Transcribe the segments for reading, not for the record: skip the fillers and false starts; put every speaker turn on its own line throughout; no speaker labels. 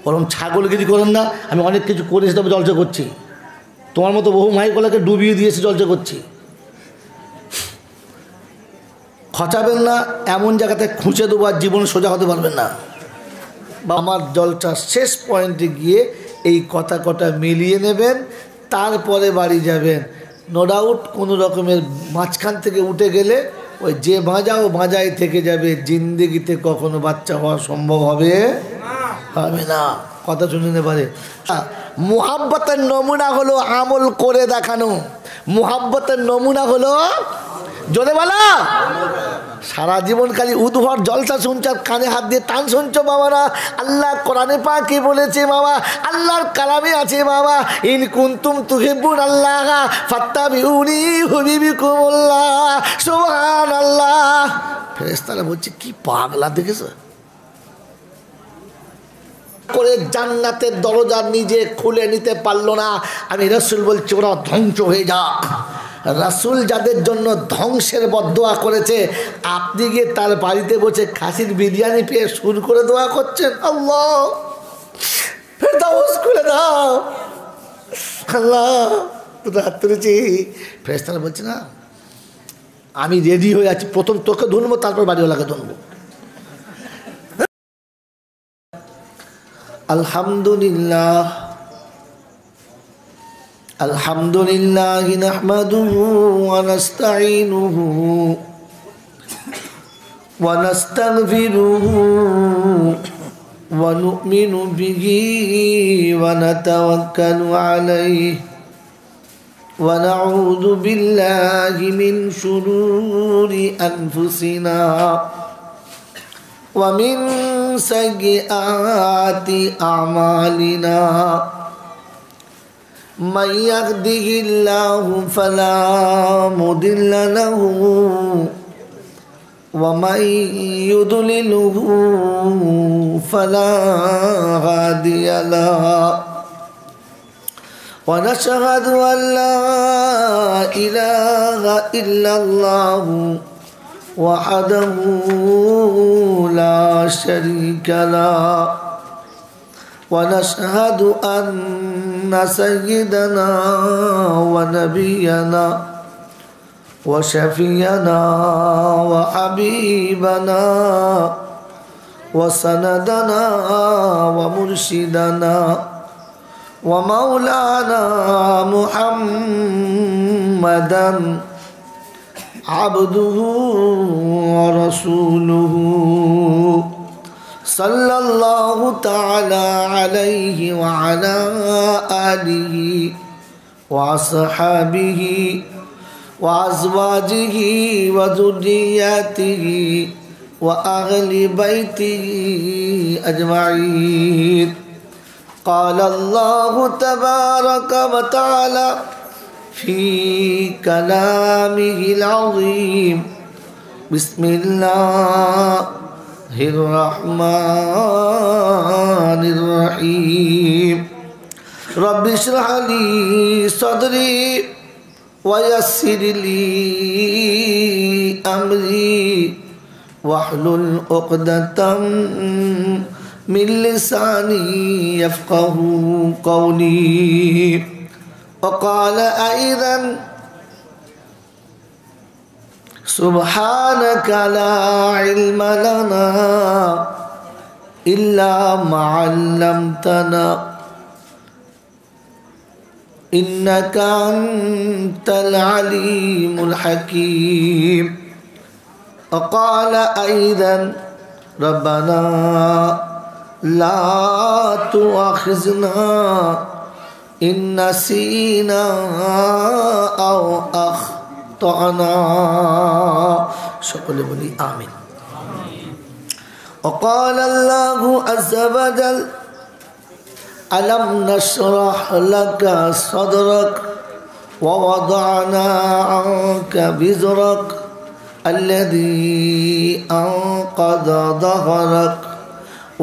ওরকম ছাগলগিরি করেন না, আমি অনেক কিছু করেছি তবে জলসা করছি, তোমার মতো বহু মাইকলাকে ডুবিয়ে দিয়েছি জলসা করছি। খচাবেন না, এমন জায়গাতে খুঁচে দেবো আর জীবনে সোজা হতে পারবেন না। বা আমার জলটা শেষ পয়েন্টে গিয়ে এই কথা কটা মিলিয়ে নেবেন, তারপরে বাড়ি যাবেন। নো ডাউট কোনো রকমের মাঝখান থেকে উঠে গেলে ওই যে বাঁজা ও বাঁজাই থেকে যাবে, জিন্দেগিতে কখনো বাচ্চা হওয়া সম্ভব হবে না। কথা শুনে নিতে পারে। মুহাব্বতের নমুনা হলো আমল করে দেখানো, মুহাব্বতের নমুনা হলো জোরে বলা। সারা জীবন খালি উদ্ভট জলসা শুনছো, কানে হাত দিয়ে টান শুনছো বাবারা। আল্লাহ কোরআনে পাকে বলেছে বাবা, আল্লাহর কালামে আছে বাবা, ইন কুনতুম তুহিব্বুন আল্লাহ ফাত্তাবিউনি হুবিবিকুমুল্লাহ। সুবহানাল্লাহ। ফেরেশতারা বলছে কি পাগলা দেখেছো করে জান্নাতের দরজা নিজে খুলে নিতে পারলো না। আমি রাসূল বলছি ওরা ধ্বংস হয়ে যাক। রাসূল যাদের জন্য ধ্বংসের বদদোয়া করেছে, আপনি গিয়ে তার বাড়িতে বসে খাসির বিরিয়ানি পেয়ে শুরু করে দোয়া করছেন, আল্লাহ ফেরদাউস খুলে দাও, আল্লাহ রাত তুলেছি। ফেরেশতারা বলছে না, আমি রেডি হয়ে আছি, প্রথম তোকে ধরবো তারপর বাড়িওয়ালাকে ধরবো। আলহামদুলিল্লাহ আলহামদুলিল্লাহ নাহমাদুহু ওয়া নাস্তাঈনুহু ওয়া নাস্তাগফিরুহু ওয়া নু'মিনু বিহি ওয়া নাতাওয়াক্কালু আলাইহি ওয়া নাউযু বিল্লাহি মিন শুরুরি আনফুসিনা ওয়া মিন সাইয়্যাতি আমালিনা। من يهده الله فلا مضل له ومن يضلله فلا هادي له ونشهد أن لا إله إلا الله وحده لا شريك له ونشهد أن سيدنا ونبينا وشفينا وحبيبنا وسندنا ومرشدنا ومولانا محمدا عبده ورسوله صلى الله تعالى عليه وعلى آله وأصحابه وأزواجه وذرياته وأهل بيته أجمعين. قال الله تبارك وتعالى في كلامه العظيم بسم الله الرحمن الرحيم رب اشرح لي صدري ويسر لي أمري واحلل عقدة من لساني يفقه قولي. وقال أيضا سبحانك لا علم لنا إلا ما علمتنا إنك أنت العليم الحكيم. وقال أيضا ربنا لا تؤاخذنا إن نسينا أو أخطأنا সকলে বলি আমিন। وقال الله عز وجل ألم نشرح لك صدرك ووضعنا عنك وزرك الذي أنقض ظهرك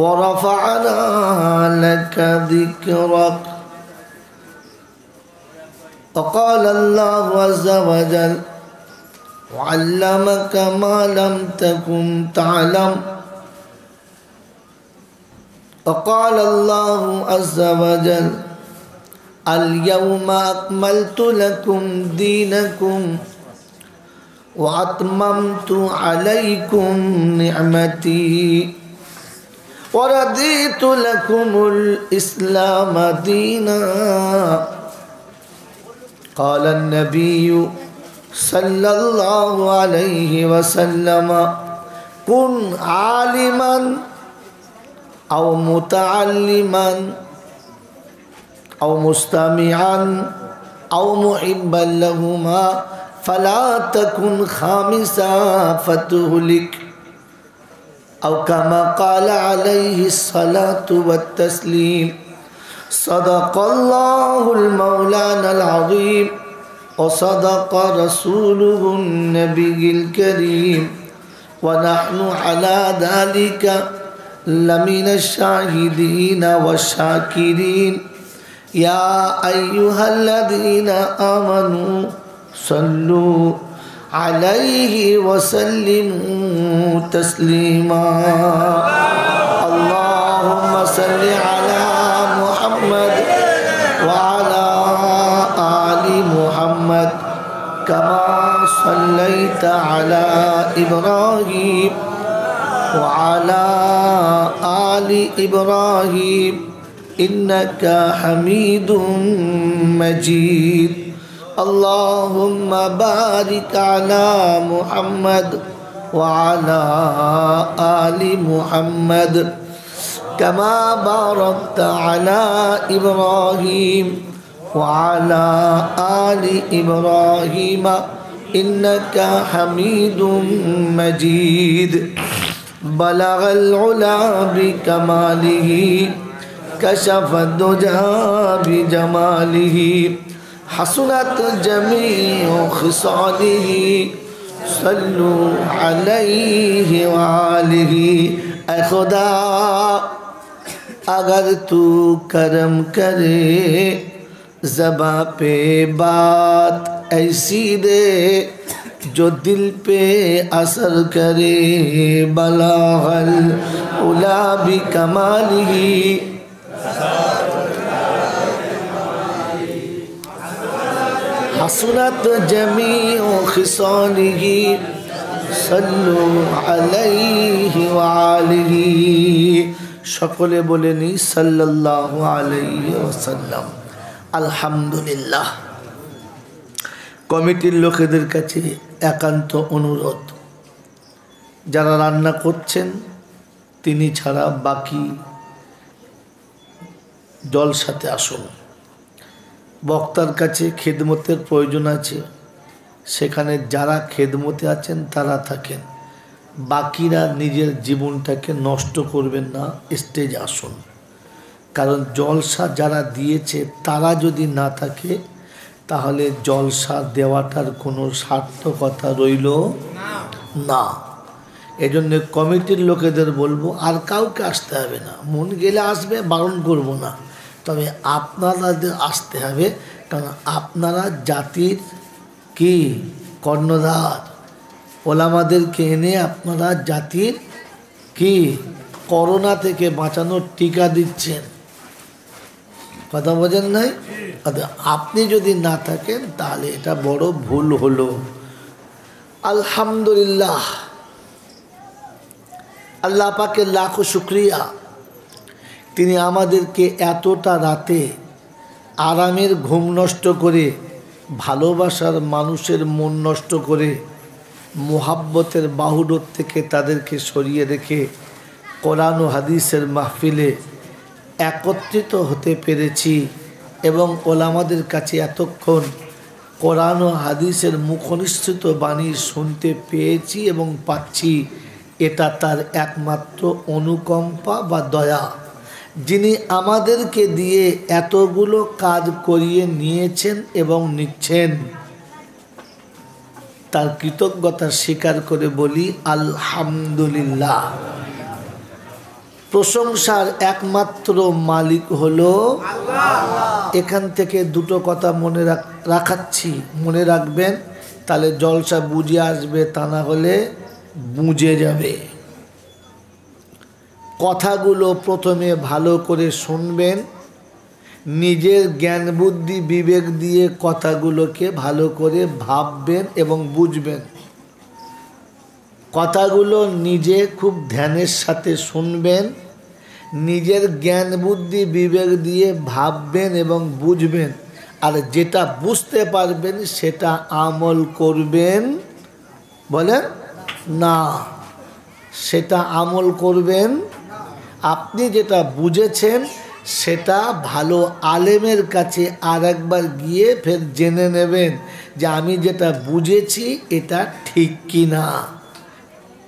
ورفعنا لك ذكرك. وقال الله عز وجل وعلمك ما لم تكن تعلم وقال الله عز وجل اليوم أكملت لكم دينكم وأتممت عليكم نعمتي ورضيت لكم الإسلام دينا قال النبي صلى الله عليه وسلم كن عالما أو متعلما أو مستمعا أو محبا لهما فلا تكن خامسا فتهلك أو كما قال عليه الصلاة والتسليم صدق الله المولانا العظيم وصدق رسوله النبي الكريم ونحن على ذلك لمن الشاهدين والشاكرين يا أيها الذين آمنوا صلوا عليه وسلموا تسليما اللهم صل على محمد وعلى آل محمد كما صليت على إبراهيم وعلى آل إبراهيم إنك حميد مجيد اللهم بارك على محمد وعلى آل محمد كما باركت على إبراهيم وعلى آل إبراهيم إنك حميد مجيد بلغ العلا بكماله كشف الدجى بجماله حسنت جميع خصاله صلوا عليه وآله اے خدا اگر تو کرم کرے زباں پہ بات ایسی دے جو دل پہ اثر کرے بلغ العلا بکمالہ حسنت جميع خصاله صلوا عليه وآله সকলে বলেনি সাল্লাল্লাহু আলাইহি ওয়াসাল্লাম আলহামদুলিল্লাহ। কমিটির লোকেদের কাছে একান্ত অনুরোধ, যারা রান্না করছেন তিনি ছাড়া বাকি জলসাতে আসুন। বক্তার কাছে খেদমতের প্রয়োজন আছে, সেখানে যারা খেদমতে আছেন তারা থাকেন, বাকিরা নিজের জীবনটাকে নষ্ট করবেন না, স্টেজে আসুন। কারণ জলসা যারা দিয়েছে তারা যদি না থাকে তাহলে জলসা দেওয়াটার কোনো সার্থকতা রইল না। এজন্য কমিটির লোকেদের বলবো আর কাউকে আসতে হবে না, মন গেলে আসবে, বারণ করব না, তবে আপনাদের আসতে হবে। কারণ আপনারা জাতির কি কর্ণধার, ওলামাদেরকে এনে আপনারা জাতির কি করোনা থেকে বাঁচানোর টিকা দিচ্ছেন, কথা বোঝেন নাই? আপনি যদি না থাকেন তাহলে এটা বড় ভুল হলো। আলহামদুলিল্লাহ, আল্লাহ পাকের লাখো শুকরিয়া, তিনি আমাদেরকে এতটা রাতে আরামের ঘুম নষ্ট করে, ভালোবাসার মানুষের মন নষ্ট করে, মোহাব্বতের বাহুডোর থেকে তাদেরকে সরিয়ে রেখে কোরআন ও হাদিসের মাহফিলে একত্রিত হতে পেরেছি এবং ওলামাদের কাছে এতক্ষণ কোরআন ও হাদিসের মুখনিসৃত বাণী শুনতে পেয়েছি এবং পাচ্ছি। এটা তার একমাত্র অনুকম্পা বা দয়া, যিনি আমাদেরকে দিয়ে এতগুলো কাজ করিয়ে নিয়েছেন এবং নিচ্ছেন। তার কৃতজ্ঞতা স্বীকার করে বলি আলহামদুলিল্লাহ। প্রশংসার একমাত্র মালিক হলো আল্লাহ। এখান থেকে দুটো কথা মনে রাখাচ্ছি, মনে রাখবেন, তাহলে জলসা বুঝে আসবে, তা না হলে বুঝে যাবে। কথাগুলো প্রথমে ভালো করে শুনবেন, নিজের জ্ঞান বুদ্ধি বিবেক দিয়ে কথাগুলোকে ভালো করে ভাববেন এবং বুঝবেন। কথাগুলো নিজে খুব ধ্যানের সাথে শুনবেন, নিজের জ্ঞান বুদ্ধি বিবেক দিয়ে ভাববেন এবং বুঝবেন, আর যেটা বুঝতে পারবেন সেটা আমল করবেন। বলেন না, সেটা আমল করবেন। আপনি যেটা বুঝেছেন সেটা ভালো আলেমের কাছে আর একবার গিয়ে ফের জেনে নেবেন যে আমি যেটা বুঝেছি এটা ঠিক কি না,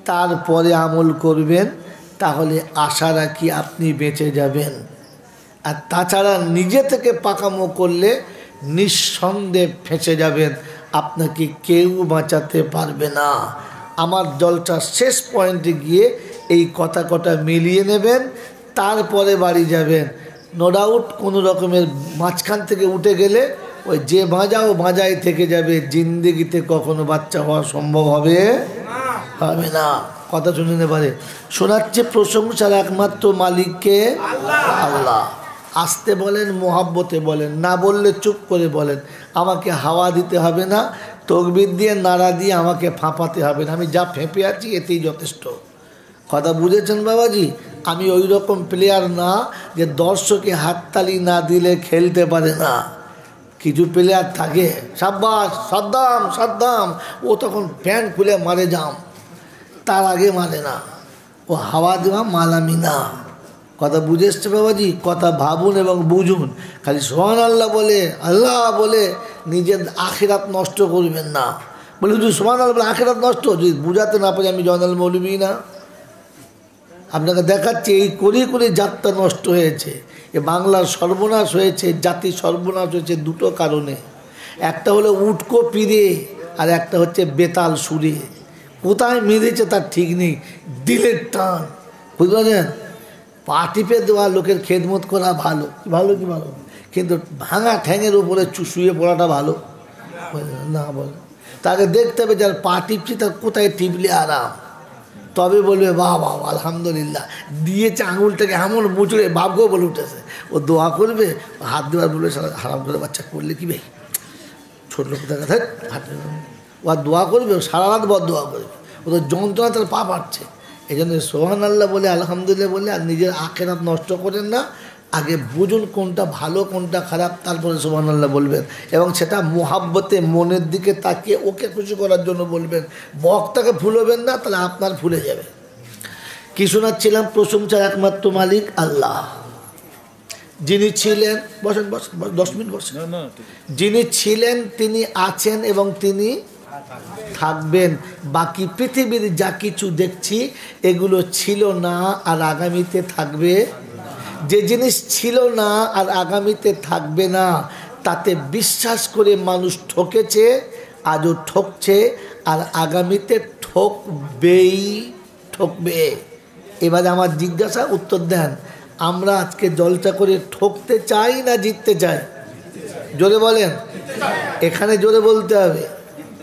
তারপরে আমল করবেন। তাহলে আশা রাখি আপনি বেঁচে যাবেন। আর তাছাড়া নিজে থেকে পাকামো করলে নিঃসন্দেহে ফেঁসে যাবেন, আপনাকে কেউ বাঁচাতে পারবে না। আমার জলটা শেষ পয়েন্টে গিয়ে এই কথা কটা মিলিয়ে নেবেন, তারপরে বাড়ি যাবেন। নো ডাউট কোনো রকমের মাঝখান থেকে উঠে গেলে ওই যে বাঁজাও বাঁজাই থেকে যাবে, জিন্দেগিতে কখনো বাচ্চা হওয়া সম্ভব হবে না। কথা শুনে নিতে পারে। শোনাচ্ছে প্রশংসার একমাত্র মালিককে আল্লাহ। আসতে বলেন, মোহাব্বতে বলেন, না বললে চুপ করে বলেন। আমাকে হাওয়া দিতে হবে না, তকবির দিয়ে নাড়া দিয়ে আমাকে ফাঁপাতে হবে না। আমি যা ফেঁপে আছি এতেই যথেষ্ট। কথা বুঝেছেন বাবাজি? আমি ওই রকম প্লেয়ার না যে দর্শকে হাততালি না দিলে খেলতে পারে না। কিছু প্লেয়ার থাকে সাব্বাস সাদ্দাম সাদ্দাম, ও তখন প্যান্ট খুলে মারে জাম, তার আগে মানে না। ও হাওয়া দেওয়া মালামি না। কথা বুঝে এসছে বাবাজি? কথা ভাবুন এবং বুঝুন। খালি সুবহানাল্লাহ বলে আল্লাহ বলে নিজের আখিরাত নষ্ট করবেন না। বলে যদি সুবহানাল্লাহ বলে আখিরাত নষ্ট, যদি বুঝাতে না পারি আমি জয়নাল মৌলবী না। আপনাকে দেখাচ্ছি এই করে করে জাতটা নষ্ট হয়েছে, এ বাংলার সর্বনাশ হয়েছে, জাতি সর্বনাশ হয়েছে দুটো কারণে। একটা হলো উটকো পীরে, আর একটা হচ্ছে বেতাল সুরে। কোথায় মেরেছে তার ঠিক নেই, দিলের টান। বুঝতে পারছেন? পা টিপে দেওয়া লোকের খেদমত করা ভালো, ভালো কি ভালো, কিন্তু ভাঙা ঠ্যাঙের উপরে শুয়ে পড়াটা ভালো না। বলে তাকে দেখতে হবে যার পা টিপছি তার কোথায় টিপলে আরাম, তবে বলবে বাহ বাহ আলহামদুলিল্লাহ। দিয়েছে আঙুলটাকে এমন মুচড়ে বাপকেও বলে উঠেছে, ও দোয়া করবে, হাত দেওয়ার বলবে হারাম করে বাচ্চা করলে কি ভাই ছোট লোক দেখা থাকে হাত, ও আর দোয়া করবে, সারা রাত বদ দোয়া করবে, ও তো যন্ত্রণা তার পা পাচ্ছে। এই জন্য সুবহানাল্লাহ বলে আলহামদুলিল্লাহ বলে আর নিজের আখিরাত নষ্ট করেন না। আগে বুঝুন কোনটা ভালো কোনটা খারাপ, তারপরে সুবহানাল্লাহ বলবেন, এবং সেটা মোহাব্বতে মনের দিকে তাকিয়ে ওকে খুশি করার জন্য বলবেন। বক্তাকে ভুলবেন না, তাহলে আপনার ভুলে যাবে। কি শোনাচ্ছিলাম? প্রশংসার একমাত্র মালিক আল্লাহ। যিনি ছিলেন, বসেন বসেন 10 মিনিট বসেন। যিনি ছিলেন তিনি আছেন এবং তিনি থাকবেন। বাকি পৃথিবীর যা কিছু দেখছি এগুলো ছিল না আর আগামীতে থাকবে। যে জিনিস ছিল না আর আগামীতে থাকবে না তাতে বিশ্বাস করে মানুষ ঠকেছে, আজও ঠকছে, আর আগামীতে ঠকবেই ঠকবে। এবারে আমার জিজ্ঞাসা উত্তর দেন, আমরা আজকে জলসা করে ঠকতে চাই না জিততে চাই? জোরে বলেন। এখানে জোরে বলতে হবে,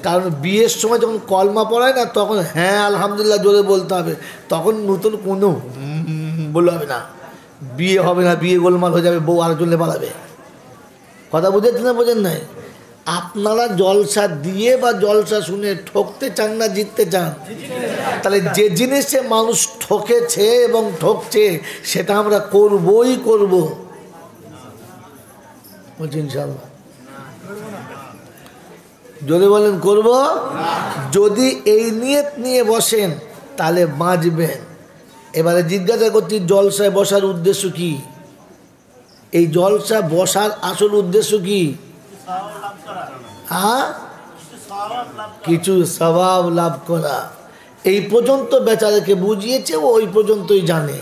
কারণ বিয়ের সময় যখন কলমা পড়ায় না তখন হ্যাঁ আলহামদুলিল্লাহ জোরে বলতে হবে, তখন নতুন কোনো বললে হবে না, বিয়ে হবে না, বিয়ে গোলমাল হয়ে যাবে, বউ আরেকজনে পালাবে। কথা বুঝেছেন না বোঝেন নাই? আপনারা জলসা দিয়ে বা জলসা শুনে ঠকতে চান না জিততে চান? তাহলে যে জিনিসে মানুষ ঠকেছে এবং ঠকছে সেটা আমরা করবই করব, বলছি ইনশাআল্লাহ। যদি বলেন করব, যদি এই নিয়ত নিয়ে বসেন তাহলে বাঁচবেন। এবারে জিজ্ঞাসা করছি জলসায় বসার উদ্দেশ্য কি? এই জলসা বসার আসল উদ্দেশ্য কি? হ্যাঁ, কিছু সওয়াব লাভ করা। এই পর্যন্ত বেচারাকে বুঝিয়েছে, ও ওই পর্যন্তই জানে,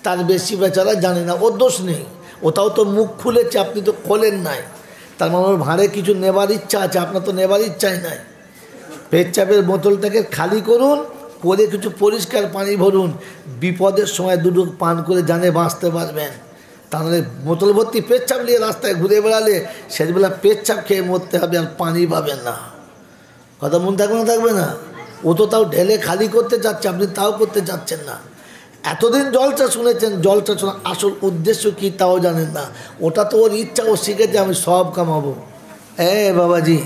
তার বেশি বেচারা জানে না। ওর দোষ নেই, ওটাও তো মুখ খুলেছে, আপনি তো খোলেন নাই। তার মানে ওর ভাঁড়ে কিছু নেবার ইচ্ছা আছে, আপনার তো নেবার ইচ্ছাই নাই। পেচ্ছাপের বোতলটাকে খালি করুন, করে কিছু পরিষ্কার পানি ভরুন, বিপদের সময় দুটো পান করে জানে বাঁচতে পারবেন। তাহলে বোতল ভর্তি পেচ্ছাপ নিয়ে রাস্তায় ঘুরে বেড়ালে সেগুলা পেচ্ছাপ খেয়ে মরতে হবে, আর পানি পাবেন না। কথা মন থাকবে না? থাকবে না? ও তো তাও ঢেলে খালি করতে চাচ্ছে, আপনি তাও করতে চাচ্ছেন না। এতদিন জলসা শুনেছেন, জলসা শোনার আসল উদ্দেশ্য কী তাও জানেন না। ওটা তো ওর ইচ্ছা, ও শিখেছে আমি সব কামাবো। বাবাজি,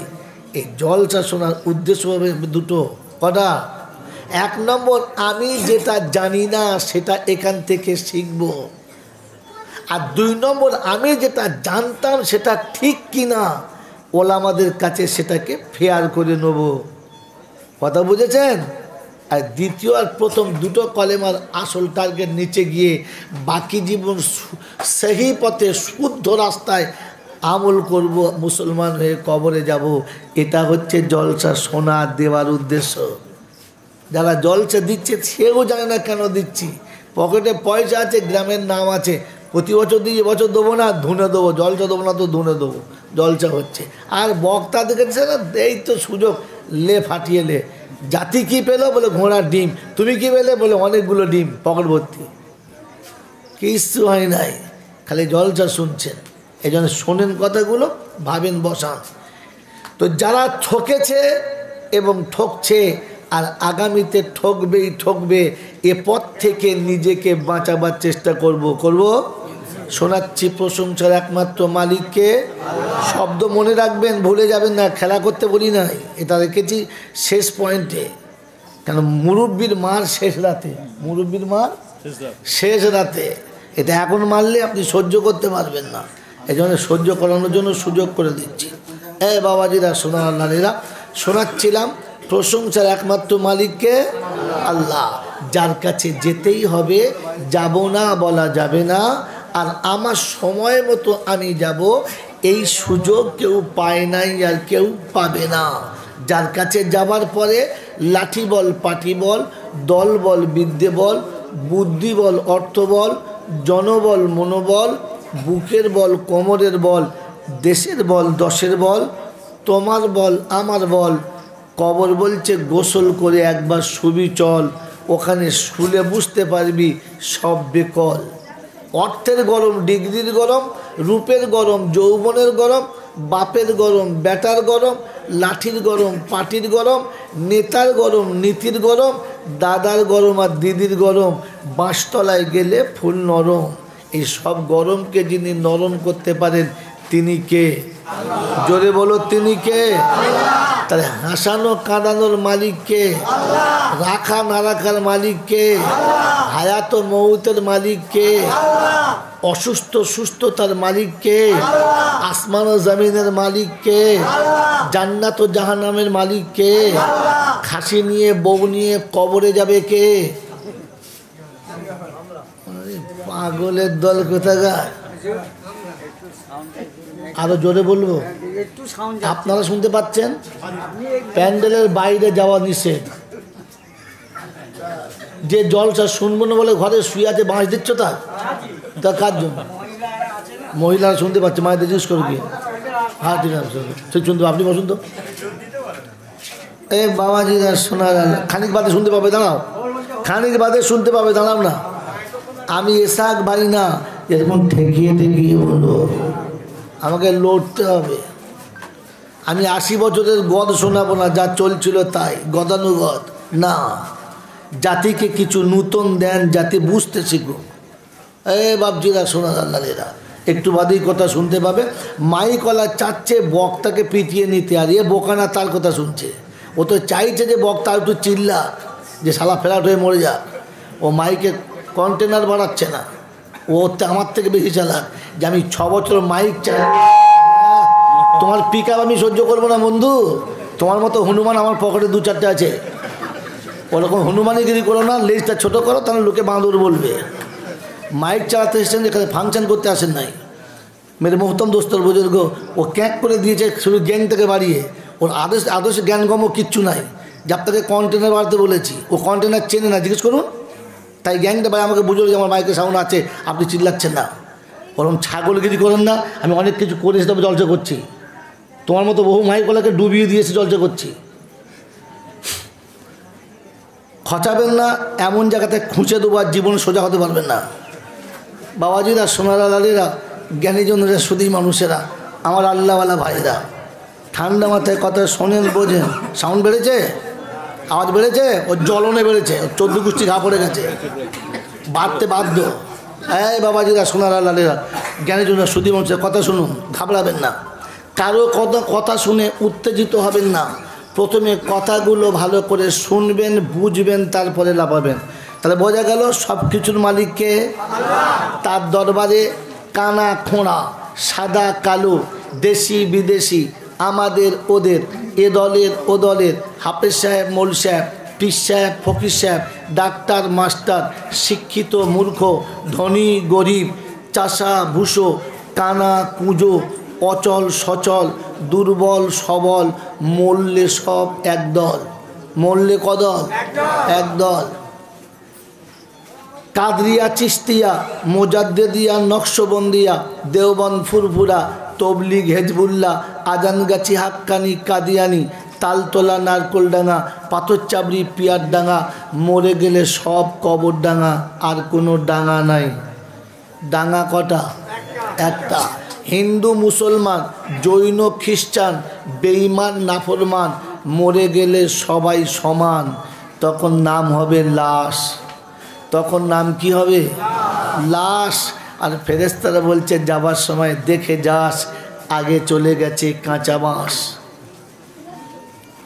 এই জলসা শোনার উদ্দেশ্য হবে দুটো। কটা? এক নম্বর, আমি যেটা জানি না সেটা এখান থেকে শিখব। আর দুই নম্বর, আমি যেটা জানতাম সেটা ঠিক কিনা ওলামাদের কাছে সেটাকে ফেয়ার করে নেব। কথা বুঝেছেন? আর দ্বিতীয় আর প্রথম দুটো কলেমার আসল টার্গেট নিচে গিয়ে বাকি জীবন সেই পথে শুদ্ধ রাস্তায় আমল করব, মুসলমান হয়ে কবরে যাব। এটা হচ্ছে জলসা শোনা দেওয়ার উদ্দেশ্য। যারা জলসা দিচ্ছে সেও জানে না কেন দিচ্ছি। পকেটে পয়সা আছে, গ্রামের নাম আছে, প্রতি বছর দিই, এবছর দেবো না, ধুনে দেবো। জলসা দেবো না তো ধুনে দেবো, জলসা হচ্ছে। আর বক্তা দেখেছে না, এই তো সুযোগ, লে ফাটিয়ে লে। জাতি কি পেলো? বলে ঘোড়ার ডিম। তুমি কি পেলে? বলে অনেকগুলো ডিম পকেট ভর্তি। কিছু হয় নাই, খালি জলসা শুনছেন। এই জন্য শোনেন কথাগুলো, ভাবেন, বসান। তো যারা ঠকেছে এবং ঠকছে আর আগামীতে ঠকবেই ঠকবে, এ পথ থেকে নিজেকে বাঁচাবার চেষ্টা করব। শোনাচ্ছি, প্রশংসার একমাত্র মালিককে। শব্দ মনে রাখবেন, ভুলে যাবেন না। খেলা করতে বলি নাই, এটা রেখেছি শেষ পয়েন্টে। কেন? মুরব্বির মার শেষ রাতে, মুরব্বির মার শেষ রাতে। এটা এখন মারলে আপনি সহ্য করতে পারবেন না। এই জন্য সহ্য করানোর জন্য সুযোগ করে দিচ্ছি। বাবাজিরা, সোনার নারীরা, শোনাচ্ছিলাম প্রশংসার একমাত্র মালিককে, আল্লাহ, যার কাছে যেতেই হবে, যাব না বলা যাবে না। আর আমার সময় মতো আমি যাব, এই সুযোগ কেউ পায় নাই আর কেউ পাবে না। যার কাছে যাবার পরে লাঠি বল, পাটি বল, দল বল, বিদ্যে বল, বুদ্ধি বল, অর্থ বল, জনবল, মনোবল, বুকের বল, কোমরের বল, দেশের বল, দশের বল, তোমার বল, আমার বল। কবর বলছে গোসল করে একবার শুবি চল, ওখানে শুলে বুঝতে পারবি সব বেকল। অর্থের গরম, ডিগ্রির গরম, রূপের গরম, যৌবনের গরম, বাপের গরম, বেটার গরম, লাঠির গরম, পাটির গরম, নেতার গরম, নীতির গরম, দাদার গরম আর দিদির গরম। বাঁশতলায় গেলে ফুল নরম। এই সব গরমকে যিনি নরম করতে পারেন তিনি কে? জোরে বলো, তিনি কে? তাহলে হাসানো কাঁদানোর মালিক কে? রাখা না রাখার মালিক কে? হায়াত ও মৌতের মালিক কে? অসুস্থ সুস্থতার মালিক কে? আসমান ও জমিনের মালিক কে? জান্নাত ও জাহান্নামের মালিক কে? খাসি নিয়ে বউ নিয়ে কবরে যাবে কে? পাগলের দল কোথাকার। আরো জোরে বলবো, আপনারা শুনতে পাচ্ছেন? প্যান্ডেলের বাইরে যাওয়া নিষেধ। যে জলসা শুনবো না বলে ঘরে শুয়ে আছে, বাঁশ দিচ্ছ তার কার জন্য? মহিলারা শুনতে পাচ্ছে, মায়েদের জিজ্ঞেস করো কি? হ্যাঁ, ঠিক আছে, ঠিক শুনতে। আপনি বসুন তো। বাবাজি শোনা গেল, খানিক বাদে শুনতে পাবে, দাঁড়াও। খানিক বাদে শুনতে পাবে, দাঁড়াও না। আমি এসাক বাড়ি না, এরকম ঠেকিয়ে ঠেকিয়ে বলবো, আমাকে লড়তে হবে। আমি 80 বছরের গদ শোনাবো না, যা চলছিল তাই গদানুগদ না। জাতিকে কিছু নূতন দেন, জাতি বুঝতে শিখুক। বাপজিরা, শোনা দাল্লালেরা, একটু বাদেই কথা শুনতে পাবে। মাইকলা চাচ্ছে বক্তাকে পিটিয়ে নিতে, আর এ বোকানা তার কথা শুনছে। ও তো চাইছে যে বক্তা একটু চিল্লা, যে শালা ফ্ল্যাট হয়ে মরে যাক। ও মাইকে কন্টেনার বাড়াচ্ছে না, ও আমার থেকে বেশি চালাক, যে আমি 6 বছর মাইক চাই। তোমার পিক আপ আমি সহ্য করবো না বন্ধু। তোমার মতো হনুমান আমার পকেটে 2-4টে আছে। ওরকম হনুমানিগিরি করো না, লেজটা ছোটো করো, তাহলে লোকে বাঁদর বলবে। মাইক চালাতে এসেছেন, যেখানে ফাংশন করতে আসেন নাই। মেরে মোহতম দোস্তর বুজুর্গ, ও ক্যাক করে দিয়েছে শুধু গ্যাং থেকে বাড়িয়ে। ওর আদর্শ জ্ঞানগম্য কিচ্ছু নাই। যে আপনাকে কন্টেনার বাড়াতে বলেছি, ও কন্টেনার চেনে না, জিজ্ঞেস করুন। তাই গ্যাংটা ভাই আমাকে বুঝলো যে আমার মাইকের সাউন্ড আছে, আপনি চিল্লাচ্ছেন না। ওরকম ছাগলগিরি করেন না। আমি অনেক কিছু করেছি, তবে জলসা করছি। তোমার মতো বহু মাইকওয়ালাকে ডুবিয়ে দিয়েছি, জলসা করছি। খচাবেন না, এমন জায়গাতে খুঁচে দেবো আর জীবন সোজা হতে পারবেন না। বাবাজিরা, সোনারা লালীরা, জ্ঞানীজনরা, সুদী মানুষেরা, আমার আল্লাহওয়ালা ভাইরা, ঠান্ডা মাথায় কথা শোনেন, বোঝেন। সাউন্ড বেড়েছে, আওয়াজ বেড়েছে, ওর জ্বলনে বেড়েছে, ওর 14 গোষ্ঠী ঘা পড়ে গেছে। বাড়তে বাধ্য। এই বাবাজিরা, সোনারা, লালেরা, জ্ঞানীজনরা, সুধী মানুষের কথা শুনুন, ঘাবড়াবেন না। কারো কথা শুনে উত্তেজিত হবেন না। প্রথমে কথাগুলো ভালো করে শুনবেন, বুঝবেন, তারপরে লাফাবেন। তাহলে বোঝা গেল সব কিছুর মালিককে। তার দরবারে কানা খোঁড়া, সাদা কালো, দেশি বিদেশি, আমাদের ওদের, এ দলের ও দলের, হাফেজ সাহেব, মৌল সাহেব, পীর সাহেব, ফকির সাহেব, ডাক্তার, মাস্টার, শিক্ষিত মূর্খ, ধনী গরিব, চাষা ভুষো, কানা কুঁজো, অচল সচল, দুর্বল সবল, মরলে সব একদল। মরলে কদল? একদল। কাদরিয়া, চিস্তিয়া, মোজাদ্দেদিয়া, নকশবন্দিয়া, দেওবন্দ, ফুরফুরা, তবলিগ, হেজবুল্লাহ, আজানগাছি, হাক্কানি, কাদিয়ানি, তালতলা, নারকোলডাঙ্গা, পাথরচাবড়ি, পিয়ারডাঙ্গা, মরে গেলে সব কবরডাঙ্গা। আর কোনো ডাঙ্গা নাই। ডাঙ্গা কটা? একটা। হিন্দু, মুসলমান, জৈন, খ্রিস্টান, বেঈমান, নাফরমান, মরে গেলে সবাই সমান। তখন নাম হবে লাশ। তখন নাম কি হবে? লাশ। আর ফেরেশতারা বলছে যাবার সময় দেখে যাস, আগে চলে গেছে কাঁচা বাঁশ।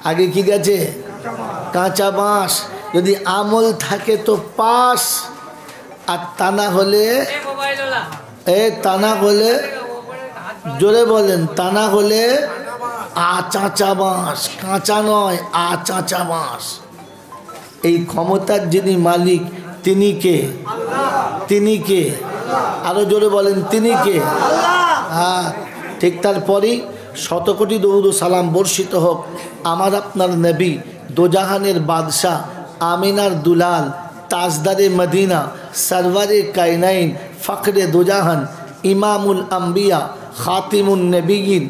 আগে কি গেছে? কাঁচা বাঁশ। যদি আমল থাকে তো পাস, আর তা না হলে, জোরে বলেন, তা না হলে আচাঁচা বাঁশ। কাঁচা নয়, আচাঁচা বাঁশ। এই ক্ষমতার যিনি মালিক তিনি কে? তিনি কে? আরো জোরে বলেন, তিনি কে? হ্যাঁ, ঠিক। তারপরেই শতকোটি দরুদ ও সালাম বর্ষিত হোক আমার আপনার নবী, দোজাহানের বাদশাহ, আমিনার দুলাল, তাজদারে মদিনা, সরওয়ারে কায়নাইন, ফখরে দোজাহান, ইমামুল আম্বিয়া, খাতিমুন নবিয়িন,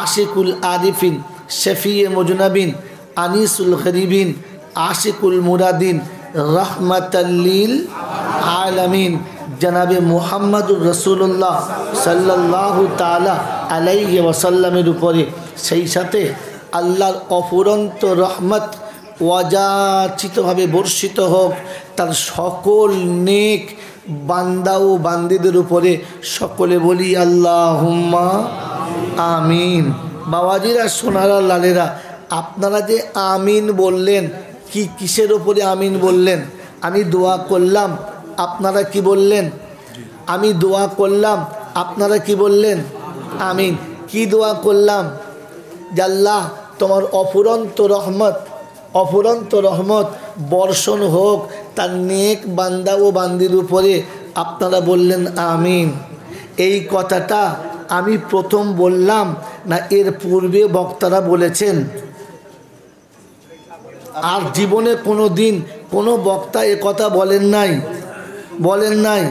আশিকুল আরিফিন, শফিয়ে মুজনবিন, আনিসুল গরিবিন, আশিকুল মুরাদিন, রহমাতাল্লিল আলামিন, জনাবে মুহাম্মদুর রাসূলুল্লাহ সাল্লাল্লাহু তাআলা আলাইহি ওয়াসাল্লামের উপরে, সেই সাথে আল্লাহর অফুরন্ত রহমত অযাচিতভাবে বর্ষিত হোক তার সকল নেক বান্দা ও বান্দীদের উপরে। সকলে বলি আল্লাহুম্মা আমিন। বাবাজিরা, সোনারা, লালেরা, আপনারা যে আমিন বললেন, কি কিসের ওপরে আমিন বললেন? আমি দোয়া করলাম, আপনারা কি বললেন? আমি দোয়া করলাম, আপনারা কি বললেন? আমিন। কি দোয়া করলাম? যে আল্লাহ তোমার অফুরন্ত রহমত বর্ষণ হোক তার নেক বান্দা ও বান্দির উপরে। আপনারা বললেন আমিন। এই কথাটা আমি প্রথম বললাম না এর পূর্বে বক্তারা বলেছেন? আর জীবনে কোনো দিন কোনো বক্তা এ কথা বলেন নাই? বলেন নাই?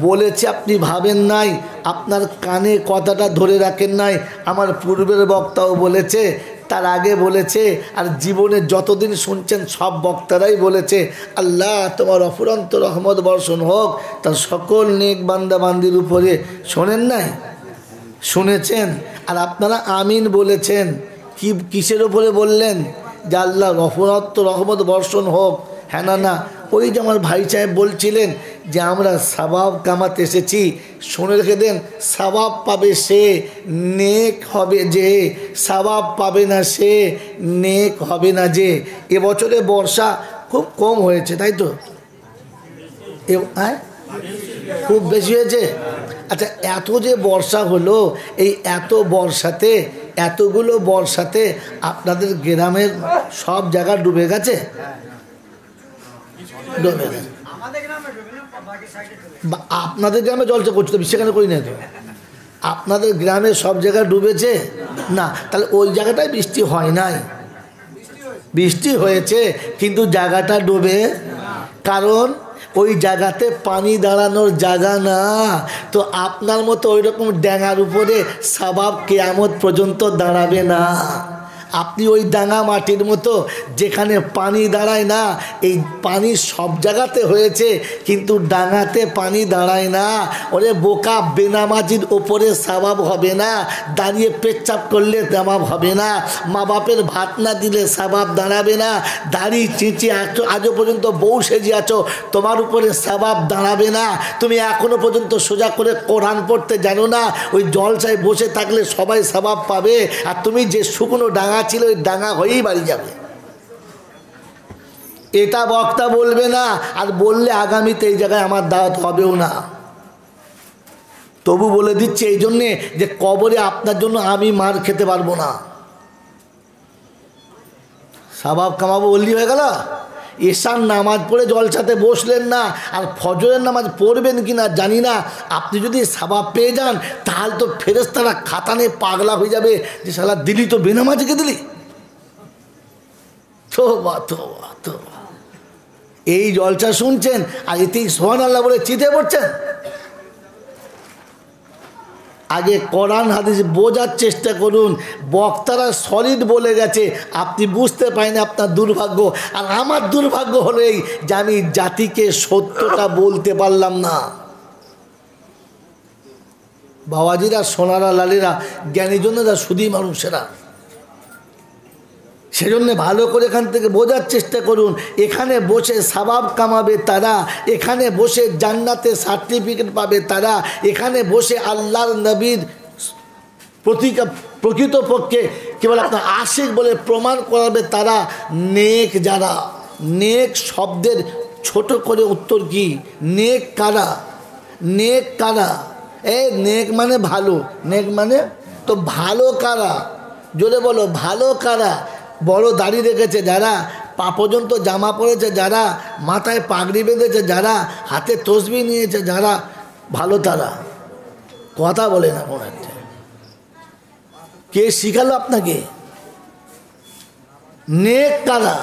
বলেছে আপনি ভাবেন নাই, আপনার কানে কথাটা ধরে রাখেন নাই। আমার পূর্বের বক্তাও বলেছে, তার আগে বলেছে, আর জীবনে যতদিন শুনছেন সব বক্তারাই বলেছে আল্লাহ তোমার অফুরন্ত রহমত বর্ষণ হোক তার সকল নেক বান্দা বান্দির উপরে। শোনেন নাই? শুনেছেন। আর আপনারা আমিন বলেছেন। কি কিসের উপরে বললেন? যে আল্লাহ অফুরন্ত রহমত বর্ষণ হোক। হ্যাঁ না না, ওই যে আমার ভাই সাহেব বলছিলেন যে আমরা সওয়াব কামাতে এসেছি। শুনে রেখে দেন, সওয়াব পাবে সে, নেক হবে যে। সওয়াব পাবে না সে, নেক হবে না যে। এবছরে বর্ষা খুব কম হয়েছে, তাই তো? খুব বেশি হয়েছে। আচ্ছা, এত যে বর্ষা হলো, এই এত বর্ষাতে, এতগুলো বর্ষাতে আপনাদের গ্রামের সব জায়গা ডুবে গেছে? ডুবে গেছে। আপনাদের গ্রামে জলটা করছে তো, সেখানে করি না তো। আপনাদের গ্রামে সব জায়গায় ডুবেছে না? তাহলে ওই জায়গাটায় বৃষ্টি হয় নাই। বৃষ্টি হয়েছে কিন্তু জায়গাটা ডুবে, কারণ ওই জায়গাতে পানি দাঁড়ানোর জায়গা না। তো আপনার মতো ওই রকম ড্যাঙার উপরে সওয়াব কিয়ামত পর্যন্ত দাঁড়াবে না। আপনি ওই ডাঙা মাটির মতো যেখানে পানি দাঁড়ায় না, এই পানি সব জায়গাতে হয়েছে কিন্তু ডাঙাতে পানি দাঁড়ায় না। ওরে বোকা, বেনামাজির ওপরে সওয়াব হবে না, দাঁড়িয়ে পেচ্ছাপ করলে সওয়াব হবে না, মা বাপের ভাত না দিলে সওয়াব দাঁড়াবে না, দাড়ি চিঁচি আজও পর্যন্ত বউ সেজে আছো, তোমার উপরে সওয়াব দাঁড়াবে না, তুমি এখনো পর্যন্ত সোজা করে কোরআন পড়তে জানো না, ওই জলসায় বসে থাকলে সবাই সওয়াব পাবে, আর তুমি যে শুকনো ডাঙা ছিল ওই ডাঙা হয়েই বাড়ি যাবে। এটা বক্তা বলবে না, আর বললে আগামীতে এই জায়গায় আমার দাওয়াত হবেও না। তবু বলে দিচ্ছে এই জন্যে যে কবরে আপনার জন্য আমি মার খেতে পারবো না। সওয়াব কামাবো বললি হয়ে গেল। এশার নামাজ পড়ে জলসাতে বসলেন না, আর ফজরের নামাজ পড়বেন কি না জানি না, আপনি যদি সওয়াব পেয়ে যান তাহলে তো ফেরেশতারা খাতানে পাগলা হয়ে যাবে যে শালা দিলি তো বেনামাজিকে দিলি। তোবা তোবা তোবা, এই জলসা শুনছেন আর এতেই সুবহানাল্লাহ বলে চিতে পড়ছেন। আগে কোরআন হাদিস বোঝার চেষ্টা করুন। বক্তারা সলিড বলে গেছে, আপনি বুঝতে পারেন, আপনার দুর্ভাগ্য। আর আমার দুর্ভাগ্য হলো এই যে আমি জাতিকে সত্যটা বলতে পারলাম না। বাবাজিরা, সোনারা, লালেরা, জ্ঞানীজনেরা, সুধী মানুষেরা, সেজন্য ভালো করে এখান থেকে বোঝার চেষ্টা করুন। এখানে বসে সওয়াব কামাবে তারা, এখানে বসে জান্নাতে সার্টিফিকেট পাবে তারা, এখানে বসে আল্লাহর নবীর প্রকৃতপক্ষে কেবল আপনার আশিক বলে প্রমাণ করাবে তারা। নেক যারা, নেক শব্দের ছোট করে উত্তর কি? নেক কারা? নেক কারা? নেক মানে ভালো, নেক মানে তো ভালো কারা? জোরে বলো, ভালো কারা? বড় দাড়ি রেখেছে যারা, পা পর্যন্ত জামা পরেছে যারা, মাথায় পাগড়ি বেঁধেছে যারা, হাতে তসবিহ নিয়েছে যারা, ভালো তারা। কথা বলে না মনে হচ্ছে। কে শিখালো আপনাকে? নেক কারা?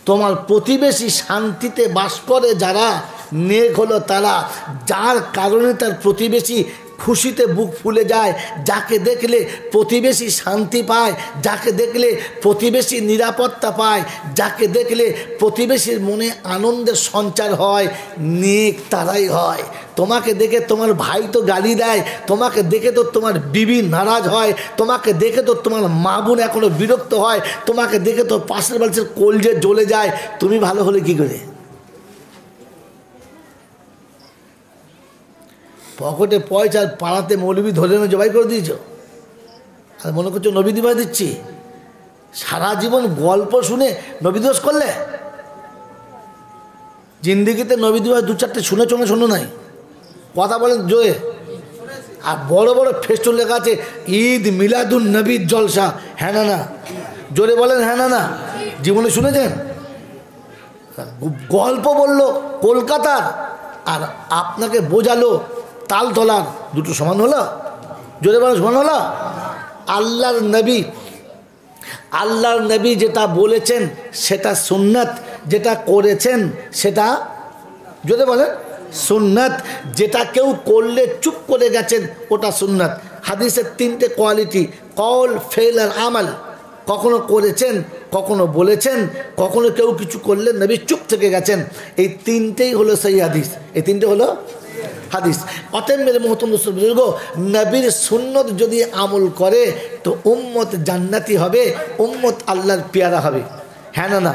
তোমার প্রতিবেশী শান্তিতে বাস করে যারা, নেক হলো তারা। যার কারণে তার প্রতিবেশী খুশিতে বুক ফুলে যায়, যাকে দেখলে প্রতিবেশী শান্তি পায়, যাকে দেখলে প্রতিবেশী নিরাপত্তা পায়, যাকে দেখলে প্রতিবেশীর মনে আনন্দের সঞ্চার হয়, নেক তারাই হয়। তোমাকে দেখে তোমার ভাই তো গালি দেয়, তোমাকে দেখে তো তোমার বিবি নারাজ হয়, তোমাকে দেখে তো তোমার মা বোন এখনও বিরক্ত হয়, তোমাকে দেখে তো পাশের বাড়ির কলজে জ্বলে যায়, তুমি ভালো হলে কি করে? পকেটে পয়সা, পাড়াতে মৌলবি ধরে এনে জবাই করে দিয়েছ, আর মনে করছো নবী দিবস দিচ্ছি। সারা জীবন গল্প শুনে নবী দিবস করলে, জিন্দিগিতে নবী দিবস দু চারটে শুনেছো না শোনো নাই? কথা বলেন জোরে। আর বড় বড় ফেস্টুন লেখা আছে ঈদ মিলাদুন নবীর জলসা, হ্যাঁ না না? জোরে বলেন হ্যাঁ না না? জীবনে শুনেছেন? গল্প বললো কলকাতার, আর আপনাকে বোঝালো তালতলার, দুটো সমান হলো? জোরে বলেন সমান হলো? আল্লাহর নবী যেটা বলেছেন সেটা সুন্নাত, যেটা করেছেন সেটা, জোরে বলেন, সুন্নাত। যেটা কেউ করলে চুপ করে গেছেন ওটা সুন্নাত। হাদিসের তিনটে কোয়ালিটি, কওল, ফেল আর আমাল। কখনো করেছেন, কখনো বলেছেন, কখনো কেউ কিছু করলে নবী চুপ থেকে গেছেন। এই তিনটেই হলো সেই হাদিস, এই তিনটে হলো হাদিস। অতএব মেরে মোহতরম বুজুর্গ, নবীর সুন্নত যদি আমল করে তো উম্মত জান্নাতি হবে, উম্মত আল্লাহর পেয়ারা হবে, হ্যাঁ না না?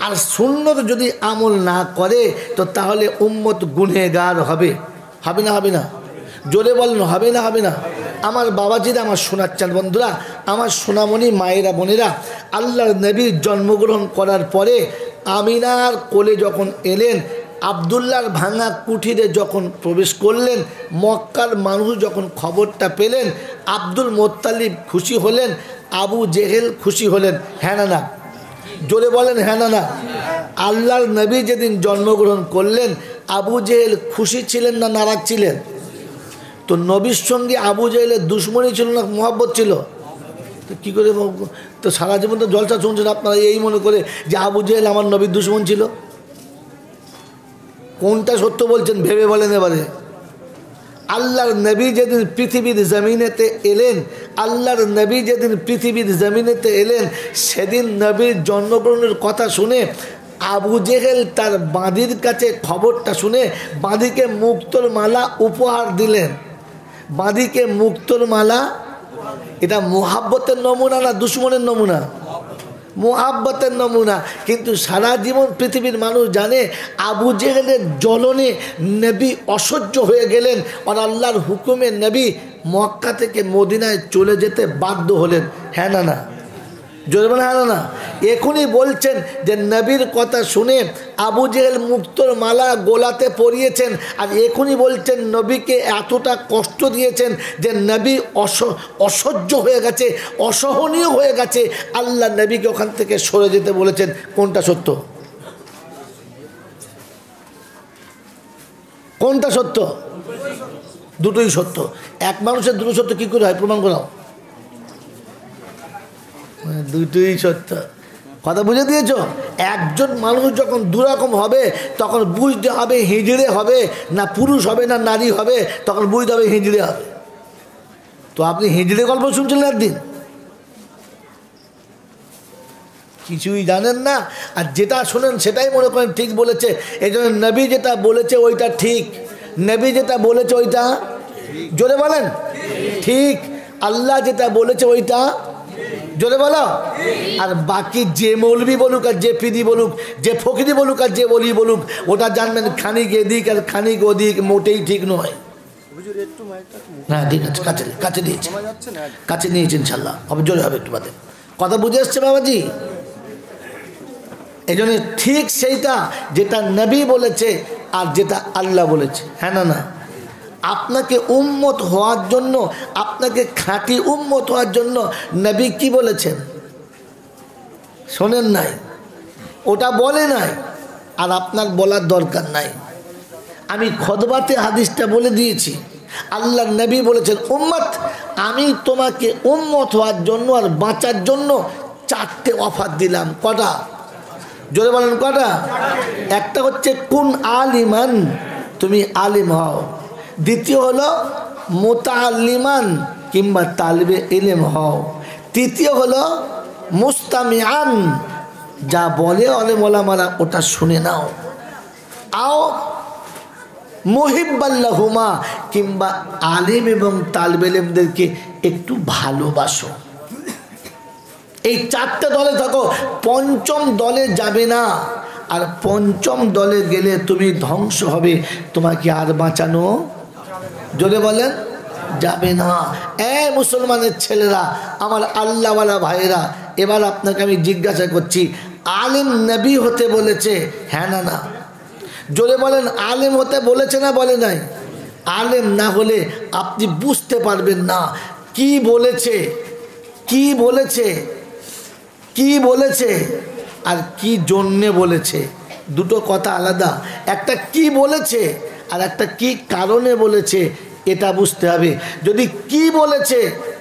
আর সুন্নত যদি আমল না করে তো তাহলে উম্মত গুনহেগার হবে, হবে না হবে না? জোরে বলেন হবে না হবে না? আমার বাবাজিরা, আমার শোনাচ্ছেন বন্ধুরা, আমার সোনামণি মায়েরা, বোনেরা, আল্লাহর নবীর জন্মগ্রহণ করার পরে আমিনার কোলে যখন এলেন, আবদুল্লাহর ভাঙা কুঠিরে যখন প্রবেশ করলেন, মক্কার মানুষ যখন খবরটা পেলেন, আব্দুল মোত্তালিব খুশি হলেন, আবু জেহেল খুশি হলেন, হ্যাঁ না না? জোরে বলেন হ্যাঁ না না? আল্লাহর নবী যেদিন জন্মগ্রহণ করলেন, আবু জেহেল খুশি ছিলেন না নারাজ ছিলেন? তো নবীর সঙ্গে আবু জেহেলের দুশ্মনী ছিল না মোহাব্বত ছিল? তো কী করে? তো সারা জীবন তো জলসা শুনছেন আপনারা এই মনে করে যে আবু জেহেল আমার নবীর দুশ্মন ছিল। কোনটা সত্য বলছেন ভেবে বলেন এবারে। আল্লাহর নবী যেদিন পৃথিবীর জমিনেতে এলেন, আল্লাহর নবী যেদিন পৃথিবীর জমিনেতে এলেন, সেদিন নবীর জন্মগ্রহণের কথা শুনে আবু জেহেল তার বাঁদির কাছে খবরটা শুনে বাঁদিকে মুক্তোর মালা উপহার দিলেন। বাঁদিকে মুক্তোর মালা, এটা মুহাব্বতের নমুনা না দুশ্মনের নমুনা? মুহাব্বতের নমুনা। কিন্তু সারা জীবন পৃথিবীর মানুষ জানে আবু জেহেলের জ্বলনে নবী অসহ্য হয়ে গেলেন, আর আল্লাহর হুকুমে নবী মক্কা থেকে মদিনায় চলে যেতে বাধ্য হলেন। হ্যাঁ না না? জোরে বলেন হ্যাঁ না না? এখনই বলছেন যে নবীর কথা শুনে আবু জেহেল মুক্তোর মালা গোলাতে পরিয়েছেন, আর এখনই বলছেন নবীকে এতটা কষ্ট দিয়েছেন যে নবী অসহ্য হয়ে গেছে, অসহনীয় হয়ে গেছে, আল্লাহ নবীকে ওখান থেকে সরে যেতে বলেছেন। কোনটা সত্য? কোনটা সত্য? দুটোই সত্য। এক মানুষের দুটো সত্য কী করে হয়? প্রমাণ করাও। দুটোই সত্য। কথা বুঝে দিয়েছ? একজন মানুষ যখন দুরকম হবে তখন বুঝতে হবে হিজড়ে হবে না পুরুষ হবে না নারী হবে, তখন বুঝতে হবে হিজড়ে হবে। তো আপনি হিজড়ে গল্প শুনছিলেন একদিন, কিছুই জানেন না, আর যেটা শোনেন সেটাই মনে করেন ঠিক বলেছে। এই জন্য নবী যেটা বলেছে ওইটা ঠিক, নবী যেটা বলেছে ওইটা, জোরে বলেন ঠিক, আল্লাহ যেটা বলেছে ওইটা, জোরে বলো। আর বাকি যে মৌলবি বলুক আর যে পিদি বলুক, যে ফকিরি বলুক আর যে বলি বলুক, ওটা জানবেন খানিক এদিক আর খানিক ওদিক, মোটেই ঠিক নয়। হ্যাঁ ঠিক আছে, কাছে কাছে নিয়েছে, কাছে নিয়েছে, ইনশাল্লাহ হবে, জোরে হবে একটু বাদে। কথা বুঝে আসছে বাবাজি? এই জন্য ঠিক সেইটা যেটা নবী বলেছে আর যেটা আল্লাহ বলেছে। হ্যাঁ না না? আপনাকে উম্মত হওয়ার জন্য, আপনাকে খাঁটি উম্মত হওয়ার জন্য নবী কি বলেছেন শোনেন নাই? ওটা বলে নাই, আর আপনার বলার দরকার নাই। আমি খুতবাতে হাদিসটা বলে দিয়েছি। আল্লাহ নবী বলেছেন, উম্মত আমি তোমাকে উম্মত হওয়ার জন্য আর বাঁচার জন্য 4টে অফার দিলাম। কটা? জোরে বলেন কটা? একটা হচ্ছে কুন আলিমান, তুমি আলিম হও। দ্বিতীয় হলো মুতাআল্লিমান কিংবা তালিবে ইলম হও। তৃতীয় হলো মুস্তামিআন, যা বলে আলেম ওলামারা ওটা শুনে নাও। আও মুহিব্বাল্লাহুমা, কিংবা আলিম এবং তালিবে ইলমদেরকে একটু ভালোবাসো। এই 4টে দলে থাকো, পঞ্চম দলে যাবে না। আর পঞ্চম দলে গেলে তুমি ধ্বংস হবে, তোমাকে আর বাঁচানো, জোরে বলেন, যাবে না। মুসলমানের ছেলেরা, আমার আল্লাহওয়ালা ভাইরা, এবার আপনাকে আমি জিজ্ঞাসা করছি, আলিম নবী হতে বলেছে? হ্যাঁ না না? জোরে বলেন, আলিম হতে বলেছে না বলে নাই? আলিম না হলে আপনি বুঝতে পারবেন না কি বলেছে, কি বলেছে, কি বলেছে আর কি জন্যে বলেছে, দুটো কথা আলাদা। একটা কি বলেছে আর একটা কি কারণে বলেছে, এটা বুঝতে হবে। যদি কি বলেছে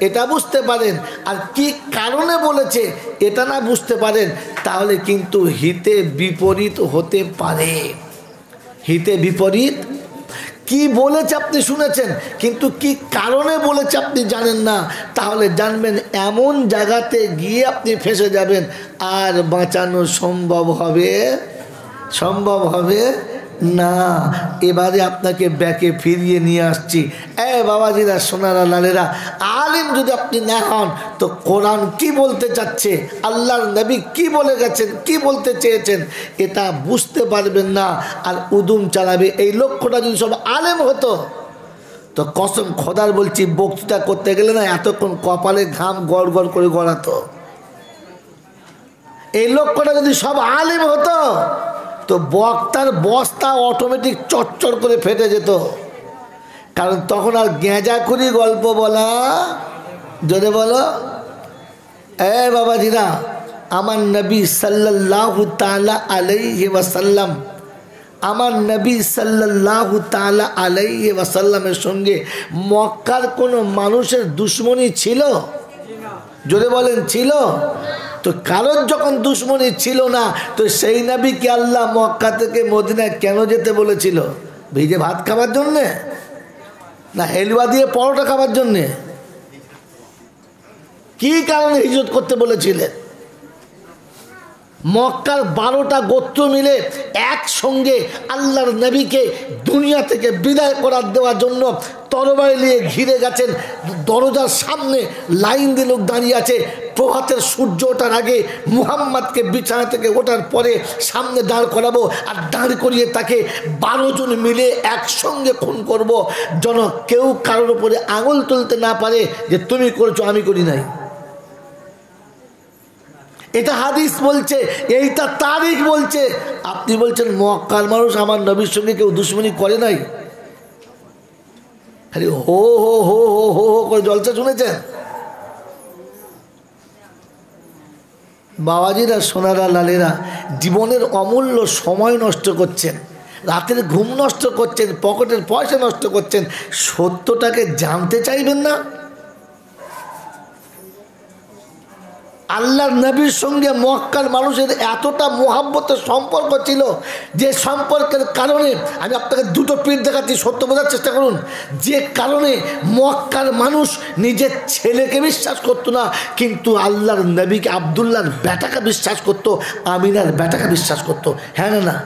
এটা বুঝতে পারেন আর কি কারণে বলেছে এটা না বুঝতে পারেন, তাহলে কিন্তু হিতে বিপরীত হতে পারে। হিতে বিপরীত। কি বলেছে আপনি শুনেছেন, কিন্তু কি কারণে বলেছে আপনি জানেন না, তাহলে জানবেন এমন জায়গাতে গিয়ে আপনি ফেঁসে যাবেন, আর বাঁচানো সম্ভব হবে? সম্ভব হবে না। এবারে আপনাকে ব্যাকে ফিরিয়ে নিয়ে আসছি। বাবাজিরা, সোনারা, লালেরা, আলিম যদি আপনি না হন তো কোরআন কি বলতে চাচ্ছে, আল্লাহর নবী কি বলে গেছেন, কি বলতে চেয়েছেন, এটা বুঝতে পারবেন না, আর উদুম চালাবে। এই লক্ষ্যটা যদি সব আলেম হতো তো কসম খোদার বলছি, বক্তৃতা করতে গেলে না এতক্ষণ কপালে ঘাম গড় গড় করে গড়াতো। এই লক্ষ্যটা যদি সব আলেম হতো তো বক্তার বস্তা অটোমেটিক চটচট করে ফেটে যেত। কারণ তখন আর গেঁজাখুরি গল্প বলা, যদি বলো বাবাজিরা, আমার নবী সাল্লাল্লাহু তাআলা আলাইহি ওয়াসাল্লাম, আমার নবী সাল্লাল্লাহু তাআলা আলাইহি ওয়াসাল্লামের সঙ্গে মক্কার কোনো মানুষের দুশ্মনী ছিল? যদি বলেন ছিল? তো কারোর যখন দুশ্মনী ছিল না, তো সেই নবীকে আল্লাহ মক্কা থেকে মদিনায় কেন যেতে বলেছিল? ভিজে ভাত খাওয়ার জন্যে? না হেলুয়া দিয়ে পরোটা খাবার জন্যে? কি কারণে হিজরত করতে বলেছিলেন? মক্কার 12টা গোত্র মিলে একসঙ্গে আল্লাহর নবীকে দুনিয়া থেকে বিদায় করার দেওয়ার জন্য তরবারি নিয়ে ঘিরে গেছেন। দরজার সামনে লাইন দিয়ে লোক দাঁড়িয়ে আছে। প্রভাতের সূর্য ওঠার আগে মুহাম্মদকে বিছানা থেকে ওঠার পরে সামনে দাঁড় করাবো, আর দাঁড় করিয়ে তাকে 12 জন মিলে একসঙ্গে খুন করব, যেন কেউ কারোর উপরে আঙুল তুলতে না পারে যে তুমি করেছো আমি করি নাই। এটা হাদিস বলছে, এইটা তারিখ বলছে। আপনি বলছেন মক্কার মানুষ আমার নবীর সঙ্গে কেউ দুশ্মনী করে নাই? খালি হো হো হো হো হো হো করে জলসা শুনেছেন? বাবাজিরা, সোনারা, লালেরা, জীবনের অমূল্য সময় নষ্ট করছেন, রাতের ঘুম নষ্ট করছেন, পকেটের পয়সা নষ্ট করছেন, সত্যটাকে জানতে চাইবেন না? আল্লাহর নবীর সঙ্গে মক্কার মানুষের এতটা মোহাব্বতের সম্পর্ক ছিল, যে সম্পর্কের কারণে আমি আপনাকে দুটো পীর দেখাচ্ছি, সত্য বোঝার চেষ্টা করুন। যে কারণে মক্কার মানুষ নিজের ছেলেকে বিশ্বাস করতো না, কিন্তু আল্লাহর নবীকে, আব্দুল্লাহর বেটাকে বিশ্বাস করতো, আমিনার বেটাকে বিশ্বাস করতো। হ্যাঁ না?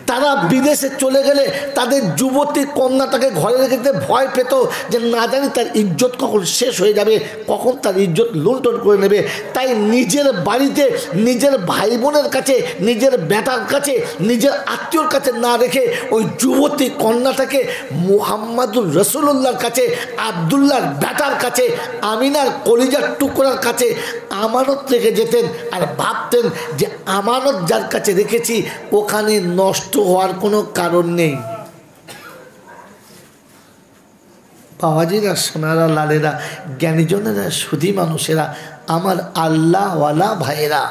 তারা বিদেশে চলে গেলে তাদের যুবতী কন্যাটাকে ঘরে রেখে দিতে ভয় পেত, যে না জানি তার ইজ্জত কখন শেষ হয়ে যাবে, কখন তার ইজ্জত লুণ্ঠন করে নেবে। তাই নিজের বাড়িতে নিজের ভাই বোনের কাছে, নিজের বেটার কাছে, নিজের আত্মীয়র কাছে না রেখে ওই যুবতী কন্যাটাকে মুহাম্মাদুর রাসূলুল্লাহর কাছে, আব্দুল্লাহর বেটার কাছে, আমিনার কলিজার টুকরার কাছে আমানত রেখে যেতেন। আর ভাবতেন যে আমানত যার কাছে রেখেছি ওখানে নষ্ট হওয়ার কোনো কারণ নেই। বাবাজিরা, সোনারা, লালেরা, জ্ঞানীজনেরা, সুধী মানুষেরা, আমার আল্লাহওয়ালা ভাইয়েরা,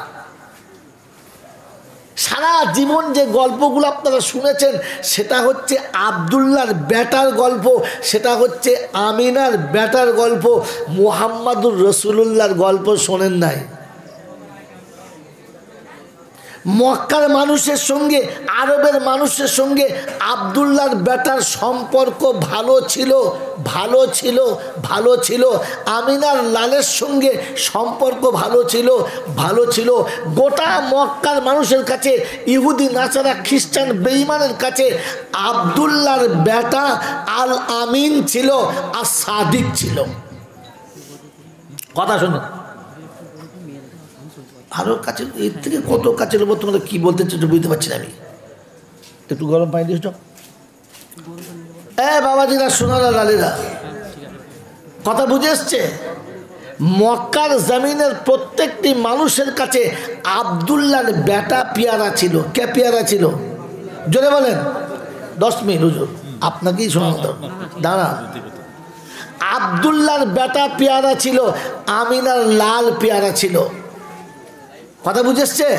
সারা জীবন যে গল্পগুলো আপনারা শুনেছেন সেটা হচ্ছে আব্দুল্লাহর বেটার গল্প, সেটা হচ্ছে আমিনার বেটার গল্প, মুহাম্মাদুর রাসূলুল্লাহর গল্প শোনেন নাই। মক্কার মানুষের সঙ্গে, আরবের মানুষের সঙ্গে আব্দুল্লাহর বেটার সম্পর্ক ভালো ছিল, ভালো ছিল, ভালো ছিল। আমিনার লালের সঙ্গে সম্পর্ক ভালো ছিল, ভালো ছিল। গোটা মক্কার মানুষের কাছে, ইহুদি, নাসারা, খ্রিস্টান, বেঈমানের কাছে আব্দুল্লাহর বেটা আল আমিন ছিল আর সাদিক ছিল। কথা শোনো, আরো কাছে, এর থেকে কত কাছে নেবো, তোমাদের কি বলতে চাইছো বুঝতে পারছি না আমি। একটু গরম পানি দিয়েছ? বাবাজিরা, সোনারা, লালেরা, কথা বুঝে এসছে? মক্কার জমিনের প্রত্যেকটি মানুষের কাছে আব্দুল্লাহর বেটা পেয়ারা ছিল। কে পেয়ারা ছিল? জোরে বলেন। 10 মিনিট হুজুর, আপনাকেই শোনাতে দাঁড়া। আব্দুল্লাহর বেটা পেয়ারা ছিল, আমিনার লাল পেয়ারা ছিল। কথা বুঝেছে?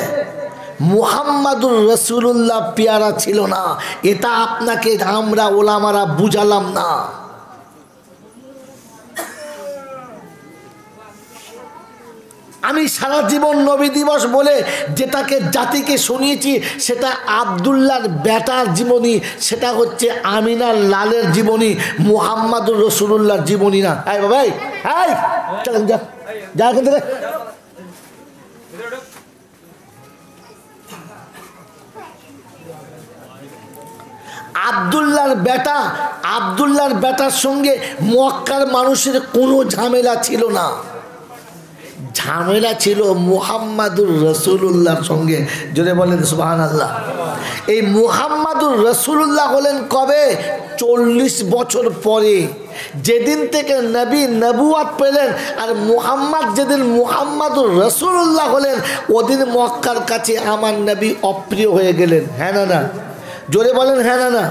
মুহাম্মাদুর রাসূলুল্লাহ পেয়ারা ছিল না। এটা আপনাকে আমরা ওলামারা বুঝালাম না। আমি সারা জীবন নবী দিবস বলে যেটাকে জাতিকে শুনিয়েছি সেটা আব্দুল্লাহর বেটার জীবনী, সেটা হচ্ছে আমিনার লালের জীবনী, মুহাম্মাদুর রাসূলুল্লাহর জীবনী না। এই বাবা, এই চল যা যা এখান থেকে। আব্দুল্লাহর বেটার সঙ্গে মক্কার মানুষের কোনো ঝামেলা ছিল না। ঝামেলা ছিল মুহাম্মাদুর রাসূলুল্লাহর সঙ্গে। জোরে বলেন সুবহানাল্লাহ। এই মুহাম্মাদুর রাসূলুল্লাহ হলেন কবে? 40 বছর পরে, যেদিন থেকে নবী নবুয়াত পেলেন। আর মুহাম্মদ যেদিন মুহাম্মাদুর রাসূলুল্লাহ হলেন, ওদিন মক্কার কাছে আমার নবী অপ্রিয় হয়ে গেলেন। হ্যাঁ না না? জোরে বলেন হ্যাঁ না না?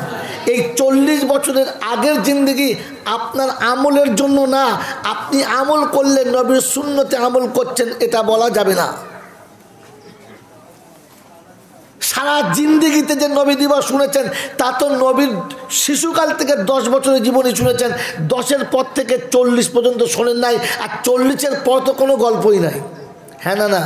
এই 40 বছরের আগের জিন্দেগি আপনার আমলের জন্য না। আপনি আমল করলে নবীর সুন্নতে আমল করছেন এটা বলা যাবে না। সারা জিন্দেগিতে যে নবী দিবস শুনেছেন তা তো নবীর শিশুকাল থেকে 10 বছরের জীবনী শুনেছেন, 10-এর পর থেকে 40 পর্যন্ত শোনেন নাই, আর 40-এর পর তো কোনো গল্পই নাই। হ্যাঁ না না?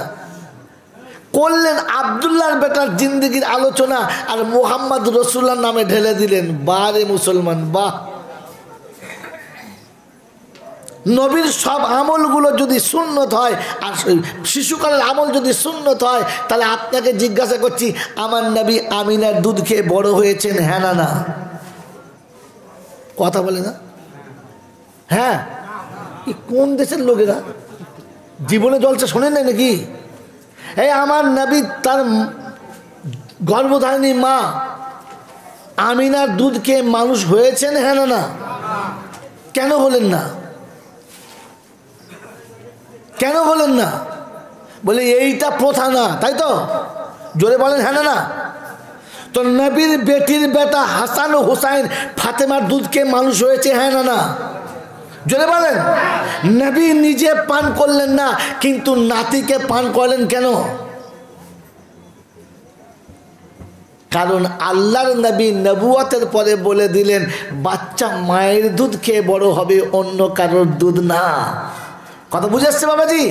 করলেন আব্দুল্লাহর বেটার জিন্দেগির আলোচনা আর মুহাম্মদ রাসূলুল্লাহর নামে ঢেলে দিলেন। বারে মুসলমান, বাহ! নবীর সব আমলগুলো যদি সুন্নত হয় আর শিশুকালের আমল যদি সুন্নত হয়, তাহলে আপনাকে জিজ্ঞাসা করছি, আমার নবী আমিনার দুধ খেয়ে বড় হয়েছেন, হ্যাঁ না না? কথা বলে না? হ্যাঁ। কোন দেশের লোকেরা জীবনে জলসা শোনেন নাই নাকি? এই আমার নবী তার গর্ভধারিণী মা আমিনার দুধ খেয়ে মানুষ হয়েছেন, হ্যাঁ না না? কেন হলেন না? কেন হলেন না? বলে এইটা প্রথা না, তাই তো? জোরে বলেন হ্যাঁ না না? তো নবীর বেটির বেটা হাসান ও হুসাইন ফাতেমার দুধ খেয়ে মানুষ হয়েছে, হ্যাঁ না না? জোরে বলেন। নবী নিজে পান করলেন না, কিন্তু নাতিকে পান করলেন কেন? কারণ আল্লাহর নবী নবুয়তের পরে বলে দিলেন, বাচ্চা মায়ের দুধ খেয়ে বড় হবে, অন্য কারোর দুধ না। কথা বুঝে আসছে বাবাজি?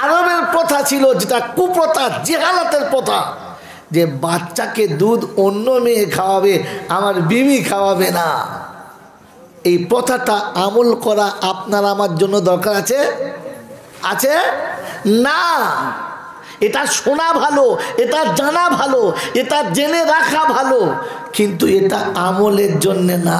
আরবের প্রথা ছিল, যেটা কুপ্রথা, জেহালাতের প্রথা, যে বাচ্চাকে দুধ অন্য মেয়ে খাওয়াবে, আমার বিবি খাওয়াবে না। এই প্রথাটা আমল করা আপনার আমার জন্য দরকার আছে? আছে না? এটা শোনা ভালো, এটা জানা ভালো, এটা জেনে রাখা ভালো, কিন্তু এটা আমলের জন্য না।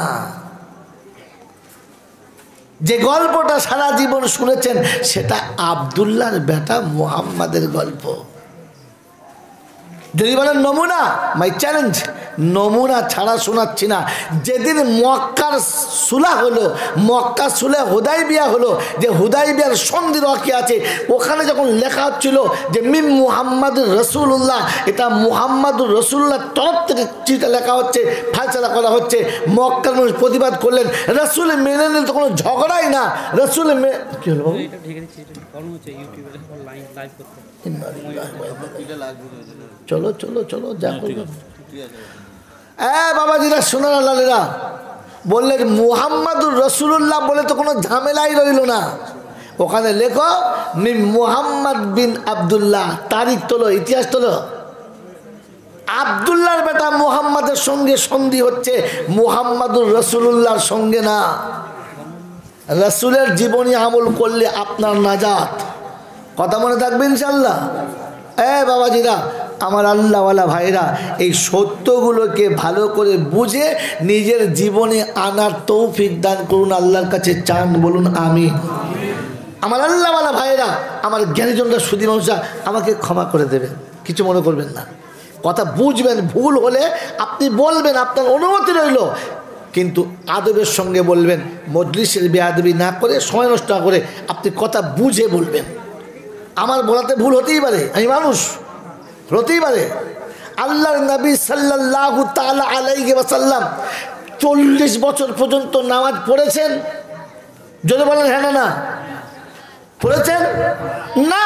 যে গল্পটা সারা জীবন শুনেছেন, সেটা আব্দুল্লাহর বেটা মুহাম্মাদের গল্প। যদি বলেন নমুনা, মাই চ্যালেঞ্জ, নমুনা ছাড়া শোনাচ্ছি না। যেদিন মক্কার সুলাহ হলো, মক্কা সুলাহ হুদাইবিয়া হলো, যে হুদাইবিয়ার সন্ধি রকি আছে, ওখানে যখন লেখা হচ্ছিল যে মিম মুহাম্মাদুর রসুল্লাহ, এটা মুহাম্মাদুর রসুল্লাহর তরফ থেকে চিঠিটা লেখা হচ্ছে, ফায়সালা করা হচ্ছে, মক্কার মানুষ প্রতিবাদ করলেন, রসুল মেনে নিলে তো কোনো ঝগড়াই না। রসুল কি হলো বাবু? চলো চলো চলো, যা করবে। বাবাজিরা, সোনারা লালেরা, বললেন মুহাম্মাদুর রসুল্লাহ বলে তো কোনো ঝামেলাই রইল না। ওখানে লেখো মুহাম্মদ বিন আব্দুল্লাহ, তারিখ তোলো, ইতিহাস তোলো। আব্দুল্লাহর বেটা মুহাম্মাদের সঙ্গে সন্ধি হচ্ছে, মুহাম্মাদুর রসুল্লাহর সঙ্গে না। রসুলের জীবনী আমল করলে আপনার নাজাত। কথা মনে থাকবে ইনশাল্লাহ। বাবাজিরা, আমার আল্লাহওয়ালা ভাইরা, এই সত্যগুলোকে ভালো করে বুঝে নিজের জীবনে আনার তৌফিক দান করুন, আল্লাহর কাছে চান, বলুন আমিন। আমার আল্লাহওয়ালা ভাইরা, আমার জ্ঞানীজনরা, সুধী মানুষরা, আমাকে ক্ষমা করে দেবেন, কিছু মনে করবেন না। কথা বুঝবেন, ভুল হলে আপনি বলবেন, আপনার অনুমতি রইল, কিন্তু আদবের সঙ্গে বলবেন, মজলিসের বেয়াদবি না করে, সময় নষ্ট না করে, আপনি কথা বুঝে বলবেন। আমার বলাতে ভুল হতেই পারে, আমি মানুষ, হতেই পারে। আল্লাহর নবী সাল্লাল্লাহু তাআলা আলাইহি ওয়াসাল্লাম 40 বছর পর্যন্ত নামাজ পড়েছেন? যদি বলেন হ্যাঁ না না? পড়েছেন না?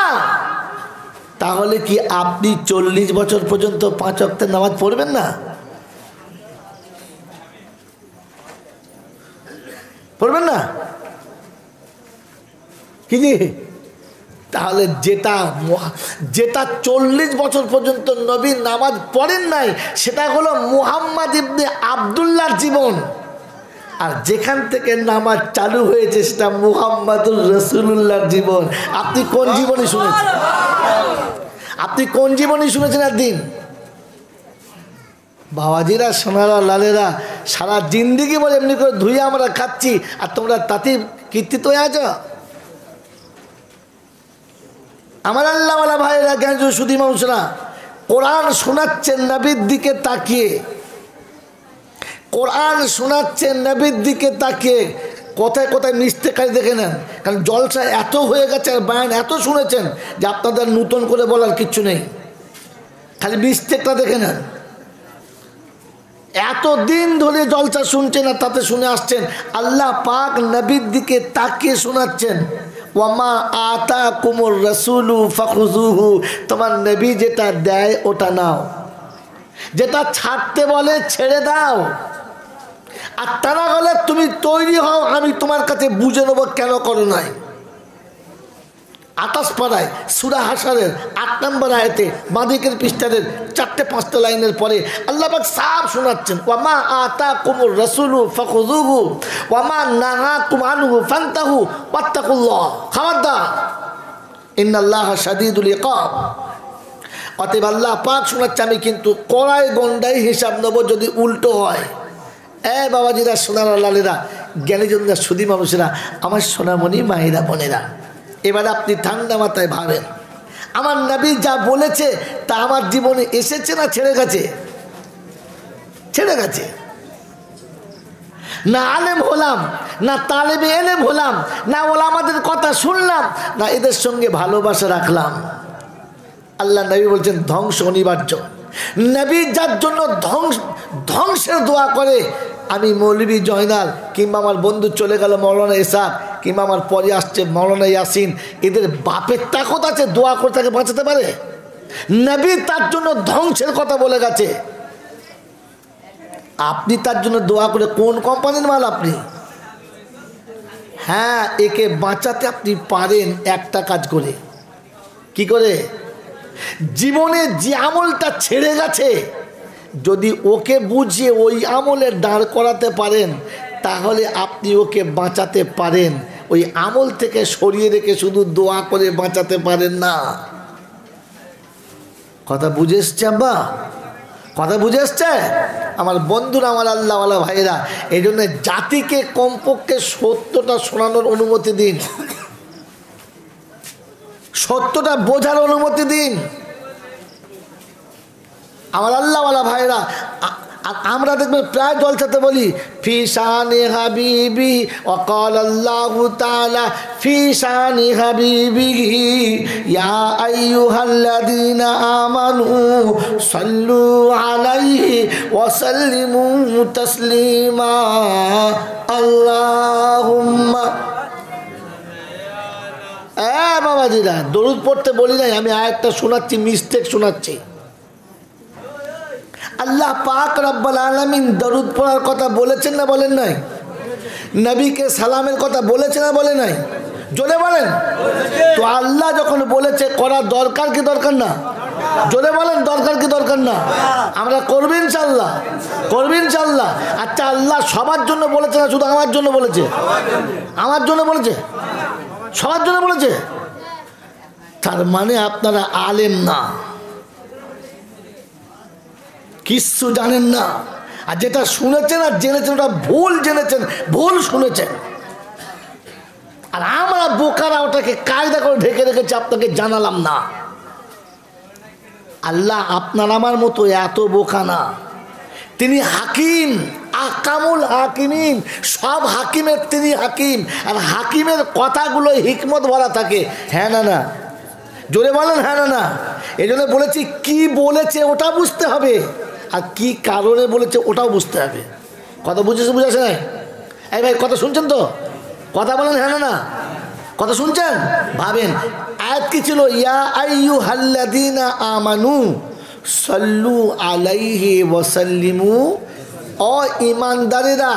তাহলে কি আপনি 40 বছর পর্যন্ত 5 ওয়াক্তের নামাজ পড়বেন না? পড়বেন না কি? তাহলে যেটা 40 বছর পর্যন্ত নবী নামাজ পড়েন নাই, সেটা হলো মুহাম্মদ ইবনে আব্দুল্লাহর জীবন। আর যেখান থেকে নামাজ চালু হয়েছে, সেটা মুহাম্মাদুর রাসূলুল্লাহর জীবন। আপনি কোন জীবনী শুনেছেন? আপনি কোন জীবনী শুনেছেন একদিন? বাবাজিরা, সোনারা, লালেরা, সারা জিন্দিগি বলে এমনি করে ধুয়ে আমরা খাচ্ছি, আর তোমরা তাতে কীর্তিত হয়ে আছো। আমার আল্লাহওয়ালা ভাইয়েরা, জ্ঞান সুধী মানুষরা, কোরআন শোনাচ্ছেন নবীর দিকে তাকিয়ে, কোরআন শোনাচ্ছেন নবীর দিকে তাকিয়ে। কোথায় কোথায় মিস্টেকারি দেখে নেন, কারণ জলসা এত হয়ে গেছে আর বায়ান এত শুনেছেন যে আপনাদের নূতন করে বলার কিচ্ছু নেই, খালি মিস্টেকটা দেখে নেন। এতদিন ধরে জলসা শুনছেন আর তাতে শুনে আসছেন, আল্লাহ পাক নবীর দিকে তাকিয়ে শোনাচ্ছেন, ওয়ামা আতাকুমুর রাসূলু ফাখুযুহু, তোমার নবী যেটা দেয় ওটা নাও, যেটা ছাড়তে বলে ছেড়ে দাও। আর তা না হলে তুমি তৈরি হও, আমি তোমার কাছে বুঝে নেবো কেন করো নাই। আতাশ পাড়ায় সূরা হাশরের ৮ নম্বর আয়াতে মাদিকের পৃষ্ঠাদের ৪-৫টা লাইনের পরে আল্লাহ পাক সাফ শোনাচ্ছেন, ওয়ামা আতাকুমুর রাসূলু ফাখুযুহু ওয়ামা নাহাকুম আনহু ফান্তাহু ওয়াত্তাকুল্লাহ। খবরদার, ইন্নাল্লাহা শাদীদুল ইকাব। অতএব আল্লাহ পাক শোনাচ্ছে আমি কিন্তু কড়াই গন্ডাই হিসাব নেব যদি উল্টো হয়। বাবাজিরা, সোনার লালেরা, জ্ঞানীজনরা, সুধী মানুষেরা, আমার সোনামণি মায়েরা বোনেরা, এবার আপনি ঠান্ডা মাথায় ভাবেন আমার নবী যা বলেছে তা আমার জীবনে এসেছে না ছেড়ে গেছে? ছেড়ে গেছে। না আলেম হলাম, না তালেবে এলেম হলাম, না ওলামাদের কথা শুনলাম, না এদের সঙ্গে ভালোবাসা রাখলাম। আল্লাহ নবী বলছেন ধ্বংস অনিবার্য। নবী যার জন্য ধ্বংসের দোয়া করে, আমি মৌলভী জয়নাল কিংবা আমার বন্ধু চলে গেল মৌলানা ইসাক কিংবা আমার পরে আসছে মৌলানা ইয়াসিন, এদের বাপের তাকত আছে দোয়া করে তাকে বাঁচাতে পারে? নবী তার জন্য ধ্বংসের কথা বলে গেছে, আপনি তার জন্য দোয়া করে কোন কোম্পানির মাল আপনি? হ্যাঁ, একে বাঁচাতে আপনি পারেন একটা কাজ করে। কি করে? জীবনে যে আমলটা ছেড়ে গেছে যদি ওকে বুঝিয়ে ওই আমলের দাঁড় করাতে পারেন তাহলে আপনি ওকে বাঁচাতে পারেন। ওই আমল থেকে সরিয়ে রেখে শুধু দোয়া করে বাঁচাতে পারেন না। কথা বুঝে এসছে আব্বা? কথা বুঝে এসছে আমার বন্ধুরা, আমার আল্লাহওয়ালা ভাইরা? এই জন্য জাতিকে কমপক্ষে সত্যটা শোনানোর অনুমতি দিন, সত্যটা বোঝার অনুমতি দিন আমার আল্লাহওয়ালা ভাইরা। আমরা দেখবেন প্রায় জলসাতে বলি ফি শানে হাবিবি ওয়াকাল আল্লাহু তাআলা ফি শানি হাবিবিহি ইয়া আইয়ুহাল্লাযীনা আমানু সাল্লু আলাইহি ওয়া সাল্লিমু তাসলিমা আল্লাহুম্মা। বাবাজিরা, দরুদ পড়তে বলি নাই, আমি আয়াতটা শোনাচ্ছি, মিস্টেক শোনাচ্ছি। আল্লাহ পাক রব্বুল আলামিন দরুদ পড়ার কথা বলেছেন না বলেন নাই? নবীকে সালামের কথা বলেছেন না বলে নাই? জোরে বলেন। তো আল্লাহ যখন বলেছে করা দরকার কি দরকার না? জোরে বলেন, দরকার কি দরকার না? আমরা করব ইনশাআল্লাহ, করব ইনশাআল্লাহ। আচ্ছা, আল্লাহ সবার জন্য বলেছে না শুধু আমার জন্য বলেছে? আমার জন্য বলেছে, সবার জন্য বলেছে। তার মানে আপনারা আলেম না, কিচ্ছু জানেন না, আর যেটা শুনেছেন আর জেনেছেন ওটা ভুল জেনেছেন, ভুল শুনেছেন। আর আমরা বোকারা ওটাকে কায়দা করে ঢেকে রেখেছি, আপনাকে জানালাম না। আল্লাহ আপনার আমার মতো এত বোকা না, তিনি হাকিম, আকামুল হাকিমিন, সব হাকিমের তিনি হাকিম। আর হাকিমের কথাগুলো হিকমত ভরা থাকে। হ্যাঁ না না? জোরে বলেন হ্যাঁ না না? এই জন্য বলেছি কি বলেছে ওটা বুঝতে হবে, আর কি কারণে বলেছে ওটাও বুঝতে হবে। কথা বুঝেছে, বুঝেছে না? এই ভাই কথা শুনছেন তো? কথা বলেন হ্যাঁ না না? কথা শুনছেন? ভাবেন আয়াত কি ছিল? ইয়া আইয়ুহাল্লাযীনা আমানু সাল্লু আলাইহি ওয়া সাল্লিমু। ও ঈমানদারেরা,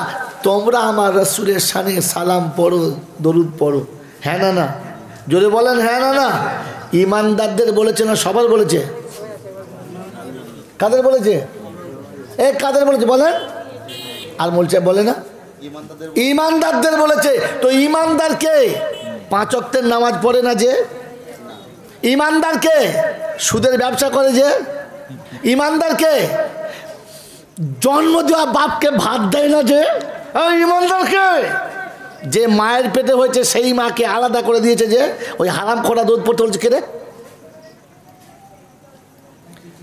তোমরা আমার রাসূলের শানে সালাম পড়ো, দরুদ পড়ো। হ্যাঁ না না? জোরে বলেন হ্যাঁ না না? ঈমানদারদের বলেছে না সবার বলেছে? কাদের বলেছে? কাদের বলেছে বলেন? আর বলছে বলে না? ঈমানদারদের বলেছে। তো ঈমানদার কে? 5 ওয়াক্তের নামাজ পড়ে না যে? ঈমানদার কে? সুদের ব্যবসা করে যে? ঈমানদার কে? জন্ম দেওয়া বাপকে ভাত দেয় না যে? ঈমানদার কে? যে মায়ের পেটে হয়েছে সেই মাকে আলাদা করে দিয়েছে যে? ওই হারাম খোরা দুধ পড়তে বলছে কে রে?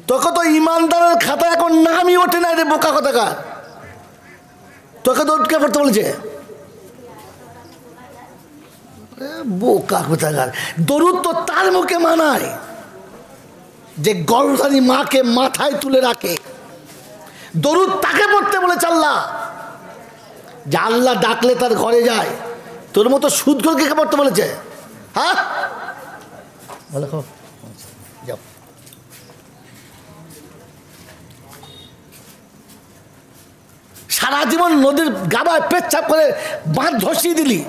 তোকে তো ঈমানদারের খাতা এখন নামই ওঠে না রে বোকা কথাকার। তোকে দৌড় কে পড়তে বলেছে? বোকা কথাকার। দরুদ তো তার মুখে মানায় যে গর্ভধারী মাকে মাথায় তুলে রাখে। দরুদ তাকে পড়তে বলেছে আল্লাহ, যে আল্লাহ ডাকলে তার ঘরে যায়। তোর মতো সুদখোরকে কে পড়তে বলেছে? হ্যাঁ বলে যাও। সারা জীবন নদীর গাবায় পেচ্ছাপ করে বাঁধ ধসিয়ে দিলি,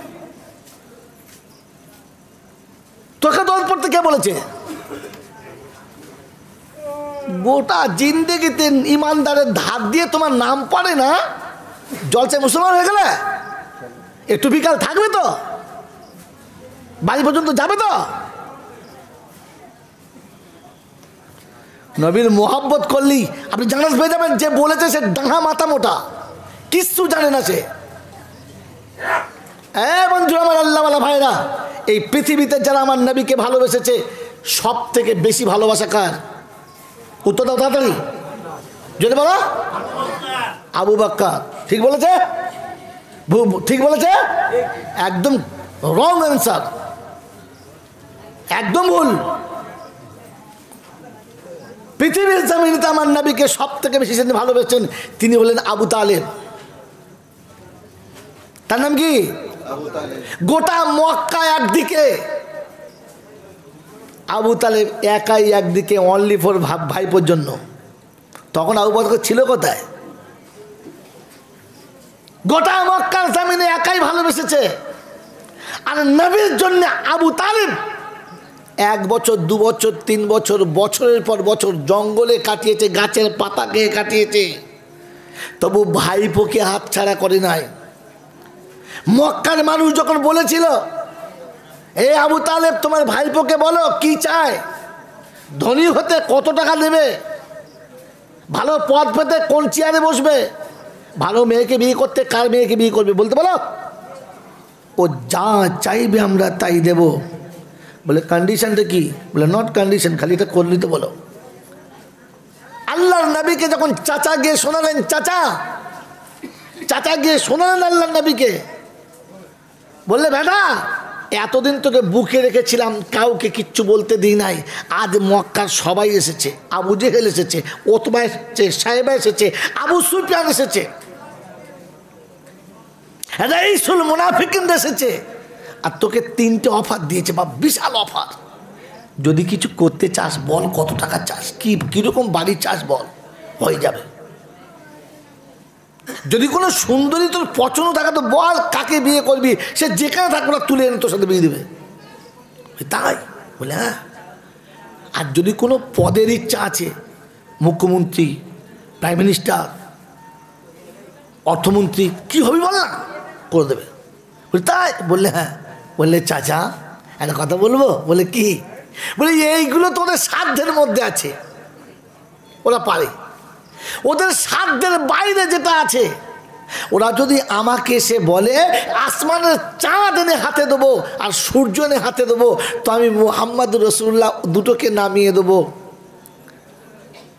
তোকে দল করতে কে বলেছে? গোটা জিন্দেগিতে ইমানদারের ধার দিয়ে তোমার নাম পড়ে না, জলসায় মুসলমান হয়ে গেলে একটু বিকাল থাকবে তো, বাড়ি পর্যন্ত যাবে তো? নবীর মোহাব্বত করলেই আপনি জানাজ পেয়ে যাবেন। যে বলেছে সে ডাঙা মাথা মোটা, কিচ্ছু জানে না সে। বন্ধু আমার, আল্লাহওয়ালা ভাইরা, এই পৃথিবীতে যারা আমার নবীকে ভালোবেসেছে সব থেকে বেশি ভালোবাসা কার? উত্তর দাও তাড়াতাড়ি, যদি বলো। আবু বকর। ঠিক বলেছে? ঠিক বলেছে? একদম রং অ্যান্সার, একদম ভুল। পৃথিবীর জমিনে আমার নবীকে সব থেকে বেশি যিনি ভালোবেসেছেন তিনি হলেন আবু তালেব। তার নাম কি? গোটা মক্কা একদিকে, আবু তালেব একাই একদিকে, অনলি ফর ভাইপোর জন্য। তখন আবু বকর ছিল কোথায়? গোটা মক্কার জমিনে একাই ভালোবেসেছে। আর নবীর জন্য আবু তালেব 1 বছর 2 বছর 3 বছর, বছরের পর বছর জঙ্গলে কাটিয়েছে, গাছের পাতা খেয়ে কাটিয়েছে, তবু ভাইপোকে হাতছাড়া করে নাই। মক্কার মানুষ যখন বলেছিল, এ আবু তালেব তোমার ভাইপোকে বলো কি চায়, ধনী হতে কত টাকা দেবে, ভালো পদ পেতে কোন চেয়ারে বসবে, ভালো মেয়েকে বিয়ে করতে কার মেয়েকে বিয়ে করবে, বলতে বলো। ও যা চাইবে আমরা তাই দেব। বলে কন্ডিশনটা কি? বলে নট কন্ডিশন, খালি এটা করলি তো বলো। আল্লাহর নবীকে যখন চাচা গিয়ে শোনালেন, চাচা গিয়ে শোনালেন আল্লাহর নবীকে, বললে বেটা এতদিন তোকে বুকে রেখেছিলাম, কাউকে কিচ্ছু বলতে দিই নাই, আজ মক্কার সবাই এসেছে, আবু জেহেল এসেছে, ওতবা এসেছে, সাহেবা এসেছে, আবু সুফিয়ান এসেছে, রাইসুল মুনাফিকিন এসেছে, আর তোকে 3টে অফার দিয়েছে, বা বিশাল অফার। যদি কিছু করতে চাস বল, কত টাকা চাস, কিরকম বাড়ি চাস বল, হয়ে যাবে। যদি কোনো সুন্দরী তোর পছন্দ থাকে তো বল, কাকে বিয়ে করবি, সে যেখানে থাকবে না তুলে এনে তোর সাথে বিয়ে দেবে। তাই বলে হ্যাঁ। আর যদি কোনো পদের ইচ্ছা আছে, মুখ্যমন্ত্রী, প্রাইম মিনিস্টার, অর্থমন্ত্রী, কি হবি বল না, করে দেবে। বলি তাই? বললে হ্যাঁ। বললে চাচা একটা কথা বলবো। বলে কি? বলে এইগুলো তোদের সাধ্যের মধ্যে আছে, ওরা পারে। ওদের সাধ্যের বাইরে যেটা আছে, ওরা যদি আমাকে এসে বলে আসমানের চাঁদ এনে হাতে দেবো আর সূর্য এনে হাতে দেবো, তো আমি মুহাম্মদ রাসূলুল্লাহ দুটোকে নামিয়ে দেবো,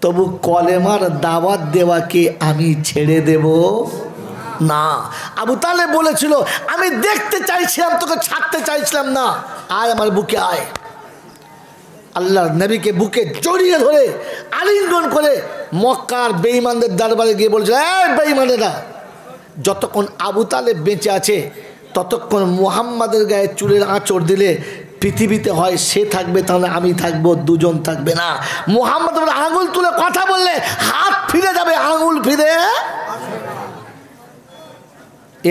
তবু কলেমার দাওয়াত দেওয়াকে আমি ছেড়ে দেব না। আবু তালেব বলেছিল আমি দেখতে চাইছিলাম, তোকে ছাড়তে চাইছিলাম না, আয় আমার বুকে আয়। আল্লাহর নবীকে বুকে জড়িয়ে ধরে আলিঙ্গন করে মক্কার বেঈমানদের দরবারে গিয়ে বলছে, এই বেঈমানেরা, যতক্ষণ আবু তালেব বেঁচে আছে ততক্ষণ মুহাম্মাদের গায়ে চুলের আঁচড় দিলে পৃথিবীতে হয় সে থাকবে, তাহলে আমি থাকবো, দুজন থাকবে না। মুহাম্মদ আঙুল তুলে কথা বললে হাত ফিরে যাবে, আঙুল ফিরে।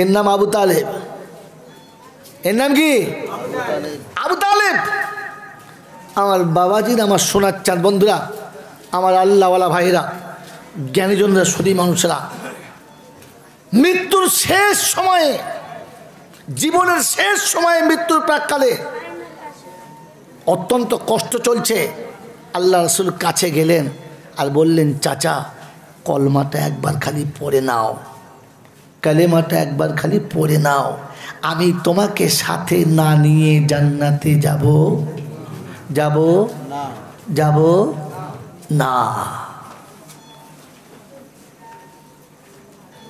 এর নাম আবু তালেব। এর নাম কি? আবু তালেব। আমার বাবাজির, আমার সোনার চাঁদ বন্ধুরা, আমার আল্লাহওয়ালা ভাইরা, জ্ঞানীজনরা, সতী মানুষরা, মৃত্যুর শেষ সময়ে, জীবনের শেষ সময়ে, মৃত্যুর প্রাককালে অত্যন্ত কষ্ট চলছে, আল্লাহ রাসূল কাছে গেলেন আর বললেন, চাচা কলমাটা একবার খালি পড়ে নাও, কালেমাটা একবার খালি পড়ে নাও, আমি তোমাকে সাথে না নিয়ে জান্নাতে যাব না।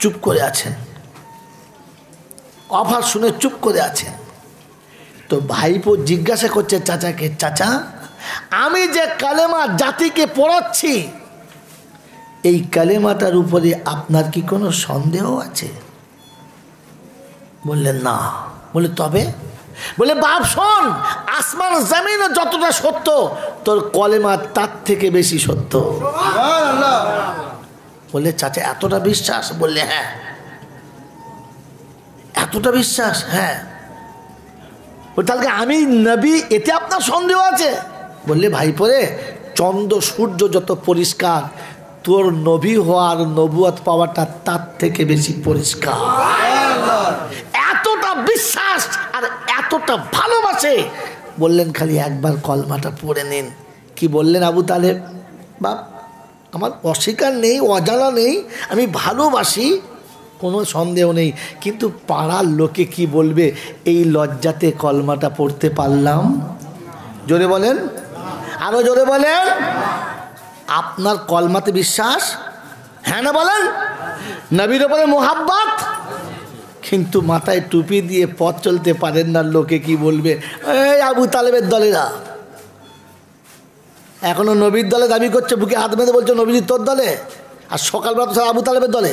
চুপ করে আছেন, অফার শুনে চুপ করে আছেন। তো ভাইপো জিজ্ঞাসা করছে চাচাকে, চাচা আমি যে কালেমা জাতিকে পড়াচ্ছি, এই কালেমাটার উপরে আপনার কি কোনো সন্দেহ আছে? বললেন না। বলে তবে? বলে বাপ শোন, আসমান জমিন যতটা সত্য, তোর কলেমা তার থেকে বেশি সত্য। বলে চাচা এতটা বিশ্বাস? বললে হ্যাঁ। এতটা বিশ্বাস? হ্যাঁ। তাহলে আমি নবী, এতে আপনার সন্দেহ আছে? বললে ভাই পরে চন্দ্র সূর্য যত পরিষ্কার, তোর নবী হওয়ার নবুয়ত পাওয়াটা তার থেকে বেশি পরিষ্কার। এতটা বিশ্বাস আর এতটা ভালোবাসে, বললেন খালি একবার কলমাটা পড়ে নিন। কি বললেন আবু তালেব? বাপ, আমার অস্বীকার নেই, অজানা নেই, আমি ভালোবাসি, কোনো সন্দেহ নেই, কিন্তু পাড়ার লোকে কি বলবে এই লজ্জাতে কলমাটা পড়তে পারলাম। জোরে বলেন, আরো জোরে বলেন। আপনার কলমাতে বিশ্বাস, হ্যাঁ না বলেন? নবীর উপরে মোহাব্বত, কিন্তু মাথায় টুপি দিয়ে পথ চলতে পারেন না, লোকে কি বলবে? এই আবু তালেবের দলেরা এখনো নবীর দলে দাবি করছে, বুকে হাত বেঁধে বলছে নবীজি তোর দলে, আর সকালবেলা তো আবু তালেবের দলে।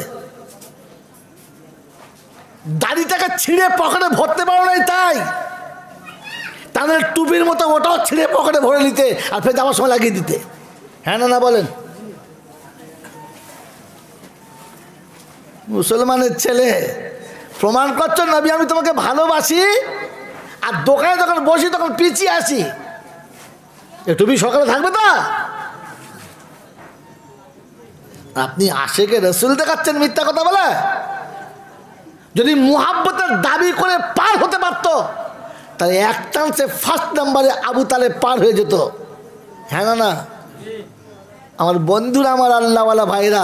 দাড়িটাকে ছিঁড়ে পকেটে ভরতে পারো নাই, তাই তাদের টুপির মতো ওটাও ছিঁড়ে পকেটে ভরে নিতে আর ফের যাওয়ার সময় লাগিয়ে দিতে। হ্যাঁ না বলেন? মুসলমানের ছেলে প্রমাণ করছো নবী আমি তোমাকে ভালোবাসি, আর দোকানে যখন বসি তখন পিছিয়ে আসি, টুপি সকালে থাকবে তো? আপনি আশেকে রসুল দেখাচ্ছেন মিথ্যা কথা বলে। যদি মুহাব্বতের দাবি করে পার হতে পারতো, তাহলে এক চান্সে ফার্স্ট নাম্বারে আবু তালেব পার হয়ে যেত। হ্যাঁ না? আমার বন্ধুরা, আমার আল্লাহওয়ালা ভাইরা,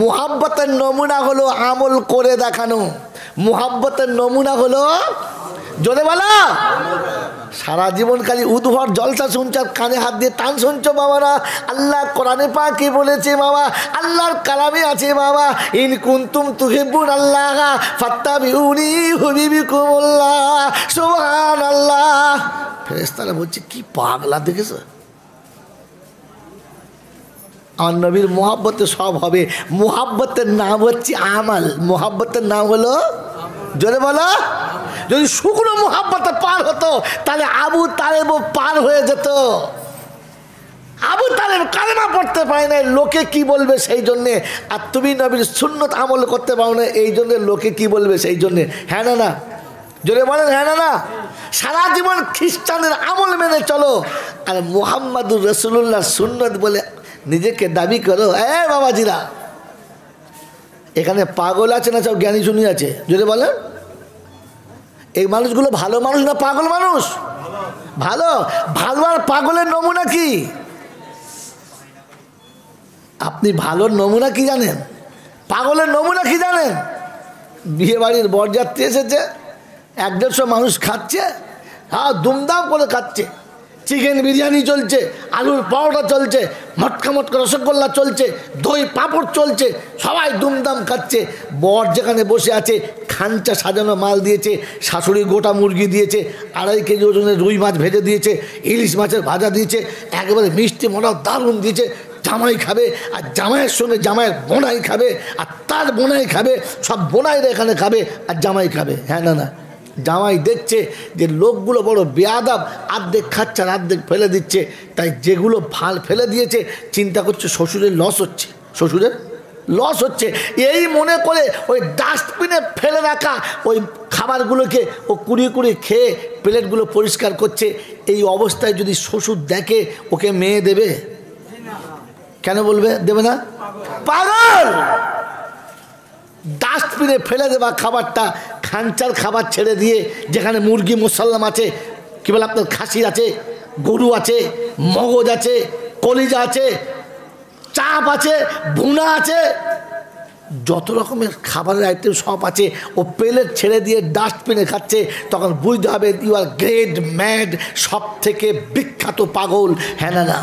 মুহাব্বতের নমুনা হলো আমল করে দেখানো। মুহাব্বতের নমুনা হলো, জোরে বলো, সারা জীবন খালি উদ্ভট জলসা শুনছো, কানে হাত দিয়ে টান শুনছো বাবারা। আল্লাহ কোরআনে পাকে বলেছে বাবা, আল্লাহর কালামে আছে বাবা, ইন কুনতুম তুহিব্বুন আল্লাহ ফাত্তাবিউনি ইউহিব্বুকুমুল্লাহ। সুবহানাল্লাহ। ফেরেশতারা বলছে কি পাগলা দেখেছো? আমার নবীর মোহাব্বতে সব হবে। মোহাব্বতের নাম হচ্ছে আমাল, মোহাব্বতের নাম হলো, জোরে বলো, যদি শুকনো মোহাব্বতে পার হতো তাহলে আবু তালেবও পার হয়ে যেত। আবু তালেব কালেমা পড়তে পারে না, লোকে কি বলবে সেই জন্যে, আর তুমি নবীর সুন্নত আমল করতে পারো না, এই জন্যে লোকে কি বলবে সেই জন্যে। হ্যাঁ না? জোরে বলেন হ্যাঁ না? সারা জীবন খ্রিস্টানের আমল মেনে চলো, আর মুহাম্মাদুর রাসূলুল্লাহ সুন্নত বলে নিজেকে দাবি করো। বাবাজিরা, এখানে পাগল আছে না সব জ্ঞানী শুনি আছে? জোরে বলেন, এই মানুষগুলো ভালো মানুষ না পাগল মানুষ? ভালো। ভালো আর পাগলের নমুনা কি? আপনি ভালোর নমুনা কি জানেন? পাগলের নমুনা কি জানেন? বিয়ে বাড়ির বরযাত্রী এসেছে, 1-150 মানুষ খাচ্ছে, হ্যাঁ দুমদাম করে খাচ্ছে, চিকেন বিরিয়ানি চলছে, আলুর পরোটা চলছে, মটকা মটকা রসগোল্লা চলছে, দই পাঁপড় চলছে, সবাই দুমদাম খাচ্ছে। বর যেখানে বসে আছে খাঞ্চা সাজানো মাল দিয়েছে, শাশুড়ি গোটা মুরগি দিয়েছে, 2.5 কেজি ওজনের রুই মাছ ভেজে দিয়েছে, ইলিশ মাছের ভাজা দিয়েছে, একেবারে মিষ্টি মোটা দারুণ দিয়েছে। জামাই খাবে, আর জামাইয়ের সঙ্গে জামাইয়ের বোনাই খাবে, আর তার বোনাই খাবে, সব বোনাইরা এখানে খাবে আর জামাই খাবে। হ্যাঁ না? জামাই দেখছে যে লোকগুলো বড় বেয়াদব, অর্ধেক খাচ্ছে আর অর্ধেক ফেলে দিচ্ছে, তাই যেগুলো ফেলে দিয়েছে চিন্তা করছে শ্বশুরের লস হচ্ছে, শ্বশুরের লস হচ্ছে, এই মনে করে ওই ডাস্টবিনে ফেলে রাখা ওই খাবারগুলোকে ও কুড়িয়ে খেয়ে প্লেটগুলো পরিষ্কার করছে। এই অবস্থায় যদি শ্বশুর দেখে, ওকে মেয়ে দেবে? কেন বলবে দেবে না? পাগল। ডাস্টবিনে ফেলে দেওয়া খাবারটা খাঞ্চার খাবার ছেড়ে দিয়ে, যেখানে মুরগি মুসাল্লাম আছে, কি বলে আপনার খাসি আছে, গরু আছে, মগজ আছে, কলিজা আছে, চাপ আছে, ভুনা আছে, যত রকমের খাবারের আইটেম সব আছে, ও প্লেট ছেড়ে দিয়ে ডাস্টবিনে খাচ্ছে, তখন বুঝতে হবে ইউ আর গ্রেট ম্যাড, সব থেকে বিখ্যাত পাগল। হ্যাঁ না?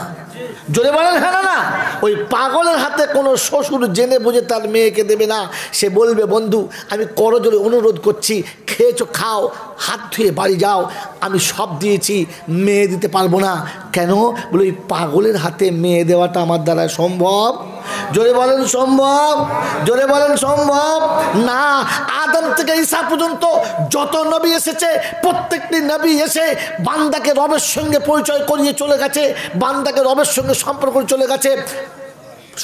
জোরে বলেন হ্যাঁ না? ওই পাগলের হাতে কোনো শ্বশুর জেনে বুঝে তার মেয়েকে দেবে না। সে বলবে বন্ধু আমি করজোরে অনুরোধ করছি, খেয়েছো খাও, হাত ধুয়ে বাড়ি যাও, আমি সব দিয়েছি, মেয়ে দিতে পারবো না। কেন? বলে ওই পাগলের হাতে মেয়ে দেওয়াটা আমার দ্বারা সম্ভব? জোরে বলেন সম্ভব? জোরে বলেন সম্ভব না। আদম থেকে ঈসা পর্যন্ত যত নবী এসেছে, প্রত্যেকটি নবী এসে বান্দাকে রবের সঙ্গে পরিচয় করিয়ে চলে গেছে, বান্দাকে রবের সঙ্গে সম্পর্ক চলে গেছে।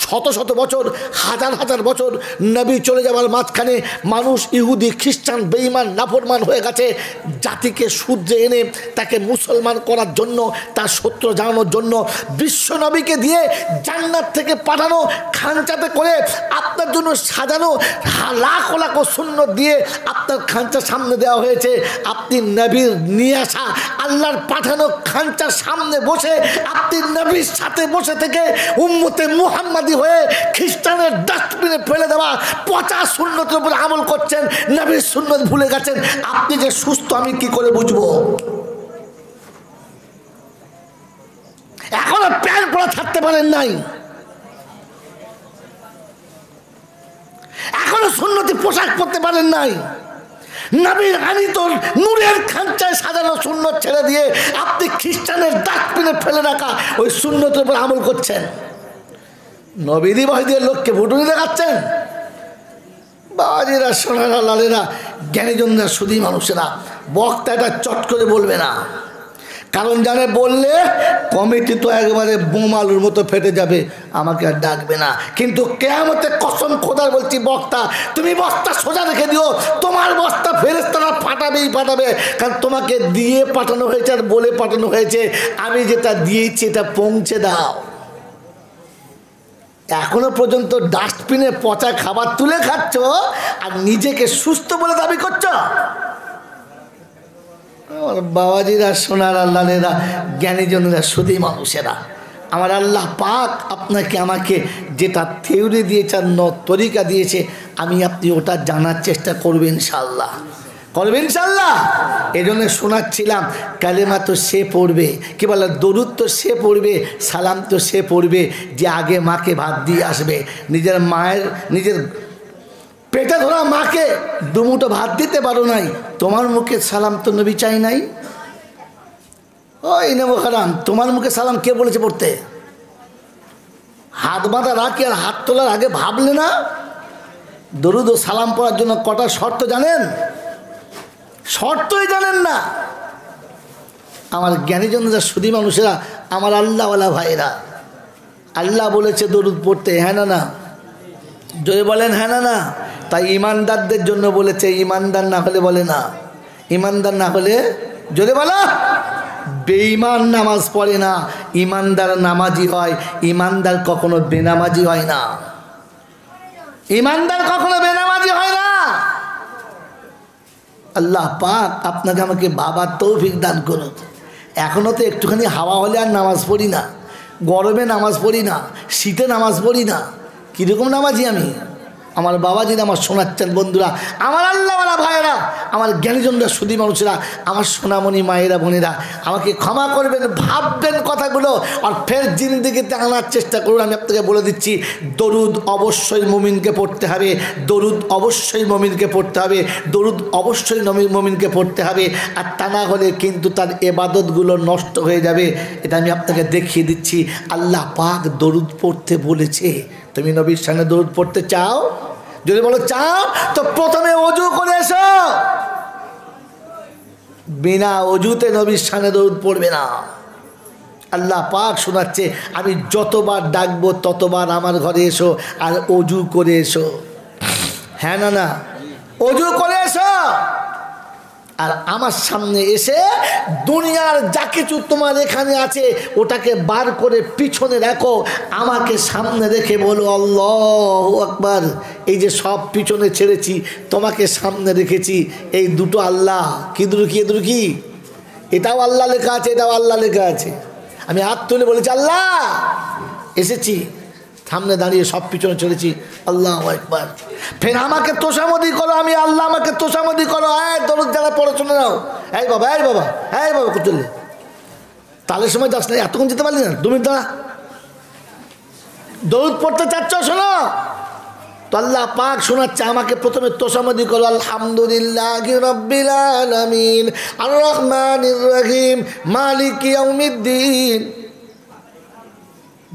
শত শত বছর, হাজার হাজার বছর নবী চলে যাওয়ার মাঝখানে মানুষ ইহুদি খ্রিস্টান বেঈমান নাফরমান হয়ে গেছে। জাতিকে শুধরে এনে তাকে মুসলমান করার জন্য, তার সত্য জানানোর জন্য বিশ্ব নবীকে দিয়ে জান্নাত থেকে পাঠানো খাঞ্চাতে করে আপনার জন্য সাজানো লাখ লাখ সুন্নত দিয়ে আপনার খাঞ্চার সামনে দেওয়া হয়েছে। আপনি নবীর নিয়ে আসা আল্লাহর পাঠানো খাঞ্চার সামনে বসে আপনি নবীর সাথে বসে থেকে উম্মতে মুহাম্মাদি হয়ে খ্রিস্টানের ডাস্টবিনে ফেলে দেওয়া পচা সুন্নতের উপর আমল করছেন, নবীর সুন্নত ভুলে গেছেন। আপনি যে সুস্থ আমি কি করে বুঝবো? এখনো প্যান্ট পরা থাকতে পারেন নাই, এখনো সুন্নতি পোশাক পরতে পারেন নাই। নবীর আনিত নূরের খাঞ্চায় সাজানো সুন্নত ছেড়ে দিয়ে আপনি খ্রিস্টানের ডাস্টবিনে ফেলে রাখা ওই সুন্নতের উপর আমল করছেন। নবীরই ভয় দিয়ে লোককে ভুটুনি দেখাচ্ছেন। বাবাজিরা, সোনারা, লালেরা, জ্ঞানীজনরা, শুধু মানুষেরা, বক্তা এটা চট করে বলবে না, কারণ জানে বললে কমিটি তো একবারে বোমালুর মতো ফেটে যাবে, আমাকে আর ডাকবে না। কিন্তু কিয়ামতে কসম খোদার বলছি, বক্তা তুমি বস্তা সোজা রেখে দিও, তোমার বস্তা ফেরেশতারা ফাটাবেই ফাটাবে। কারণ তোমাকে দিয়ে পাঠানো হয়েছে আর বলে পাঠানো হয়েছে, আমি যেটা দিয়েছি এটা পৌঁছে দাও। এখনো পর্যন্ত ডাস্টবিনে পচা খাবার তুলে খাচ্ছ আর নিজেকে সুস্থ বলে দাবি করছো। আমার বাবাজিরা, সোনারা, লালেরা, জ্ঞানীজনেরা, শুধু মানুষেরা, আমার আল্লাহ পাক আপনাকে আমাকে যেটা থিওরি দিয়েছে, তরিকা দিয়েছে, আমি আপনি ওটা জানার চেষ্টা করবেন ইনশাআল্লাহ, করবেন ইনশাআল্লাহ। এই জন্য শোনাচ্ছিলাম, কালেমা তো সে পড়বে, কি বলে, দরুদ তো সে পড়বে, সালাম তো সে পড়বে যে আগে মাকে ভাত দিয়ে আসবে। নিজের মায়ের, নিজের পেটে ধরা মাকে দুমুটো ভাত দিতে পারো নাই, তোমার মুখে সালাম তো নবী চাই নাই। ওই নেবো খারাম, তোমার মুখে সালাম কে বলেছে পড়তে? হাত বাঁধা রাখি আর হাত তোলার আগে ভাবলে না? দরুদ ও সালাম পড়ার জন্য কটা শর্ত জানেন? শর্তই জানেন না। আমার জ্ঞানীজনরা, শুধু মানুষেরা, আমার আল্লাহওয়ালা ভাইরা, আল্লাহ বলেছে দরুদ পড়তে, হ্যাঁ না না? যদি বলেন হ্যাঁ না না। তাই ইমানদারদের জন্য বলেছে, ইমানদার না হলে বলে না, ইমানদার না হলে যদি বলো। বেঈমান নামাজ পড়ে না, ইমানদার নামাজি হয়। ইমানদার কখনো বেনামাজি হয় না, ইমানদার কখনো বেনামাজি হয় না। আল্লাহ পাক আপনাকে আমাকে বাবার তৌফিক দান করুন। এখনও তো একটুখানি হাওয়া হলে আর নামাজ পড়ি না, গরমে নামাজ পড়ি না, শীতে নামাজ পড়ি না। কীরকম নামাজি আমি? আমার বাবাজিরা আমার শোনাচ্ছেন বন্ধুরা, আমার আল্লাহওয়ালা ভাইয়েরা, আমার জ্ঞানীজনরা, শুধু মানুষেরা, আমার সোনামণি মায়েরা, বোনেরা, আমাকে ক্ষমা করবেন, ভাববেন কথাগুলো আর ফের জিন্দেগিতে আনার চেষ্টা করুন। আমি আপনাকে বলে দিচ্ছি, দরুদ অবশ্যই মুমিনকে পড়তে হবে, দরুদ অবশ্যই মুমিনকে পড়তে হবে, দরুদ অবশ্যই মুমিনকে পড়তে হবে। আর তা না হলে কিন্তু তার ইবাদতগুলো নষ্ট হয়ে যাবে। এটা আমি আপনাকে দেখিয়ে দিচ্ছি। আল্লাহ পাক দরুদ পড়তে বলেছে। তুমি নবীর সামনে দরুদ পড়তে চাও? যদি বলো চাও, তো প্রথমে ওযু করে এসো। বিনা ওযুতে নবীর সামনে দরুদ পড়বে না। আল্লাহ পাক শোনাচ্ছে, আমি যতবার ডাকবো ততবার আমার ঘরে এসো আর ওযু করে এসো। হ্যাঁ না না? ওযু করে এসো আর আমার সামনে এসে দুনিয়ার যা কিছু তোমার এখানে আছে ওটাকে বার করে পিছনে রাখো, আমাকে সামনে রেখে বলো আল্লাহু আকবার। এই যে সব পিছনে ছেড়েছি, তোমাকে সামনে রেখেছি, এই দুটো আল্লাহ। কি দুটো? কি দুটো? কি? এটাও আল্লাহ লেখা আছে, এটাও আল্লাহ লেখা আছে। আমি হাত তুলে বলেছি আল্লাহ এসেছি, সামনে দাঁড়িয়ে সব পিছনে চলেছি, আল্লাহু আকবার। ফের আমাকে তোষামদি করো, আমি আল্লাহ, আমাকে তোষামদি করো। দরুদ যারা পড়াশোনা নাও, এই বাবা, এই বাবা, এই বাবা, চললে তালের সময় যাস না, এতক্ষণ যেতে পারলি না, 2 মিনিট দাঁড়া। দরুদ পড়তে চাচ্ছ, শোনো তো, আল্লাহ পাক শোনাচ্ছে, আমাকে প্রথমে তোষামদি করো। আলহামদুলিল্লাহি রাব্বিল আলামিন আর রহমানির রহিম মালিকি ইয়াউমিদ্দিন।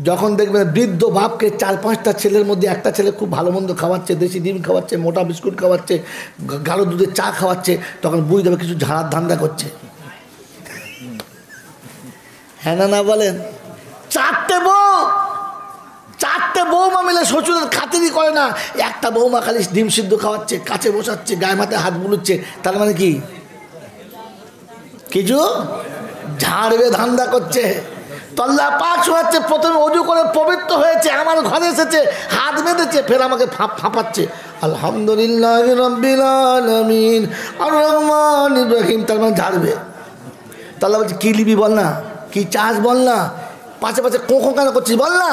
যখন দেখবেন বৃদ্ধ বাপকে 4-5টা ছেলের মধ্যে একটা ছেলে খুব ভালো মন্দ খাওয়াচ্ছে, দেশি ডিম খাওয়াচ্ছে, মোটা বিস্কুট খাওয়াচ্ছে, গাঢ় দুধের চা খাওয়াচ্ছে, তখন বুঝতে হবে কিছু ঝাড়ার ধান্দা করছে। হ্যাঁ না না বলেন? 4টে বউ শ্বশুরের খাতিরই করে না, একটা বৌমা খালি ডিম সিদ্ধ খাওয়াচ্ছে, কাছে বসাচ্ছে, গায়ে মাথায় হাত বুলোচ্ছে, তার মানে কি কিছু ঝাড়বে ধান্দা করছে। তো আল্লাহ পাক শোনাচ্ছে, প্রথমে অজু করে পবিত্র হয়েছে, আমার ঘরে এসেছে, হাত বেঁধেছে, ফের আমাকে ফাঁপাচ্ছে, আলহামদুলিল্লাহ রাব্বিল আলামিন আর রহমানির রহিম, তার মানে ঝাড়বে। তো আল্লাহ বলছে কি লিবি বল না, কি চাস বল না, পাশে পাশে কোঁকো কেন করছিস বল না।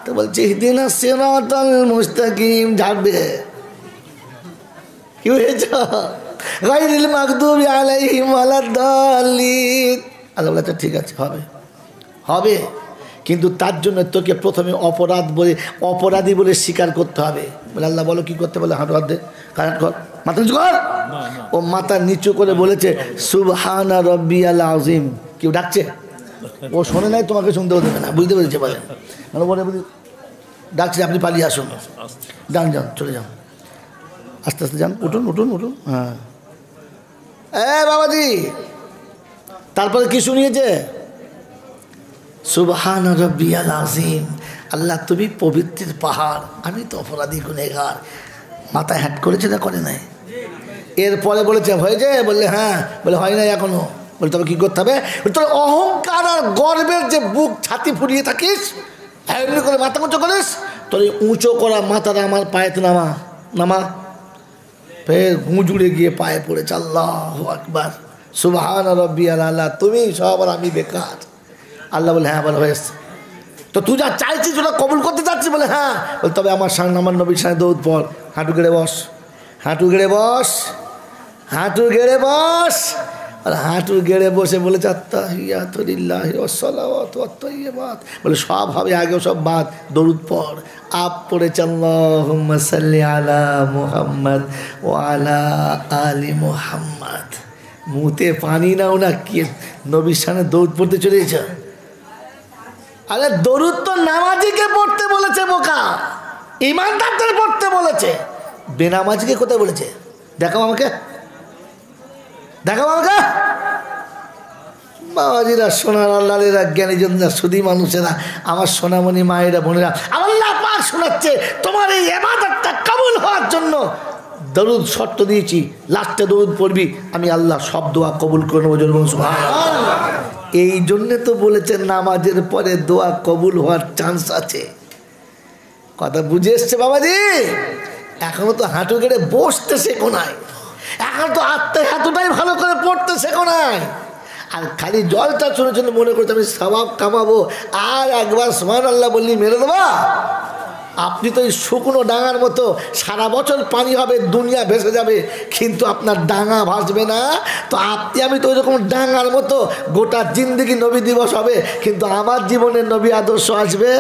তো বলছে ইহদিনা সিরাতাল মুস্তাকিম, ঝাড়বে। কি হয়েছে? গায়রিল মাগদুবি আলাইহিম ওয়ালাদ-দাল্লিন। আল্লাহ বলছে ঠিক আছে, হবে হবে, কিন্তু তার জন্য তোকে প্রথমে অপরাধী বলে স্বীকার করতে হবে। বলে আল্লাহ বলো কি করতে, বলে হাঁটু হাত দে, কারেন্ট কর, মাথা নিচু কর। ও মাথা নিচু করে বলেছে সুবহানা রাব্বিয়াল আযীম। কেউ ডাকছে, ও শোনে নাই, তোমাকে শুনতেও দেবে না, বুঝতে পেরেছে? বলে মানে বলে ডাকছে, আপনি পালিয়ে আসুন, যান যান চলে যান, আস্তে আস্তে যান, উঠুন উঠুন উঠুন। হ্যাঁ বাবাজি, তারপরে কি শুনিয়েছে? সুবহান রাব্বিয়াল আযীম, আল্লাহ তুমি পবিত্রের পাহাড়, আমি তো অপরাধী গুনেগার। মাথায় হ্যাট করেছে না করে নাই? এরপরে বলেছে হয়েছে, বললে হ্যাঁ, বলে হয় নাই এখনো। বলে তবে কী করতে হবে? তোর অহংকার আর গর্বের যে বুক ছাতি ফুরিয়ে থাকিস, এমনি করে মাথা উঁচু করিস, তোর এই উঁচু করা মাথাটা আমার পায়েতে নামা নামা। ফের গুঁজুড়ে গিয়ে পায়ে পড়েছে, আল্লাহু আকবার, সুবহান রাব্বিয়াল আলা, তুমি সব আর আমি বেকার। আল্লাহ বলে হ্যাঁ, বলে হয়েছে। তো তুই যা চাইছিস ওটা কবুল করতে চাচ্ছিস? বলে হ্যাঁ। বলে তবে আমার সামনে, আমার নবীর সামনে দৌড় পড়, হাঁটু গেড়ে বস, হাঁটু গেড়ে বস, হাঁটু গেড়ে বস। আর হাঁটু গেড়ে বসে বলেছে আত্তাহিয়াতু লিল্লাহি ওয়াস সালাওয়াতু ওয়াত তাইয়্যিবাত। বলে সব হবে, আগেও সব বাদ, দরুদ পড়। আপ পড়েছে আল্লাহুম্মা সাল্লি আলা মুহাম্মদ ওয়া আলা আলি মুহাম্মদ। মুতে পানি নাও না, কি নবীর সামনে দৌড় পড়তে চলেছে? আরে দরুদ তো নামাজিকে পড়তে বলেছে বোকা, ইমানদারদের পড়তে বলেছে, বেনামাজিকে কোথায় বলেছে? দেখাও আমাকে, দেখাও আমাকে। বাবাজিরা, সোনার আল্লাহরা, জ্ঞানীজনরা, সুধী মানুষেরা, আমার সোনামণি মায়েরা, বোনেরা, আল্লাহ পাক শোনাচ্ছে তোমার এই ইবাদতটা কবুল হওয়ার জন্য দরুদ শর্ত দিয়েছি, লাস্টে দরুদ পড়বি, আমি আল্লাহ সব দোয়া কবুল করে নেবো। জোরে বলুন সুবহানাল্লাহ। এই জন্যে তো বলেছেন নামাজের পরে দোয়া কবুল হওয়ার চান্স আছে। কথা বুঝে এসছে বাবাজি? এখনো তো হাঁটু গেড়ে বসতে শেখো নাই, এখন তো আত্মায় হাঁটুটাই ভালো করে পড়তে শেখো নাই। আর খালি জলটা শুনে শুনে মনে করছে আমি সওয়াব কামাবো, আর একবার সুবহানাল্লাহ বললি মেরে দেবা। আপনি তো এই শুকনো ডাঙার মতো, সারা বছর পানি হবে, দুনিয়া ভেসে যাবে, কিন্তু আপনার ডাঙা ভাসবে না। তো আপনি আমি তো ওইরকম ডাঙার মতো, গোটা জিন্দগি নবী দিবস হবে, কিন্তু আমার জীবনের নবী আদর্শ আসবে,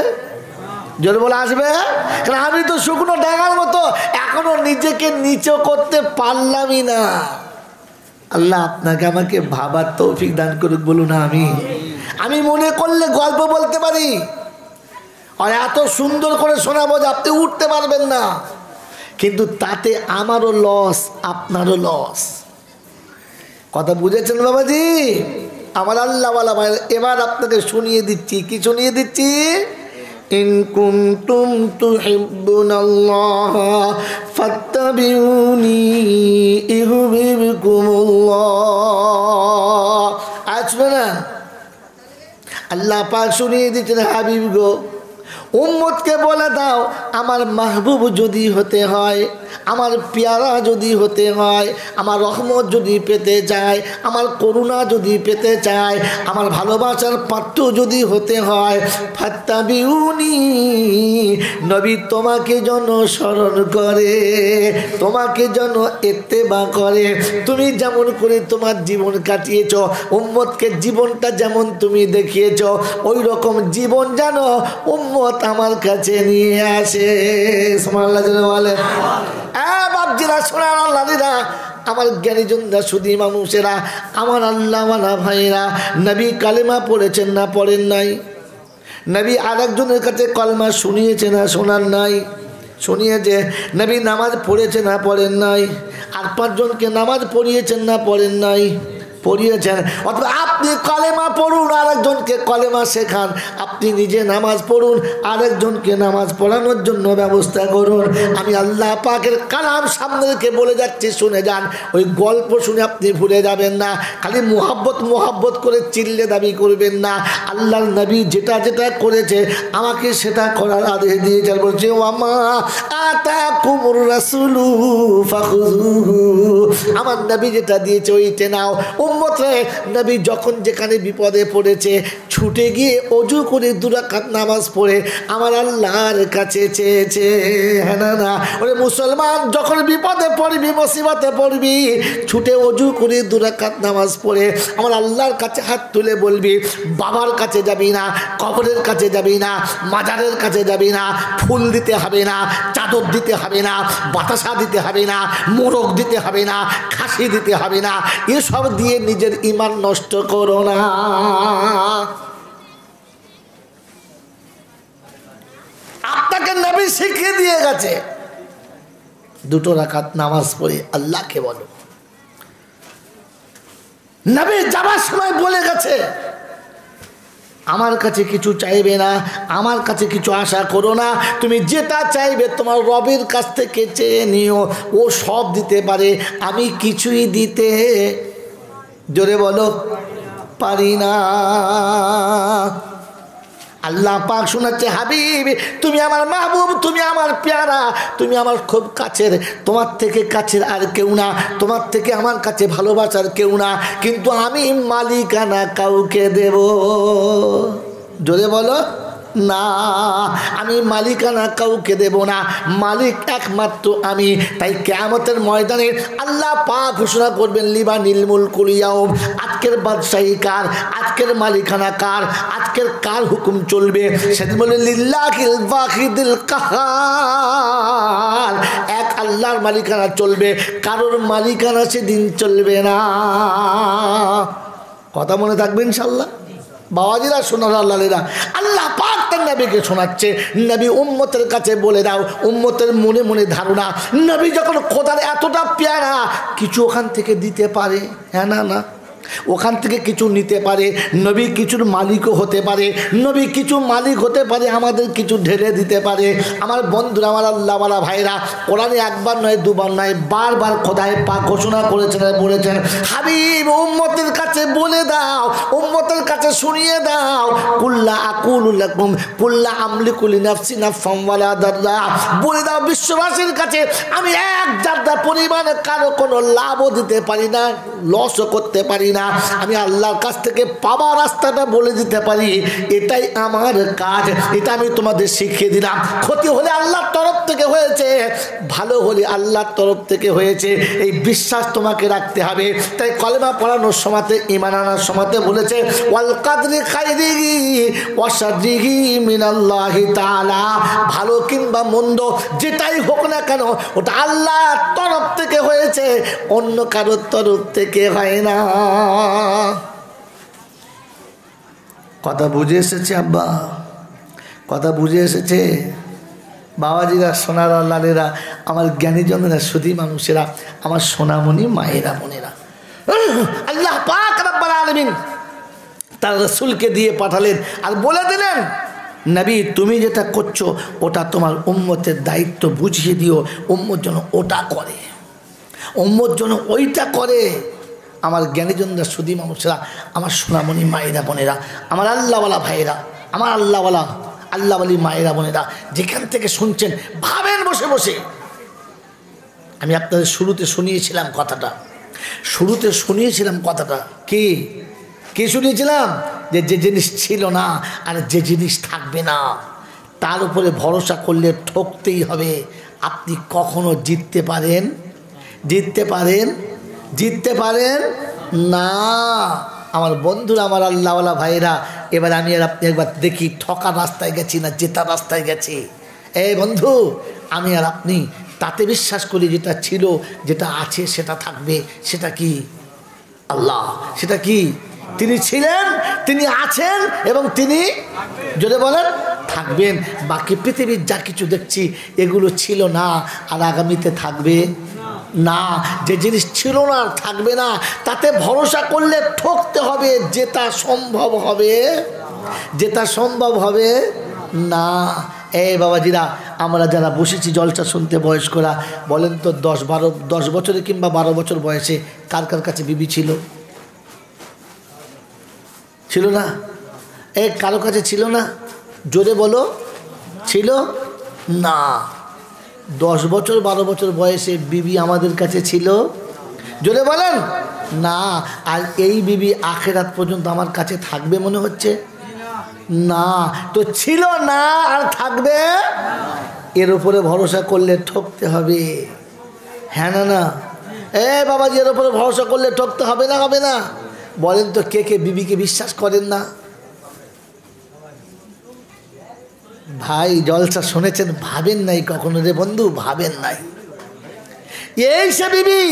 জোরে বলে আসবে। কারণ আমি তো শুকনো ডাঙার মতো, এখনো নিজেকে নিচু করতে পারলামই না। আল্লাহ আপনাকে আমাকে ভাবার তৌফিক দান করুক, বলুন আমি মনে করলে গল্প বলতে পারি, আর এত সুন্দর করে শোনাবো যে আপনি উঠতে পারবেন না, কিন্তু তাতে আমারও লস, আপনারও লস। কথা বুঝেছেন বাবাজি? আমার আল্লাহওয়ালা ভাই, এবার আপনাকে শুনিয়ে দিচ্ছি। কি শুনিয়ে দিচ্ছি? ইন কুনতুম তুহিব্বুনাল্লাহ ফাত্তাবিউনি ইউহিব্বুকুমুল্লাহ। আসবে না? আল্লাহ পাক শুনিয়ে দিচ্ছেন, হাবিব গো, উম্মতকে বলে দাও, আমার মাহবুব যদি হতে হয়, আমার পেয়ারা যদি হতে হয়, আমার রহমত যদি পেতে চায়, আমার করুণা যদি পেতে চায়, আমার ভালোবাসার পাত্র যদি হতে হয়, ফাত্তাবিউনি, নবী তোমাকে যেন স্মরণ করে, তোমাকে যেন ইত্তেবা করে। তুমি যেমন করে তোমার জীবন কাটিয়েছ, উম্মতকে জীবনটা যেমন তুমি দেখিয়েছ, ওই রকম জীবন যেন উম্মত আমার কাছে নিয়ে আসে। সুবহানাল্লাহ বলে। বাপজিরা, সোনার আল্লাহরা, আমার জ্ঞানীজনরা, সুধী মানুষেরা, আমার আল্লাহওয়ালা ভাইরা, নবী কালেমা পড়েছেন না পড়েন নাই? নবী আরেকজনের কাছে কলমা শুনিয়েছে না শোনার নাই? শুনিয়েছে। নবী নামাজ পড়েছে না পড়েন নাই? আর পাঁচজনকে নামাজ পড়িয়েছেন না পড়েন নাই? পড়িয়েছেন। অথবা আপনি কলেমা পড়ুন, আরেকজনকে আরেকজনকে কলেমা শেখান, আপনি নিজে নামাজ পড়ুন, আরেকজনকে নামাজ পড়ানোর জন্য ব্যবস্থা করুন। আমি আল্লাহ পাকের কালাম সামনে রেখে বলে যাচ্ছি, শুনে যান। ওই গল্প শুনে আপনি ভুলে যাবেন না। খালি মোহাব্বত করে চিল্লে দাবি করবেন না। আল্লাহর নবী যেটা যেটা করেছে আমাকে সেটা করার আদেশ দিয়েছেন। বলছে ওয়ামা আতাকুমুর রাসূলু ফাখুযুহু, আমার নবী যেটা দিয়েছে ওইটা নাও। উম্মত রে, নবী যখন যেখানে বিপদে পড়েছে ছুটে গিয়ে অজু করে 2 রাকাত নামাজ পড়ে আমার আল্লাহর কাছে চেয়েছে। হ্যাঁ না না? ওরে মুসলমান, যখন বিপদে পড়বি, মুসিবতে পড়বি, ছুটে অজু করে 2 রাকাত নামাজ পড়ে আমার আল্লাহর কাছে হাত তুলে বলবি। বাবার কাছে যাবি না, কবরের কাছে যাবি না, মাজারের কাছে যাবি না, ফুল দিতে হবে না, চাদর দিতে হবে না, বাতাসা দিতে হবে না, মোরগ দিতে হবে না, খাসি দিতে হবে না। এসব দিয়ে নিজের ঈমান নষ্ট করো না। আপনাকে নবী শিখিয়ে দিয়ে গেছে, 2 রাকাত নামাজ পড়ে আল্লাহকে বলো। নবী যাবার সময় বলে গেছে, আমার কাছে কিছু চাইবে না, আমার কাছে কিছু আশা করো না, তুমি যেটা চাইবে তোমার রবের কাছ থেকে চেয়ে নিও, ও সব দিতে পারে, আমি কিছুই দিতে, জোরে বলো, পারি না। আল্লাহ পাক শোনাচ্ছে, হাবিব তুমি আমার মাহবুব, তুমি আমার প্যারা, তুমি আমার খুব কাছের, তোমার থেকে কাছের আর কেউ না, তোমার থেকে আমার কাছে ভালোবাসার কেউ না, কিন্তু আমি মালিকানা কাউকে দেব, জোরে বলো না, আমি মালিকানা কাউকে দেব না, মালিক একমাত্র আমি। তাই কিয়ামতের ময়দানে আল্লাহ পাক ঘোষণা করবেন, লিমানিল মুলকুল ইয়াউম, আজকের বাদশাহী কার, আজকের মালিকানা কার, আজকের কার হুকুম চলবে। সেদিন বলে লিল্লাহিল ওয়াহিদিল কাহার, এক আল্লাহর মালিকানা চলবে, কারোর মালিকানা সেদিন চলবে না। কথা মনে থাকবে ইনশাআল্লাহ। বাবাজিরা, শোনার আল্লাহরা, আল্লাহ পাক তার নবীকে শোনাচ্ছে, নবী উম্মতের কাছে বলে দাও, উম্মতের মনে মনে ধারণা, নবী যখন খোদার এতটা প্যারা, কিছু ওখান থেকে দিতে পারে। হ্যাঁ না না? ওখান থেকে কিছু নিতে পারে, নবী কিছুর মালিকও হতে পারে, নবী কিছু মালিক হতে পারে, আমাদের কিছু ঢেলে দিতে পারে। আমার বন্ধুরা, আমার আল্লাহওয়ালা ভাইরা, কোরআনে একবার নয় দুবার নয় বারবার খোদায় পাক ঘোষণা করেছেন, বলেছেন, হাবিব উম্মতের কাছে বলে দাও, উম্মতের কাছে শুনিয়ে দাও, কুল্লা আকুলু লাকুম কুল্লা আমলিকু লিনাফসি নাফসান ওয়ালা দাররা, বলে দাও বিশ্ববাসীর কাছে, আমি এক জাররা পরিমাণ কারো কোনো লাভও দিতে পারি না, লসও করতে পারি না, আমি আল্লাহর কাছ থেকে পাওয়ার রাস্তাটা বলে দিতে পারি, এটাই আমার কাজ, এটা আমি তোমাদের শিখিয়ে দিলাম। ক্ষতি হলে আল্লাহর তরফ থেকে হয়েছে, ভালো হলে আল্লাহর তরফ থেকে হয়েছে, এই বিশ্বাস তোমাকে রাখতে হবে। তাই কলেমা পড়ানোর সময়তে, ঈমান আনার সময়তে বলেছে, ওয়াল কাদরি খাইরিহি ওয়া শাররিহি মিনাল্লাহি তাআলা, ভালো কিংবা মন্দ যেটাই হোক না কেন ওটা আল্লাহর তরফ থেকে হয়েছে, অন্য কারোর তরফ থেকে হয় না। কথা বুঝে এসেছে আব্বা? কথা বুঝে এসেছে? বাবাজিরা, সোনার লালেরা, আমার জ্ঞানীজনেরা, সুধী মানুষেরা, আমার সোনামণি মায়েরা, বোনেরা, আল্লাহ পাক রব্বুল আলামিন তার রাসূলকে দিয়ে পাঠালেন আর বলে দিলেন, নবী তুমি যেটা করছো ওটা তোমার উম্মতের দায়িত্ব, বুঝিয়ে দিও, উম্মত যেন ওটা করে, উম্মত যেন ওইটা করে। আমার জ্ঞানীজনরা, সুধী মানুষেরা, আমার সোনামণি মায়েরা, বোনেরা, আমার আল্লাহওয়ালা ভাইয়েরা, আমার আল্লাহওয়ালি মায়েরা, বোনেরা, যেখান থেকে শুনছেন ভাবেন বসে বসে। আমি আপনাদের শুরুতে শুনিয়েছিলাম কথাটা, কি শুনিয়েছিলাম? যে জিনিস ছিল না আর যে জিনিস থাকবে না তার উপরে ভরসা করলে ঠকতেই হবে। আপনি কখনো জিততে পারেন না। আমার বন্ধুরা, আমার আল্লাহওয়ালা ভাইরা, এবার আমি আর আপনি একবার দেখি ঠকার রাস্তায় গেছি না জেতার রাস্তায় গেছি। এই বন্ধু, আমি আর আপনি তাতে বিশ্বাস করি যেটা ছিল, যেটা আছে সেটা থাকবে। সেটা কি? আল্লাহ। সেটা কি? তিনি ছিলেন, তিনি আছেন এবং তিনি যদি বলেন থাকবেন। বাকি পৃথিবীর যা কিছু দেখছি এগুলো ছিল না আর আগামীতে থাকবে না। যে জিনিস ছিল না থাকবে না, তাতে ভরসা করলে ঠকতে হবে, যেটা সম্ভব হবে যেটা সম্ভব হবে না। এই বাবাজিরা, আমরা যারা বসেছি জলসা শুনতে বয়স্করা, বলেন তো 10 বছরে কিংবা 12 বছর বয়সে কার কার কাছে বিবি ছিল? ছিল না? কারো কাছে ছিল না? জোরে বলো, ছিল না? 10 বছর 12 বছর বয়সে বিবি আমাদের কাছে ছিল? জোরে বলেন না। আর এই বিবি আখেরাত পর্যন্ত আমার কাছে থাকবে মনে হচ্ছে না। তো ছিল না আর থাকবে, এর উপরে ভরসা করলে ঠকতে হবে। হ্যাঁ না না? বাবাজি, এর উপরে ভরসা করলে ঠকতে হবে না? হবে না? বলেন তো কে কে বিবিকে বিশ্বাস করেন না? ভাই জলসা শুনেছেন, ভাবেন নাই কখনো রে বন্ধু? ভাবেন নাই? এই সে বিবি,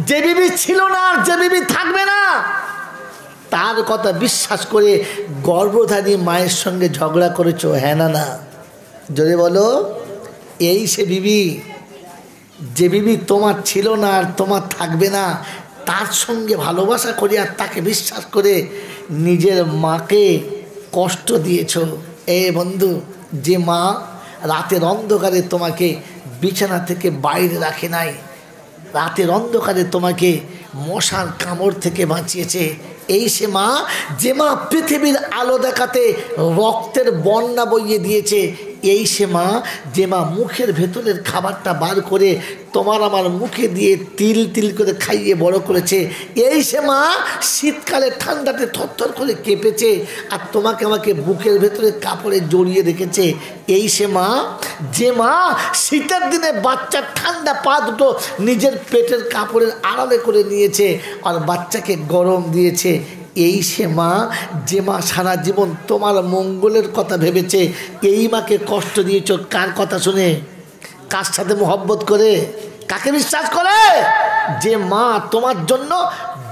যে বিবি ছিল না আর যে বিবি থাকবে না, তার কথা বিশ্বাস করে গর্ভধারী মায়ের সঙ্গে ঝগড়া করেছো। হ্যাঁ না না? যদি বলো, এই সে বিবি, যে বিবি তোমার ছিল না আর তোমার থাকবে না, তার সঙ্গে ভালোবাসা করে আর তাকে বিশ্বাস করে নিজের মাকে কষ্ট দিয়েছো। বন্ধু, যে মা রাতের অন্ধকারে তোমাকে বিছানা থেকে বাইরে রাখে নাই, রাতের অন্ধকারে তোমাকে মশার কামড় থেকে বাঁচিয়েছে, এই সে মা, যে মা পৃথিবীর আলো দেখাতে রক্তের বন্যা বইয়ে দিয়েছে, এই সে মা, যে মা মুখের ভেতরের খাবারটা বার করে তোমার আমার মুখে দিয়ে তিল তিল করে খাইয়ে বড় করেছে, এই সে মা শীতকালে ঠান্ডাতে থরথর করে কেঁপেছে আর তোমাকে আমাকে বুকের ভেতরে কাপড়ে জড়িয়ে রেখেছে, এই সে মা, যে মা শীতের দিনে বাচ্চার ঠান্ডা পা দুটো নিজের পেটের কাপড়ের আড়ালে করে নিয়েছে আর বাচ্চাকে গরম দিয়েছে, এই সে মা, যে মা সারা জীবন তোমার মঙ্গলের কথা ভেবেছে, এই মাকে কষ্ট দিয়েছ কার কথা শুনে? কার সাথে মোহব্বত করে? কাকে বিশ্বাস করে? যে মা তোমার জন্য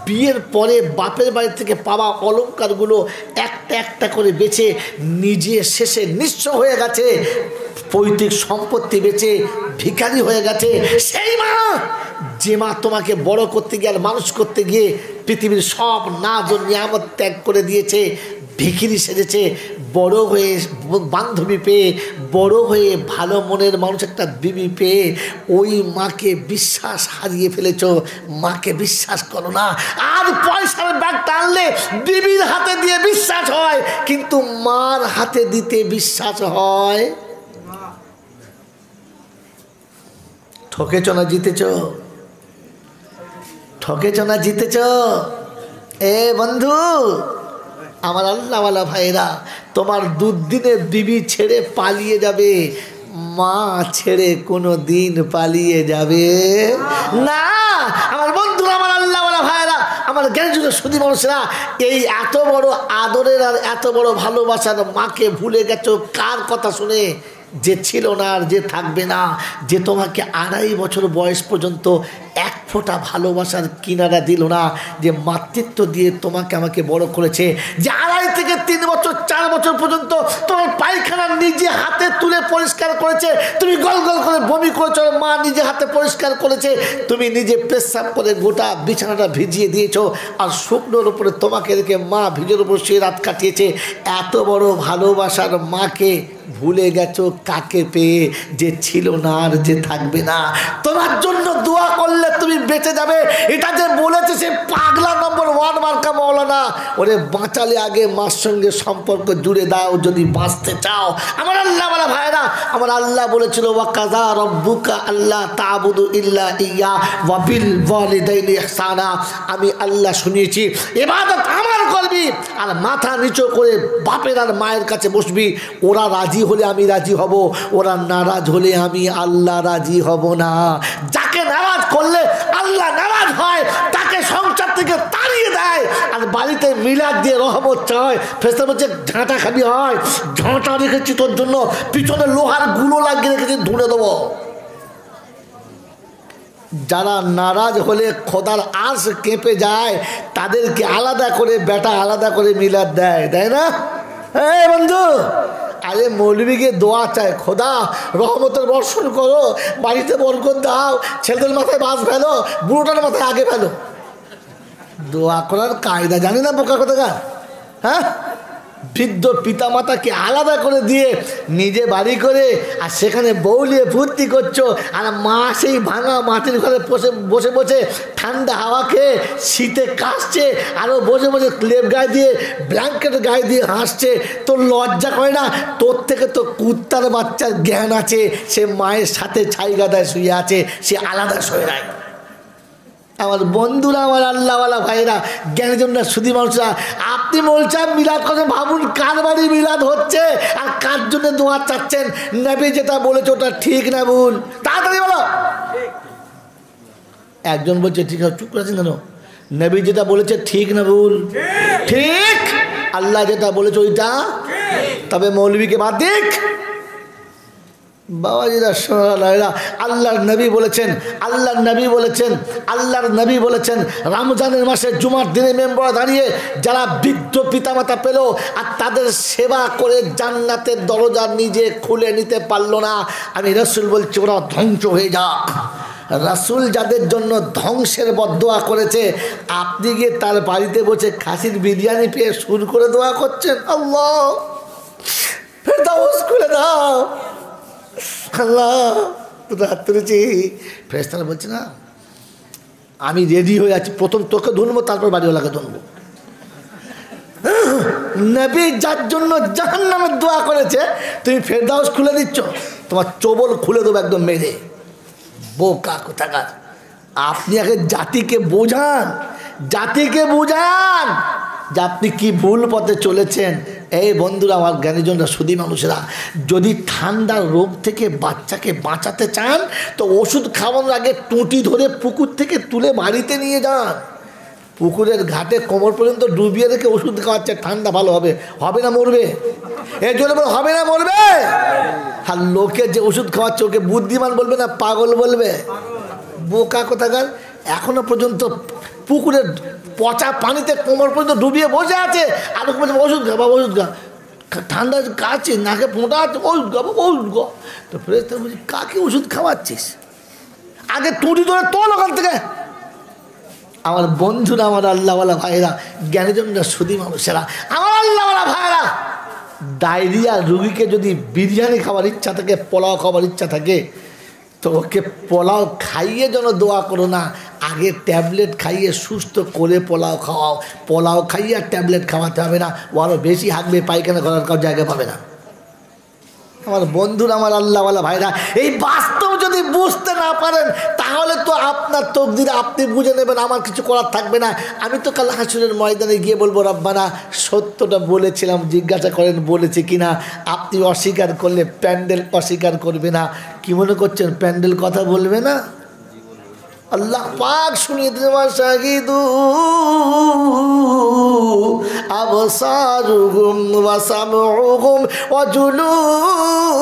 বিয়ের পরে বাপের বাড়ি থেকে পাওয়া অলংকারগুলো একটা একটা করে বেচে নিজে শেষে নিঃস্ব হয়ে গেছে, পৈতৃক সম্পত্তি বেচে ভিখারি হয়ে গেছে, সেই মা, যে মা তোমাকে বড় করতে গিয়ে আর মানুষ করতে গিয়ে পৃথিবীর সব নাজ ও নিয়ামত ত্যাগ করে দিয়েছে, ভিখিরি সেজেছে, বড় হয়ে বান্ধবী পেয়ে, বড় হয়ে ভালো মনের মানুষ একটা বিবি পেয়ে ওই মাকে বিশ্বাস হারিয়ে ফেলেছ। মাকে বিশ্বাস করো না। আর পয়সার ব্যাগ টানলে বিবির হাতে দিয়ে বিশ্বাস হয়, কিন্তু মার হাতে দিতে বিশ্বাস হয়? ঠকেছ না জিতেছ? ঠকেছ না জিতেছ? বন্ধু আমার আল্লাহওয়ালা ভাইরা, তোমার দুদিনের বিবি ছেড়ে পালিয়ে যাবে, মা ছেড়ে কোনো দিন পালিয়ে যাবে না। আমার বন্ধুরা, আমার আল্লাহওয়ালা ভাইরা, আমার জ্ঞানযুক্ত সুধী মানুষরা, এই এত বড় আদরের আর এত বড় ভালোবাসার মাকে ভুলে গেছো কার কথা শুনে? যে ছিল না আর যে থাকবে না, যে তোমাকে 2.5 বছর বয়স পর্যন্ত এক ফোঁটা ভালোবাসার কিনারা দিল না, যে মাতৃত্ব দিয়ে তোমাকে আমাকে বড় করেছে, যে 2.5 থেকে 3 বছর 4 বছর পর্যন্ত তোমার পায়খানা নিজে হাতে তুলে পরিষ্কার করেছে, তুমি গল গল করে বমি করেছ, মা নিজে হাতে পরিষ্কার করেছে, তুমি নিজে পেশাব করে গোটা বিছানাটা ভিজিয়ে দিয়েছ, আর শুকনোর উপরে তোমাকে রেখে মা ভিজের উপর শুয়ে রাত কাটিয়েছে। এত বড় ভালোবাসার মাকে ভুলে গেছো কাকে পেয়ে? যে ছিল না আর যে থাকবে না। তোমার জন্য দোয়া করলে তুমি বেঁচে যাবে, এটা যে বলেছে সে পাগলা নম্বর 1 মার্কা মৌলানা। ওরে বাঁচালে আগে মার সঙ্গে সম্পর্ক জুড়ে দাও যদি বাঁচতে চাও। আমার আল্লাহ বলা ভাইরা, আমার আল্লাহ বলেছিল ওয়া কাযা রাব্বুকা আল্লা তা'বুদু ইল্লা ইয়্যা ওয়া বিল ওয়ালিদাইনি ইহসানা। আমি আল্লাহ শুনিয়েছি ইবাদত আমার করবি আর মাথা নিচু করে বাপের আর মায়ের কাছে বসবি। ওরা রাজি হলে আমি রাজি হব, ওরা নারাজ হলে আমি আল্লাহ রাজি হব না। যাকে নারাজ করলে আল্লাহ নারাজ হয় তাকে সংসার থেকে তাড়িয়ে দেয়, আর বাড়িতে মিলাদ দিয়ে রহমত চায়। ফেরেশতা বলছে ঝাঁটা খাবি হয়, ঝাঁটা রেখেছি তোর জন্য, পিছনে লোহার গুলো লাগিয়ে রেখেছি, ধুনে দেবো। যারা নারাজ হলে খোদার আশ কেঁপে যায় তাদেরকে আলাদা করে বেটা আলাদা করে মিলাদ দেয়, তাই না? বন্ধু, আরে মৌলবীকে দোয়া চায়, খোদা রহমতের বর্ষণ করো, বাড়িতে বরকত দাও, ছেলেদের মাথায় বাস ফেলো, বুড়োটার মাথায় আগে ফেলো। দোয়া করার কায়দা জানি না বোকা কোথাকার? হ্যাঁ, বৃদ্ধ পিতামাতাকে আলাদা করে দিয়ে নিজে বাড়ি করে আর সেখানে বউলিয়ে ফুর্তি করছো, আর মা সেই ভাঙা মাটির ঘরে বসে বসে ঠান্ডা হাওয়া খেয়ে শীতে কাশছে, আরও বসে বসে লেপ গায়ে দিয়ে ব্ল্যাঙ্কেট গায়ে দিয়ে হাসছে। তোর লজ্জা করে না? তোর থেকে তো কুত্তার বাচ্চার জ্ঞান আছে, সে মায়ের সাথে ছাই গাদায় শুয়ে আছে, সে আলাদা শুয়ে নাই। আমার বন্ধুরা, আমার আল্লাহওয়ালা ভাইরা, জ্ঞানের জন্য শুধু মানুষরা, আপনি বলছেন মিলাদ করছেন, ভাবুন কার বাড়ি মিলাদ হচ্ছে আর কার জন্য দোয়া চাচ্ছেন। নবী যেটা বলেছে ওটা ঠিক না ভুল? তাড়াতাড়ি বলো। একজন বলছে ঠিক আছে, চুপ করেছেন কেন? নবী যেটা বলেছে ঠিক না ভুল? ঠিক। আল্লাহ যেটা বলেছে ওইটা, তবে মৌলবীকে বাদ দিক। বাবাজিরা সোনারা, আল্লাহর নবী বলেছেন, আল্লাহর নবী বলেছেন, আল্লাহর নবী বলেছেন, রমজানের মাসে জুমার দিনে মেম্বরে দাঁড়িয়ে যারা বৃদ্ধ পিতামাতা পেল আর তাদের সেবা করে জান্নাতের দরজা নিজে খুলে নিতে পারলো না, আমি রাসূল বলছি ওরা ধ্বংস হয়ে যাক। রাসূল যাদের জন্য ধ্বংসের বদদোয়া করেছে, আপনি গিয়ে তার বাড়িতে বসে খাসির বিরিয়ানি পেয়ে শুরু করে দোয়া করছেন, আল্লাহ ফেরদাউস খুলে দাও, আল্লাহ তোর হাত তুলেছি। ফেরেশতারা বলছে না, আমি রেডি হয়ে আছি, প্রথম তোকে ধুনবো, তারপর বাড়িওয়ালাকে ধুনবো। নবী যার জন্য জাহান্নামের দোয়া করেছে, তুমি ফেরদাউস খুলে দিচ্ছ, তোমার চোবল খুলে দেবো একদম মেরে। বোকা কোথাকার! আপনি আগে জাতিকে বোঝান, জাতিকে বোঝান যে আপনি কি ভুল পথে চলেছেন। এই বন্ধুরা, আমার জ্ঞানীজনরা, সুধী মানুষেরা, যদি ঠান্ডার রোগ থেকে বাচ্চাকে বাঁচাতে চান তো ওষুধ খাওয়ানোর আগে টুঁটি ধরে পুকুর থেকে তুলে বাড়িতে নিয়ে যান। পুকুরের ঘাটে কোমর পর্যন্ত ডুবিয়ে রেখে ওষুধ খাওয়াচ্ছে, ঠান্ডা ভালো হবে। হবে না মরবে? এর জন্য হবে না মরবে। আর লোকে যে ওষুধ খাওয়াচ্ছে ওকে বুদ্ধিমান বলবে না পাগল বলবে? বোকা কোথাকার! এখনো পর্যন্ত পুকুরের পচা পানিতে কোমর পর্যন্ত ডুবিয়ে বসে আছে, আর বলছে ওষুধ খাবা, ওষুধ খা, ঠান্ডা কাছে নাকে ফোঁটা আছে, ওষুধ খাবো, ওষুধ খা। তো ফেরেশতা বলছি কাকে ওষুধ খাওয়াচ্ছিস? আগে টুটি ধরে তোল ওখান থেকে। আমার বন্ধুরা, আমার আল্লাহওয়ালা ভাইরা, জ্ঞানীজনরা, সুধী মানুষেরা, আমার আল্লাহওয়ালা ভাইরা, ডায়রিয়া রুগীকে যদি বিরিয়ানি খাওয়ার ইচ্ছা থাকে, পোলাও খাওয়ার ইচ্ছা থাকে, তো ওকে পোলাও খাইয়ে যেন দোয়া করো না, আগে ট্যাবলেট খাইয়ে সুস্থ করে পোলাও খাওয়াও। পোলাও খাইয়ে আর ট্যাবলেট খাওয়াতে হবে না, ও আরও বেশি হাঁকবে, পায়খানা করার কাউ জায়গা পাবে না। আমার বন্ধুরা, আমার আল্লাহওয়ালা ভাইরা, এই বাস্তব যদি বুঝতে না পারেন তাহলে তো আপনার তকদির আপনি বুঝে নেবেন, আমার কিছু করার থাকবে না। আমি তো কাল হাসরের ময়দানে গিয়ে বলবো, রব্বানা সত্যটা বলেছিলাম, জিজ্ঞাসা করেন বলেছে কিনা। আপনি অস্বীকার করলে প্যান্ডেল অস্বীকার করবে না। কি মনে করছেন প্যান্ডেল কথা বলবে না? আল্লাহ পাক শুনিয়ে দেওয়া শাহিদু আবসারুহুম ওয়া সামউহুম ওয়া জুলুদুহুম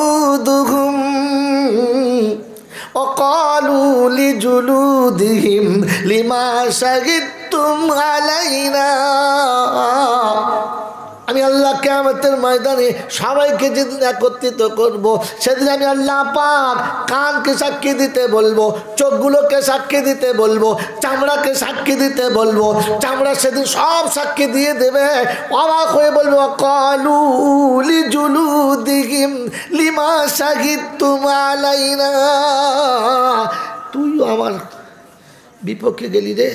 ওয়া ক্বালু লিজুলুদিহিম লিমা শাহিদতুম আলাইনা। আমি আল্লাহ কিয়ামতের ময়দানে সবাইকে যেদিন একত্রিত করব, সেদিন আমি আল্লাহ পাক কানকে সাক্ষী দিতে বলবো, চোখগুলোকে সাক্ষী দিতে বলবো, চামড়াকে সাক্ষী দিতে বলবো। চামড়া সেদিন সব সাক্ষী দিয়ে দেবে, অবাক হয়ে বলবো ক্বালু লিজুলুদিহিম লিমা শাহিদতুম আলাইনা। তুইও আমার বিপক্ষে গেলি রে,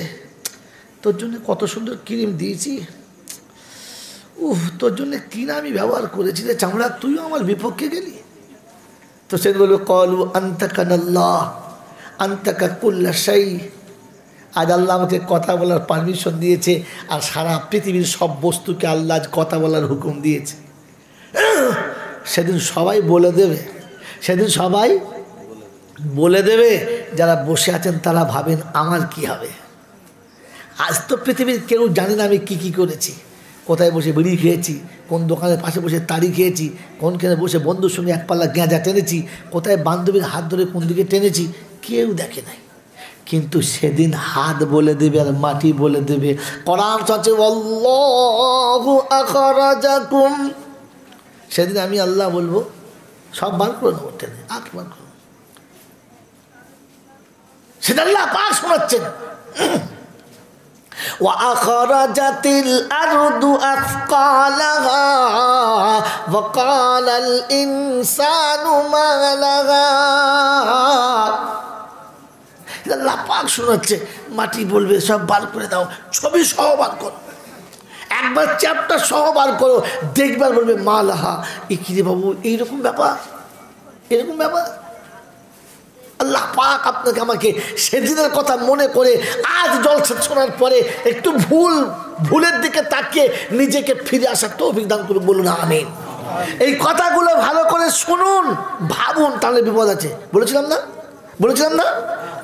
তোর জন্য কত সুন্দর ক্রিম দিয়েছি, তোর জন্য কিনা আমি ব্যবহার করেছি রে চামড়া, তুইও আমার বিপক্ষে গেলি। তো সে বলবে ক্বালু আনতাকা আল্লাহ আনতাকা কুল্লা শাই। আজ আল্লাহ আমাকে কথা বলার পারমিশন দিয়েছে, আর সারা পৃথিবীর সব বস্তুকে আল্লাহ কথা বলার হুকুম দিয়েছে। সেদিন সবাই বলে দেবে, সেদিন সবাই বলে দেবে। যারা বসে আছেন তারা ভাবেন আমার কি হবে। আজ তো পৃথিবীর কেউ জানে না আমি কি কি করেছি, কোথায় বসে বিড়ি খেয়েছি, কোন দোকানের পাশে বসে তাড়ি খেয়েছি, কোনখানে বসে বন্ধুর সঙ্গে এক পাল্লা গেঁজা টেনেছি, কোথায় বান্ধবীর হাত ধরে কোন দিকে টেনেছি, কেউ দেখে নাই। কিন্তু সেদিন হাত বলে দেবে আর মাটি বলে দেবে। কোরআন আছে আল্লাহু আখরাজাকুম, সেদিন আমি আল্লাহ বলবো সব বার করে নেবো, টেনে আখ বার করো। সেটা আল্লাহ পাক শোনাচ্ছেন। وأخرجت الأرض أثقالها ওয়াকালাল ইনসানু মা লাহা। আল্লাহ পাক শোনাচ্ছে, মাটি বলবে সব বার করে দাও, ছবি সহ বার করো, একবার চ্যাপ্টার সহ বার করো, দেখবার বলবে মা লাহা। এ কি রে বাবু, এইরকম ব্যাপার, এরকম ব্যাপার। আল্লাহ পাক আপনাকে আমাকে সেদিনের কথা মনে করে আজ জলসা শোনার পরে একটু ভুলের দিকে তাকিয়ে নিজেকে ফিরে আসার তৌফিক দান করুন, বলুন আমিন। এই কথাগুলো ভালো করে শুনুন, ভাবুন, তাহলে বিপদ আছে। বলেছিলাম না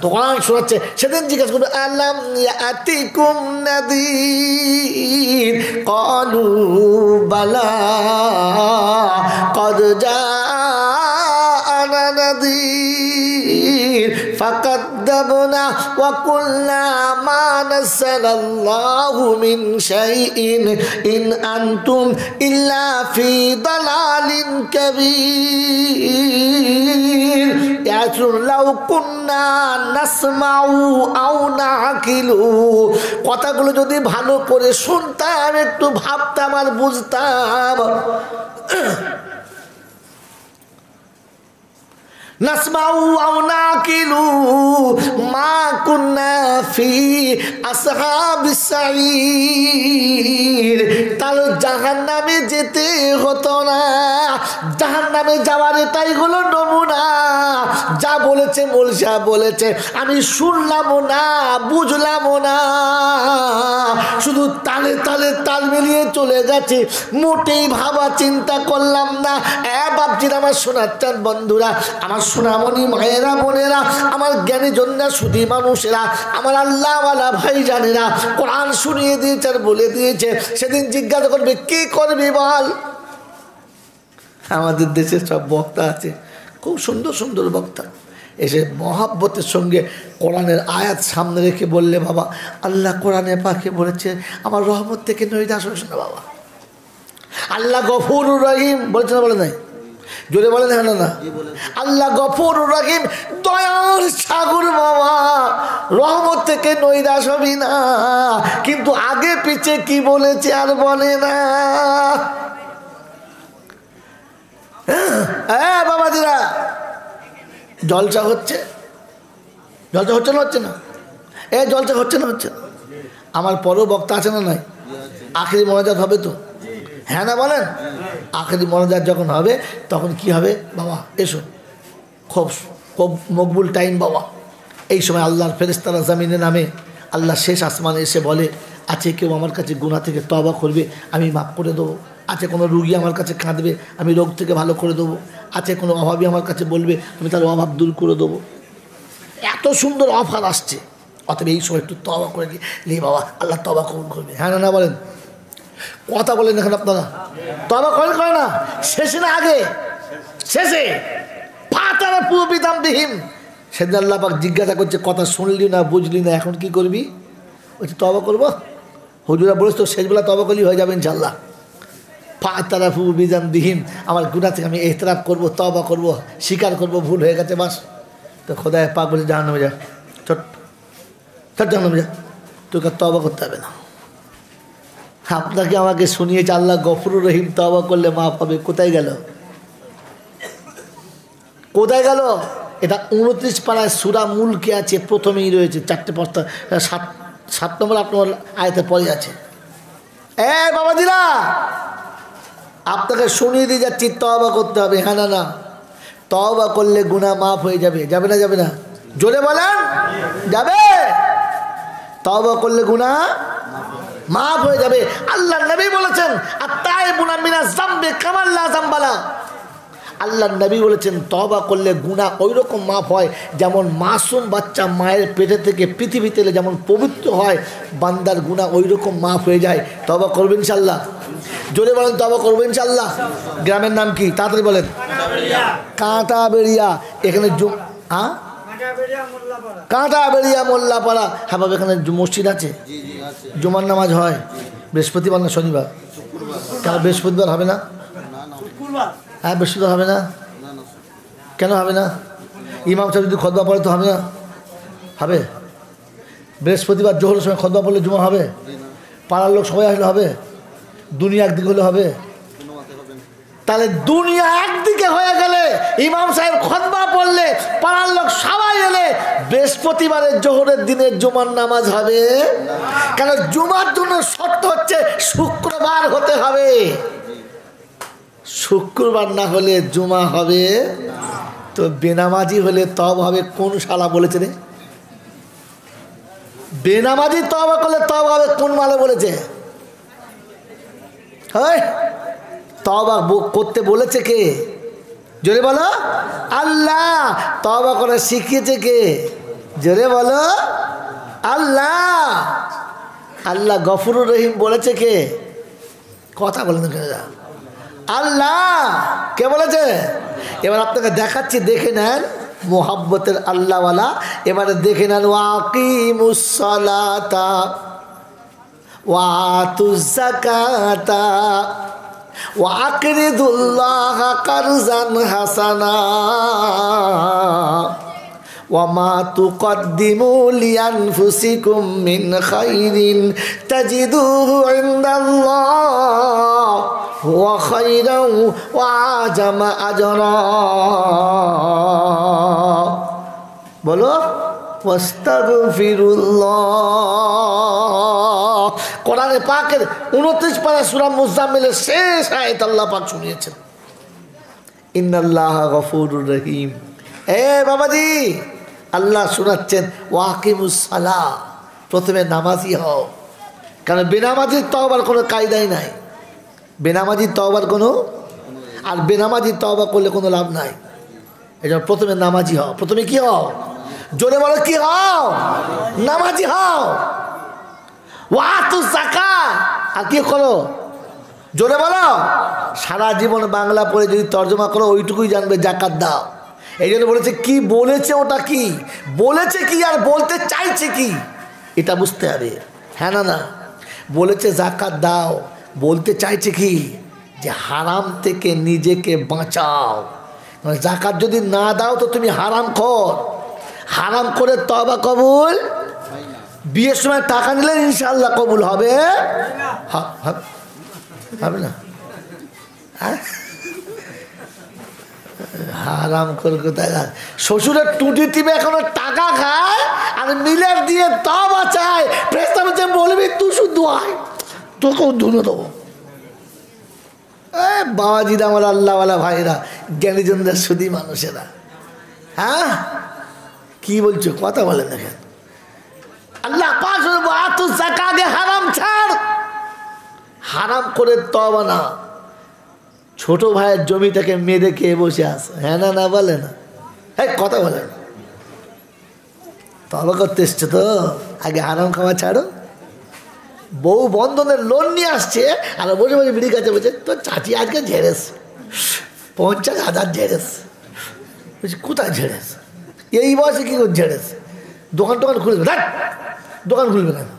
তো কোরআন শোনাচ্ছে। সেদিন জিজ্ঞাসা করবে আলাম ইয়াতিকুম নাযীর ক্বালু বালা ক্বাদ জাআনা নাযীর ফাকাদ্দাবনা ওয়া কুলনা মা নাযালাল্লাহু মিন শাইইন ইন আনতুম ইল্লা ফি দালালিন কাবীর ইয়াসুল্লাহু কুন্না নাসমাউ আও নাকিলু। কথাগুলো যদি ভালো করে শুনতাম, একটু ভাবতাম আর বুঝতাম, নাসমাউ আও নাকিলু মা কুন্না ফি আসহাবিস সাঈর, তাহলে জাহান্নামে যেতে হতো না। জাহান্নামে যাওয়ার এটাই হলো নমুনা। যা বলেছে মোলসা বলেছে, আমি শুনলামও না, বুঝলামও না, শুধু তালে তালে তাল মিলিয়ে চলে গেছে, মোটেই ভাবা চিন্তা করলাম না। বাপজির, আমার শোনার চান বন্ধুরা, আমার সোনামণি মায়েরা, বোনেরা, আমার জ্ঞানী জন্যা সুধী মানুষেরা, আমার আল্লাহওয়ালা ভাই জানেরা, কোরআন শুনিয়ে দিয়েছে আর বলে দিয়েছে। সেদিন জিজ্ঞাসা করবে কি করবি বল। আমাদের দেশের সব বক্তা আছে, খুব সুন্দর সুন্দর বক্তা, এসে মহাব্বতের সঙ্গে কোরআনের আয়াত সামনে রেখে বললে, বাবা আল্লাহ কোরআনে পাকে বলেছে আমার রহমত থেকে নৈরাশ হোস না বাবা। আল্লাহ গফুরুর রহিম বলেছে না, বলে নাই? জোরে বলে না, না আল্লাহ গফুরুর রহিম, দয়ার সাগর বাবা, রহমত থেকে নৈরাশ হবি না। কিন্তু আগে পিছে কি বলেছে আর বলে না। হ্যাঁ বাবাজিরা, জলসা হচ্ছে, জলসা হচ্ছে না, হচ্ছে না? জলসা হচ্ছে না, হচ্ছে না? আমার পরেও বক্তা আছে না নাই? আখেরি মোনাজাত হবে তো, হ্যাঁ না বলেন? আখেরি মোনাজাত যখন হবে তখন কি হবে বাবা, এসো, খুব খুব মকবুল টাইম বাবা। এই সময় আল্লাহর ফেরেশতারা জমিনে নামে, আল্লাহ শেষ আসমানে এসে বলে, আছে কেউ আমার কাছে গুনাহ থেকে তওবা করবে, আমি মাফ করে দেবো। আছে কোনো রুগী আমার কাছে কাঁদবে, আমি রোগ থেকে ভালো করে দেবো। আছে কোনো অভাবী আমার কাছে বলবে, আমি তার অভাব দূর করে দেবো। এত সুন্দর অফার আসছে, অতএব এই সময় একটু তওবা করে নি বাবা, আল্লাহ তওবা কবুল করবে। হ্যাঁ না, না বলেন? কথা বলেন এখন আপনারা, তওবা করেন করে না? শেষে না আগে? শেষে। ফাতারা পুবিদাম বিহিম। সেদিন আল্লাহ পাক জিজ্ঞাসা করছে, কথা শুনলি না, বুঝলি না, এখন কি করবি? বলছে তওবা করবো। হুজুরা বলেছ তো শেষবেলা তওবা করলি হয়ে যাবে ইনশাআল্লাহ। ফাতারা পুবিদাম বিহিম, আমার গুনাহ থেকে আমি এহতরাফ করবো, তওবা করবো, স্বীকার করবো ভুল হয়ে গেছে, বাস। তো খোদায় পাক বলে, জাহান্নামে যা, চট চট জাহান্নামে যা, তোকে তওবা করতে হবে না। আপনাকে আমাকে শুনিয়েছে আল্লাহ গফুরুর রহিম, তওবা করলে মাফ হবে। কোথায় গেল? কোথায় গেল? এটা 29 পাড়ায় সূরা মুলকে আছে, প্রথমেই রয়েছে, 4টে 5টা 7 নম্বর 8 নম্বর আয়াতের পরে আছে। বাবাজিরা, আপনাকে শুনিয়ে দিয়ে যাচ্ছি, তওবা করতে হবে। হ্যাঁ না, না তওবা করলে গুনাহ মাফ হয়ে যাবে। যাবে না, যাবে না? জোরে বলেন, যাবে। তওবা করলে গুনাহ মাফ হয়ে যাবে। আল্লাহ নবী বলেছেন, আত-তাইবুনা মিনাজ যামবি কামা লা যামবা লা। আল্লাহ নবী বলেছেন, তওবা করলে গুনাহ ওই রকম মাফ হয় যেমন মাসুম বাচ্চা মায়ের পেটে থেকে পৃথিবীতে এলে যেমন পবিত্র হয়, বান্দার গুনাহ ওই রকম মাফ হয়ে যায়। তওবা করবেন ইনশাআল্লাহ? জোরে বলেন, তওবা করবেন ইনশাআল্লাহ? গ্রামের নাম কি তাড়াতাড়ি বলেন? কাঁটাবেড়িয়া। এখানে কাঁটাবেড়িয়া মোল্লাপাড়া। হ্যাঁ বাবা, এখানে মসজিদ আছে, জুমার নামাজ হয় বৃহস্পতিবার না শনিবার? কেন বৃহস্পতিবার হবে না? হ্যাঁ বৃহস্পতিবার হবে না? কেন হবে না? ইমাম সাহেব যদি খুতবা পড়ে তো হবে না? হবে। বৃহস্পতিবার জোহরের সময় খুতবা পড়লে জুমা হবে? পাড়ার লোক সবাই আসলে হবে? দুনিয়া একদিকে হলে হবে? তাহলে দুনিয়া একদিকে হয়ে গেলে, ইমাম সাহেব খুতবা পড়লে, পাড়ার লোক সবাই এলে, বৃহস্পতিবারের জোহরের দিনে জুমার নামাজ হবে? কেন? জুমার জন্য শর্ত হচ্ছে শুক্রবার হতে হবে। শুক্রবার না হলে জুমা হবে? তো বেনামাজি হলে তওবা হবে? কোন শালা বলেছে রে? বেনামাজি তওবা করলে তওবা হবে কোন মালে বলেছে? হয় তওবা করতে বলেছে কে? জোরে বলো। আল্লাহ। তওবা করা শিখিয়েছে কে? জোরে বলো। আল্লাহ। আল্লাহ গফুরুর রহিম বলেছে কে? কথা বলেন না। আল্লাহ কে বলেছে? এবার আপনাকে দেখাচ্ছি, দেখে নেন মোহাব্বতের আল্লাহওয়ালা। এবারে দেখে নেন, ওয়াকিমুস সালাতা ওয়াতুজ যাকাতা ওয়াকরিদুল্লাহ কারজান হাসানা ওয়ামা তুকদ্দিমু লিআনফুসিকুম মিন খাইরিন তাজিদুহু ইনদাল্লাহ ওয়া খাইরান ওয়া আজামা আজরা। বলো ওয়াস্তাগফিরুল্লাহ। কোরআনে পাকের 29 পারা সূরা মুজাম্মিলের শেষ আয়াত আল্লাহ পাক শুনিয়েছেন, ইন্নাল্লাহা গফুরুর রহিম। বাবাজি, আল্লাহ শোনাচ্ছেন ওয়াকিমুস সালাহ, প্রথমে নামাজি হও। কারণ বেনামাজির তওবার কোনো কায়দাই নাই, বেনামাজির তওবার কোনো, আর বেনামাজির তওবা করলে কোনো লাভ নাই। এই জন্য প্রথমে নামাজি হও। প্রথমে কি হও? জোরে বলো, কি হও? নামাজি হও। ওয়াতুজ যাকাত, আর কি করো? জোরে বলো। সারা জীবন বাংলা পড়ে যদি তর্জমা করো ওইটুকুই জানবে জাকাত দাও। এই জন্য বলেছে, কি বলেছে ওটা কি বলেছে, কি আর বলতে চাইছে কি, এটা বুঝতে হবে। হ্যাঁ না না, বলেছে জাকাত দাও, বলতে চাইছে কি যে হারাম থেকে নিজেকে বাঁচাও। জাকাত যদি না দাও তো তুমি হারাম খোর। হারাম করে তওবা কবুল। বিয়ের সময় টাকা নিলে ইনশাআল্লাহ কবুল হবে? হবে না? হারাম করে কোথায়? শ্বশুরের টুটি টিপে এখনো টাকা খায় আর মিলের দিয়ে তওবা চায়। প্রেস্তা বলছে বলবি তুই শুধু আয়, তোকেও ধুনো দেবো। বাবাজিরা, আমার আল্লাহওয়ালা ভাইরা, জ্ঞানীজনদের সুদী মানুষেরা, হ্যাঁ কি বলছো? কথা বলেন না কেন? আল্লাহ পাক ওয়াতুজ যাকাত, হারাম ছাড়, হারাম করে তওবা না। ছোট ভাইয়ের জমিটাকে মেরে খেয়ে বসে আছে, হ্যাঁ না না বলে না? হ্যাঁ কথা বলে না। তওবা করতে এসছো তো আগে হারাম খাওয়া ছাড়ো। বউ বন্ধনের লোন নিয়ে আসছে আর বসে বসে বিড়ি কাছে বলছে তোর চাচি আজকে ঝেড়েস 50,000 ঝেড়েস। বলছি কোথায় ঝেড়েস? এই বয়সে কি করে ঝেড়েস? দোকান টোকান খুলবে? দোকান খুলবে কেন?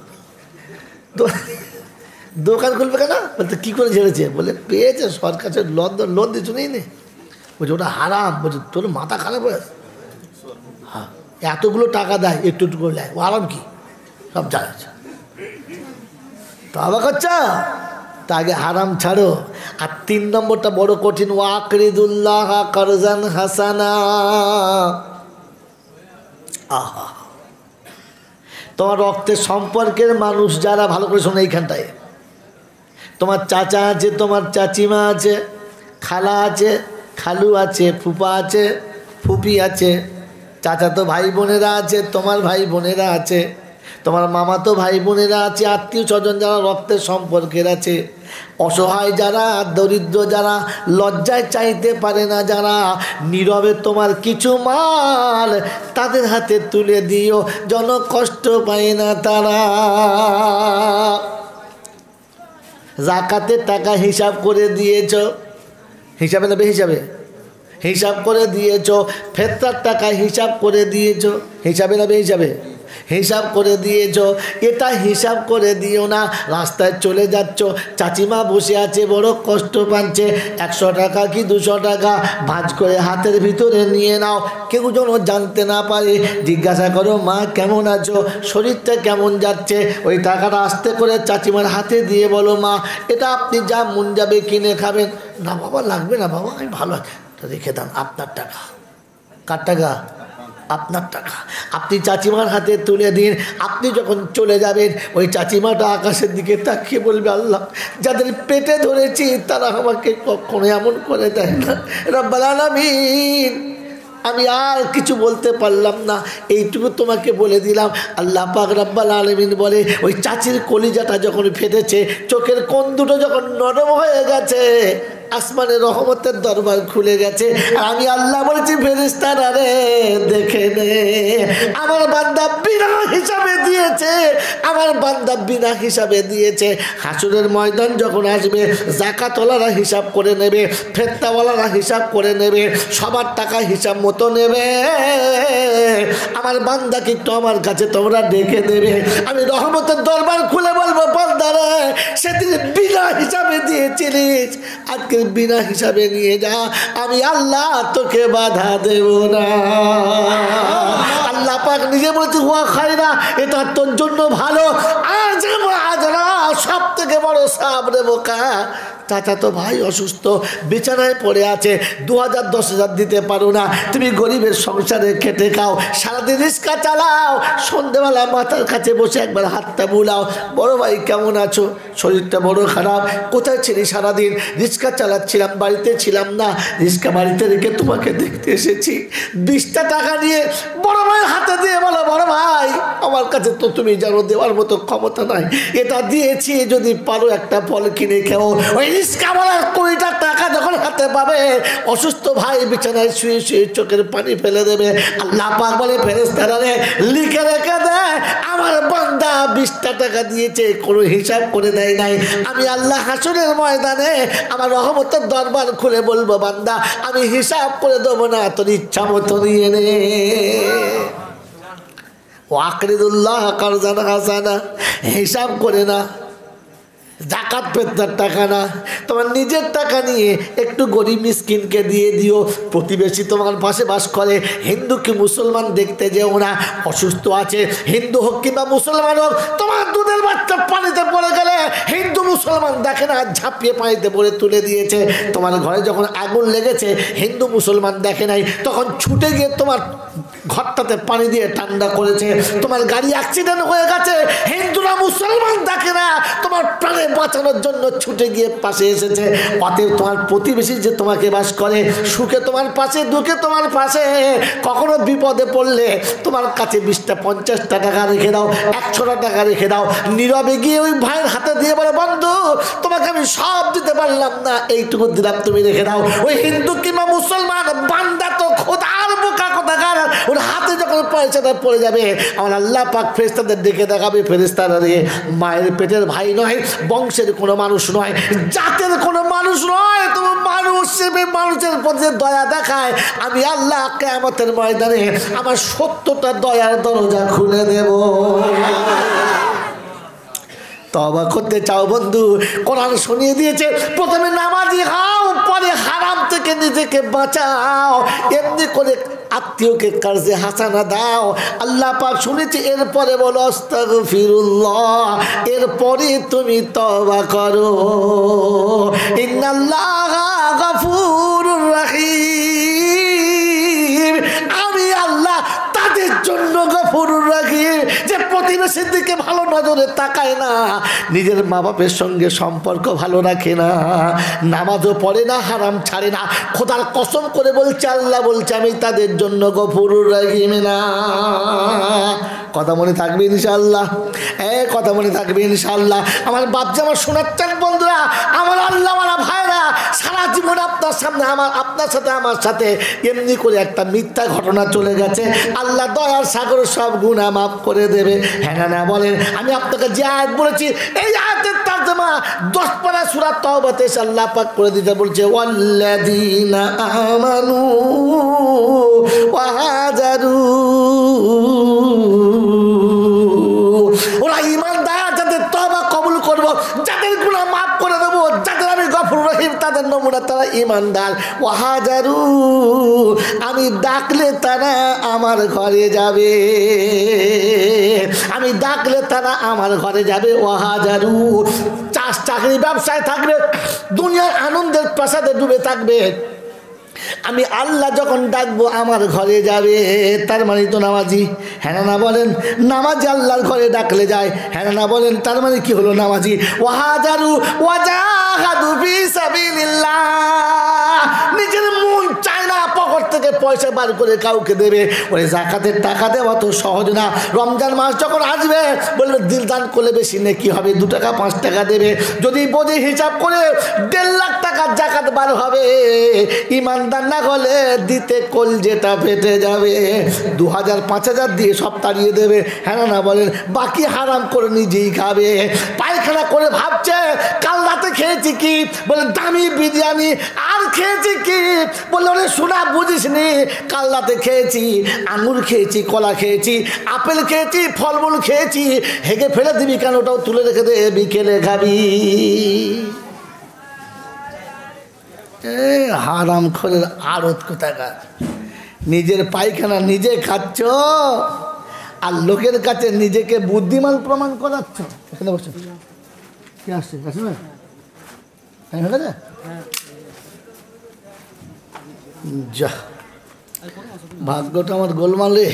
দোকান খুলবে কেন? বলতে কী করে ঝেড়েছে? বলে পেয়েছে সরকার লোন দিয়ে শুনেই নে। বলছে ওটা হারাম। বলছে তোর মাথা খারাপ হয়েছে? হ্যাঁ, এতগুলো টাকা দেয় একটু একটু করে নেয়, ও আরাম কি? সব জানাচ্ছে। তওবা করছ তা আগে হারাম ছাড়ো। আর 3 নম্বরটা বড় কঠিন, ওয়াকরিদুল্লাহ কারজান হাসানা। আহা, তোমার রক্তের সম্পর্কের মানুষ যারা, ভালো করে শোনো এইখানটায়, তোমার চাচা আছে, তোমার চাচিমা আছে, খালা আছে, খালু আছে, ফুপা আছে, ফুপি আছে, চাচাতো ভাই বোনেরা আছে, তোমার ভাই বোনেরা আছে, তোমার মামাতো ভাই বোনেরা আছে, আত্মীয় স্বজন যারা রক্তের সম্পর্কের আছে, অসহায় যারা, দরিদ্র যারা, লজ্জায় চাইতে পারে না যারা, নীরবে তোমার কিছু মাল তাদের হাতে তুলে দিও যেন কষ্ট পায় না তারা। যাকাতের টাকা হিসাব করে দিয়েছ, হিসাবে না বেহিসাবে? হিসাব করে দিয়েছ। ফেতরার টাকা হিসাব করে দিয়েছ, হিসাবে না বেহিসাবে? হিসাব করে দিয়েছ। এটা হিসাব করে দিও না। রাস্তায় চলে যাচ্ছ, চাচিমা বসে আছে, বড় কষ্ট পাচ্ছে, 100 টাকা কি 200 টাকা ভাঁজ করে হাতের ভিতরে নিয়ে নাও। কেউ যেন জানতে না পারে। জিজ্ঞাসা করো মা কেমন আছো, শরীরটা কেমন যাচ্ছে। ওই টাকাটা আস্তে করে চাচিমার হাতে দিয়ে বলো মা এটা আপনি যা মন যাবে কিনে খাবেন। না বাবা লাগবে না বাবা, আমি ভালো আছি। রেখে দেন, আপনার টাকা। কার টাকা? আপনার টাকা। আপনি চাচিমার হাতে তুলে দিন। আপনি যখন চলে যাবেন ওই চাচিমাটা আকাশের দিকে তাকিয়ে বলবে, আল্লাহ যাদের পেটে ধরেছি তারা আমাকে কখনো এমন করে দেয় না রব্বুল আলামিন। আমি আর কিছু বলতে পারলাম না, এইটুকু তোমাকে বলে দিলাম। আল্লাহ পাক রব্বুল আলামিন বলে, ওই চাচির কলিজাটা যখন ফেটেছে, চোখের কোণ দুটো যখন নরম হয়ে গেছে, আসমানের রহমতের দরবার খুলে গেছে। আর আমি আল্লাহ বলেছি, ফেরেশতারা রে দেখে নে, আমার বান্দা বিনা হিসাবে দিয়েছে, আমার বান্দা বিনা হিসাবে দিয়েছে। হাসরের ময়দান যখন আসবে, যাকাতওয়ালারা হিসাব করে নেবে, ফেরেশতাওয়ালারা হিসাব করে নেবে, সবার টাকা হিসাব মতো নেবে। আমার বান্দাকে একটু আমার কাছে তোমরা ডেকে দেবে। আমি রহমতের দরবার খুলে বলবো, বান্দারে সেদিন বিনা হিসাবে দিয়েছিলিস, আজকে বিনা হিসাবে নিয়ে যা, আমি আল্লাহ তোকে বাধা দেব না। আল্লাহ পাক নিজে বলেছে, হুয়া খায়রা, এটা তোর জন্য ভালো। আজ সব থেকে বড় সাবরে বোকা, চাচা তো ভাই অসুস্থ, বিছানায় পড়ে আছে, 2000 10,000 দিতে পারো না, তুমি গরিবের সংসারে খেটে খাও, সারাদিন রিক্সা চালাও, সন্ধ্যেবেলা মাথার কাছে বসে একবার হাতটা বুলাও, বড় ভাই কেমন আছো, শরীরটা বড় খারাপ, কোথায় ছিলি সারাদিন? রিক্সা চালাচ্ছিলাম, বাড়িতে ছিলাম না, রিক্সা বাড়িতে রেখে তোমাকে দেখতে এসেছি। 20টা টাকা নিয়ে বড় ভাইয়ের হাতে দিয়ে বলো, বড় ভাই আমার কাছে তো তুমি জানো দেওয়ার মতো ক্ষমতা নাই, এটা দিয়েছি, যদি পারো একটা ফল কিনে খেও। ওই রিক্সাওয়ালার 20টা টাকা যখন হাতে পাবে, অসুস্থ ভাই বিছানায় শুয়ে শুয়ে চোখের পানি ফেলে দেবে। আল্লাহ পাক বলে, ফেরেশতারা রে লিখে রেখে দে, আমার বান্দা 20টা টাকা দিয়েছে, কোনো হিসাব করে দেয় নাই। আমি আল্লাহ হাসরের ময়দানে আমার রহমতের দরবার খুলে বলবো, বান্দা আমি হিসাব করে দেবো না, তোর ইচ্ছা মতো নিয়ে নে। ওয়াকরিদুল্লাহ কারজান হাসানা, হিসাব করে না। জাকাত পেত্তার টাকা না, তোমার নিজের টাকা নিয়ে একটু গরিব মিসকিনকে দিয়ে দিও। প্রতিবেশী তোমার পাশে বাস করে, হিন্দু কি মুসলমান দেখতে যেও না, অসুস্থ আছে, হিন্দু হোক কিংবা মুসলমান হোক, তোমার দুধের বাচ্চা পানিতে পড়ে গেলে হিন্দু মুসলমান দেখে না, ঝাঁপিয়ে পানিতে পড়ে তুলে দিয়েছে। তোমার ঘরে যখন আগুন লেগেছে, হিন্দু মুসলমান দেখে নাই, তখন ছুটে গিয়ে তোমার ঘরটাতে পানি দিয়ে ঠান্ডা করেছে। তোমার গাড়ি অ্যাক্সিডেন্ট হয়ে গেছে, হিন্দুরা মুসলমান দেখে না, তোমার প্রাণে বাঁচানোর জন্য ছুটে গিয়ে পাশে এসেছে। অতএব তোমার প্রতিবেশী যে তোমাকে বাস করে, সুখে তোমার পাশে, দুঃখে তোমার পাশে, কখনো বিপদে পড়লে তোমার কাছে 20টা 50টা টাকা রেখে দাও, 100টা টাকা রেখে দাও, নীরবে গিয়ে ওই ভাইয়ের হাতে দিয়ে বলে, বন্ধু তোমাকে আমি সব দিতে পারলাম না, এইটুকু দিলাম, তুমি রেখে দাও। ওই হিন্দু কিংবা মুসলমান বান্দা তো খোদার বোকা কোথাকার, ওর হাতে যখন পয়সাটা পড়ে যাবে, আমার আল্লাহ পাক ফেরেশতাদের ডেকে দেখাবে, ফেরেশতারা রে মায়ের পেটের ভাই নয়, বংশের কোনো মানুষ নয়, জাতের কোনো মানুষ নয়, তুমি মানুষ হিসেবে মানুষের প্রতি দয়া দেখায়, আমি আল্লাহ কিয়ামতের ময়দানে আমার 70টা দয়ার দরজা খুলে দেব। তওবা করতে চাও বন্ধু, কোরআন শুনিয়ে দিয়েছে, প্রথমে নামাজি হও, পরে হারাম থেকে নিজেকে বাঁচাও, এমনি করে আত্মীয়কে কার্জে হাসানা দাও। আল্লাহ পাক শুনেছি, এরপরে বলো আস্তাগফিরুল্লাহ, এরপরে তুমি তওবা করো। ইন্নাল্লাহা গফুরুর রহিম, আমি আল্লাহ তাদের জন্য গফুরুর রহিম, যে প্রতিবেশীর দিকে ভালো নজরে তাকায় না, নিজের মা বাপের সঙ্গে সম্পর্ক ভালো রাখে না, নামাজও পড়ে না, হারাম ছাড়ে না। খোদার কসম করে বলছে, আল্লাহ বলছে আমি তাদের জন্য গফুরুর রহিম না। কথা মনে থাকবে ইনশাআল্লাহ, কথা মনে থাকবে ইনশাআল্লাহ। আমার বাপজি আমার শোনাচ্ছেন বন্ধুরা, আমার আল্লাহ আমার ভাইরা, সারা জীবন আপনার সামনে আপনার সাথে আমার সাথে এমনি করে একটা মিথ্যা ঘটনা চলে গেছে, আল্লাহ দয়ার সাগর সব গুনাহ মাফ করে দেবে। হ্যাঁ না বলেন? আমি আপনাকে যে আয়াত বলেছি, এই আয়াতের তরজমা 10 পারা সূরা তাওবাতে আল্লাহ পাক করে দিতে বলছে, ওয়াল্লাযীনা আমানু ওয়া হাজারু, ওরা ঈমানদার, যাদের তওবা কবুল করব, যাদের গুনাহ মাফ করে দেব, যাদের আমি গফুর রহিম, তাদের নমুনা তারা ঈমানদার। ওয়া হাজারু, আমি ডাকলে তারা আমার ঘরে যাবে, আমি ডাকলে তারা আমার ঘরে যাবে। ওয়া হাজারু, কাজ চাকরি ব্যবসায় থাকবে, দুনিয়ার আনন্দের প্রাসাদে ডুবে থাকবে। আমি আল্লাহ যখন ডাকবো আমার ঘরে যাবে, তার মানে তো নামাজি। হ্যাঁ না বলেন? নামাজি আল্লাহর ঘরে ডাকলে যায়। হ্যাঁ না বলেন? তার মানে কি হলো? নামাজি। ওয়াহাজারু ওয়াজাহাদু ফি সাবিলিল্লাহ। নিজের মন চায় না পকেট থেকে পয়সা বার করে কাউকে দেবে। ওই যাকাতের টাকা দেওয়া তো সহজ না। রমজান মাস যখন আসবে বলবে দিল দান করলে বেশি নেকি হবে, 2 টাকা 5 টাকা দেবে। যদি বোঝে হিসাব করে 1.5 লাখ টাকার যাকাত বার হবে, ইমানদার না হলে দিতে কলজেটা ফেটে যাবে। 2000 5000 দিয়ে সব তাড়িয়ে দেবে। হ্যাঁ না বলেন? বাকি হারাম করে নিজেই খাবে। পায়খানা করে ভাবছে কাল রাতে খেয়েছি কি, বলে দামি বিরিয়ানি। আর খেয়েছি কি, বলে ওরে শোনা বুঝিস নি, কাল রাতে খেয়েছি আঙুর খেয়েছি, কলা খেয়েছি, আপেল খেয়েছি, ফলমূল খেয়েছি। হেগে ফেলে দিবি কেন? ওটাও তুলে রেখে দে, বিকেলে খাবি। হারাম খোরের আড়ত কোথাকার। নিজের পায়খানা নিজে খাচ্ছ আর লোকের কাছে নিজেকে বুদ্ধিমান প্রমাণ করাচ্ছ। এখানে বসে কি আসছে? যা ভাগ্যটা আমার গোলমালে।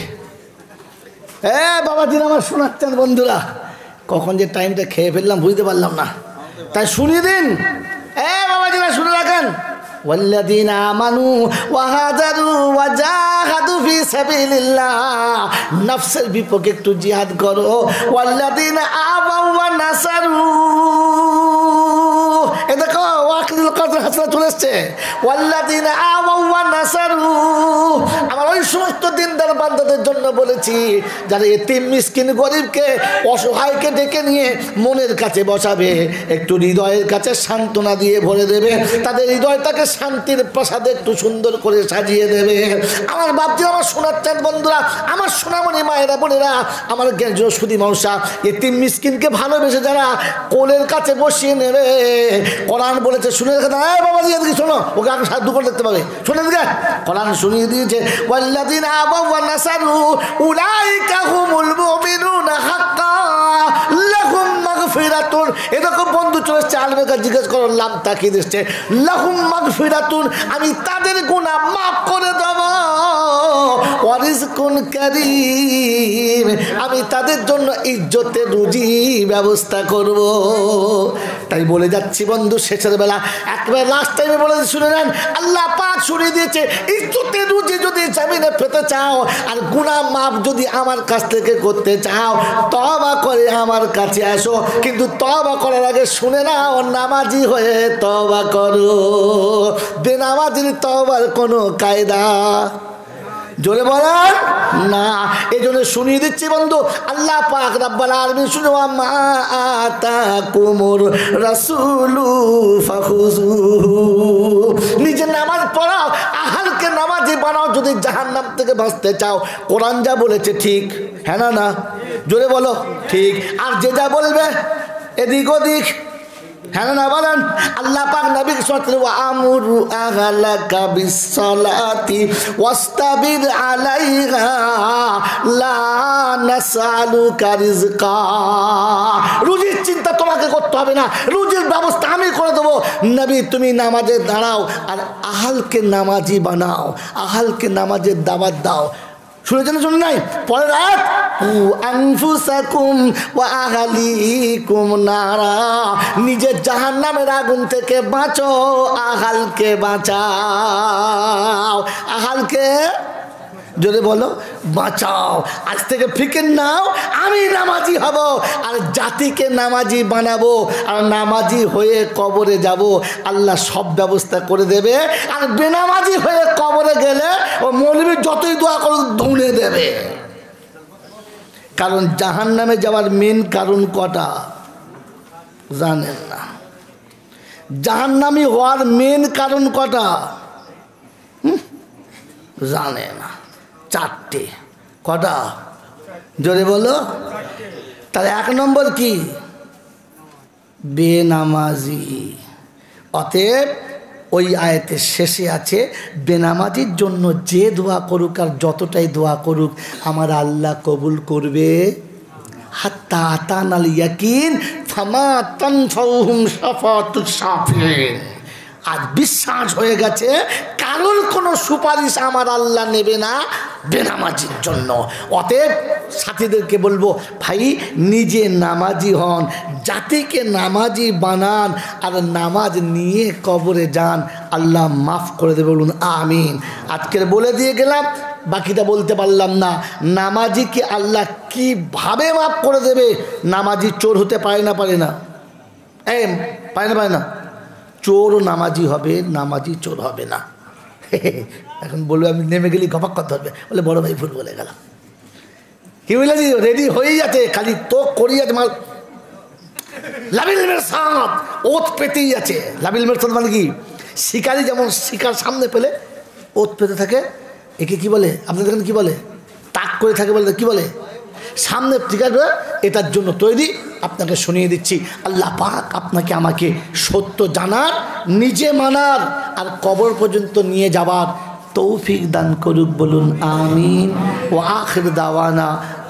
বাবাজির আমার শোনাচ্ছেন বন্ধুরা, কখন যে টাইমটা খেয়ে ফেললাম বুঝতে পারলাম না, তাই শুনিয়ে দিন। বাবাজিরা শুনে রাখেন, والذين آمنوا وهاجروا وجاهدوا في سبيل الله, নফসের বিপক্ষে একটু জিহাদ করো। والذين آووا ونصروا, এ দেখো ওয়াকিল কদর হাসনা চলে এসছে। والذين آووا ونصروا, আমার ওই সমস্ত দিনদার বান্দাদের জন্য বলেছি যারা এতিম মিসকিন গরিবকে অসহায়কে ডেকে নিয়ে মনের কাছে বসাবে, একটু হৃদয়ের কাছে সান্ত্বনা দিয়ে ভরে দেবে, তাদের হৃদয়টাকে শান্তির প্রাসাদে একটু সুন্দর করে সাজিয়ে দেবে। আমার বাপজি আমার শোনাচ্ছেন বন্ধুরা, আমার সোনামণি মায়েরা বোনেরা, আমার সুদী মানুষরা, এতিম মিসকিনকে ভালোবেসে যারা কোলের কাছে বসিয়ে নেবে, কোরআন বলেছে শুনে রেখে দাও। বাবাজি এদিকে শোনো, ওকে আগে সাহায্য করে দেখতে পাবে, শুনে দিকে কোরআন শুনিয়ে দিয়েছে। ওয়াল্লাযিনা আমানু ওয়া নাসারু উলাইকা হুমুল মুমিনুনা হাক্কান লাহুম মাগফিরাতুন। এরকম বন্ধু চলে এসছে, আলেমের কাছে জিজ্ঞেস করো, লাম তাকিদ এসছে লাহুম মাগফিরাতুন, আমি তাদের গুনাহ মাফ করে দেব। ওয়া রিজকুন কারীম, আমি তাদের জন্য ইজ্জতের রুজি ব্যবস্থা করব। তাই বলে যাচ্ছি বন্ধু, শেষের বেলা একবার লাস্ট টাইমে বলে শুনে নেন, আল্লাহ পাক শুনিয়ে দিয়েছে ইজ্জতের রুজি যদি জমিনে পেতে চাও আর গুনাহ মাফ যদি আমার কাছ থেকে করতে চাও, তওবা করে আমার কাছে আসো। কিন্তু তওবা করার আগে শুনে নাও, নামাজি হয়ে তওবা করো। বেনামাজির তওবার কোনো কায়দা জোরে বলেন না। এই জন্য শুনিয়ে দিচ্ছি বন্ধু, আল্লাহ পাক রব্বুল আলামিন শুনো, মা আতাকুমুর রাসূলু ফাখুযুহু, নিজে নামাজ পড়াও, আহলকে নামাজি বানাও যদি জাহান্নাম থেকে বাঁচতে চাও। কোরআন যা বলেছে ঠিক, হ্যাঁ না না জোরে বলো ঠিক, আর যে যা বলবে এদিক ওদিক, হ্যাঁ না বলেন। আল্লাহ পাক নবীকে বলেন, ওয়া আমুরু আহলাকা বিসসালাতি ওয়াস্তাবির আলাইহা লা নাসআলুকা রিজকা। রুজির চিন্তা তোমাকে করতে হবে না, রুজির ব্যবস্থা আমি করে দেবো। নবী তুমি নামাজে দাঁড়াও আর আহলকে নামাজি বানাও, আহলকে নামাজের দাওয়াত দাও। শুনেছেন শুনে নাই? পরের আয়াত, আনফুসাকুম ওয়া আহলিকুম নারা, নিজের জাহান্নামের আগুন থেকে বাঁচো, আহলকে বাঁচাও। আহলকে যদি বলো বাঁচাও। আজ থেকে ফিকির নাও, আমি নামাজি হব আর জাতিকে নামাজি বানাবো, আর নামাজি হয়ে কবরে যাব, আল্লাহ সব ব্যবস্থা করে দেবে। আর বেনামাজি হয়ে কবরে গেলে ও মৌলবী যতই দোয়া করুক ধুনে দেবে। কারণ জাহান্নামে যাওয়ার মেন কারণ কটা জানেন না? জাহান্নামী হওয়ার মেন কারণ কটা জানে না? 4টে। কটা জোরে বলো? তাহলে 1 নম্বর কি? বেনামাজি। অতএব ওই আয়াতের শেষে আছে, বেনামাজির জন্য যে দোয়া করুক আর যতটাই দোয়া করুক আমার আল্লাহ কবুল করবে হাত্তা আতানাল ইয়াকিন ফামা তানফাউহুম শাফাতুশ শাফিঈন। আজ বিশ্বাস হয়ে গেছে কারোর কোনো সুপারিশ আমার আল্লাহ নেবে না বেনামাজির জন্য। অতএব সাথীদেরকে বলবো, ভাই নিজে নামাজি হন, জাতিকে নামাজি বানান, আর নামাজ নিয়ে কবরে যান, আল্লাহ মাফ করে দেবে, বলুন আমিন। আজকের বলে দিয়ে গেলাম, বাকিটা বলতে পারলাম না। নামাজিকে আল্লাহ কিভাবে মাফ করে দেবে? নামাজি চোর হতে পারে না? পারে না? পারে না? পারে না? চোরও নামাজি হবে, নামাজি চোর হবে না। এখন বলবে আমি নেমে গেলে গপাক কথা ধরবে, বলে বড় ভাই ভুল বলে গেলাম। কি বলেছি? রেডি হয়ে যাচ্ছে, খালি তো করি যাচ্ছে মাল। লাবিল মেরসাদ, ওত পেতেই আছে। লাবিল মেরসাদ মানে কি? শিকারি যেমন শিকার সামনে পেলে ওত পেতে থাকে, একে কি বলে আপনাদের এখানে? কি বলে? তাক করে থাকে বলে, কি বলে? সামনে শিকার, এটার জন্য তৈরি। আপনাকে শুনিয়ে দিচ্ছি, আল্লাহ পাক আপনাকে আমাকে সত্য জানার, নিজে মানার, আর কবর পর্যন্ত নিয়ে যাবার তৌফিক দান করুক, বলুন আমিন। ও আখির দাওয়ানা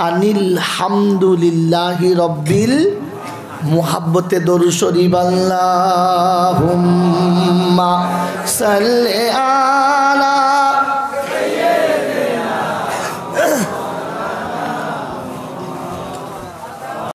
আনিল হামদুলিল্লাহি রব্বিল। মুহাব্বতে দরুদ শরীফ আল্লাহুম্মা সাল্লি আলা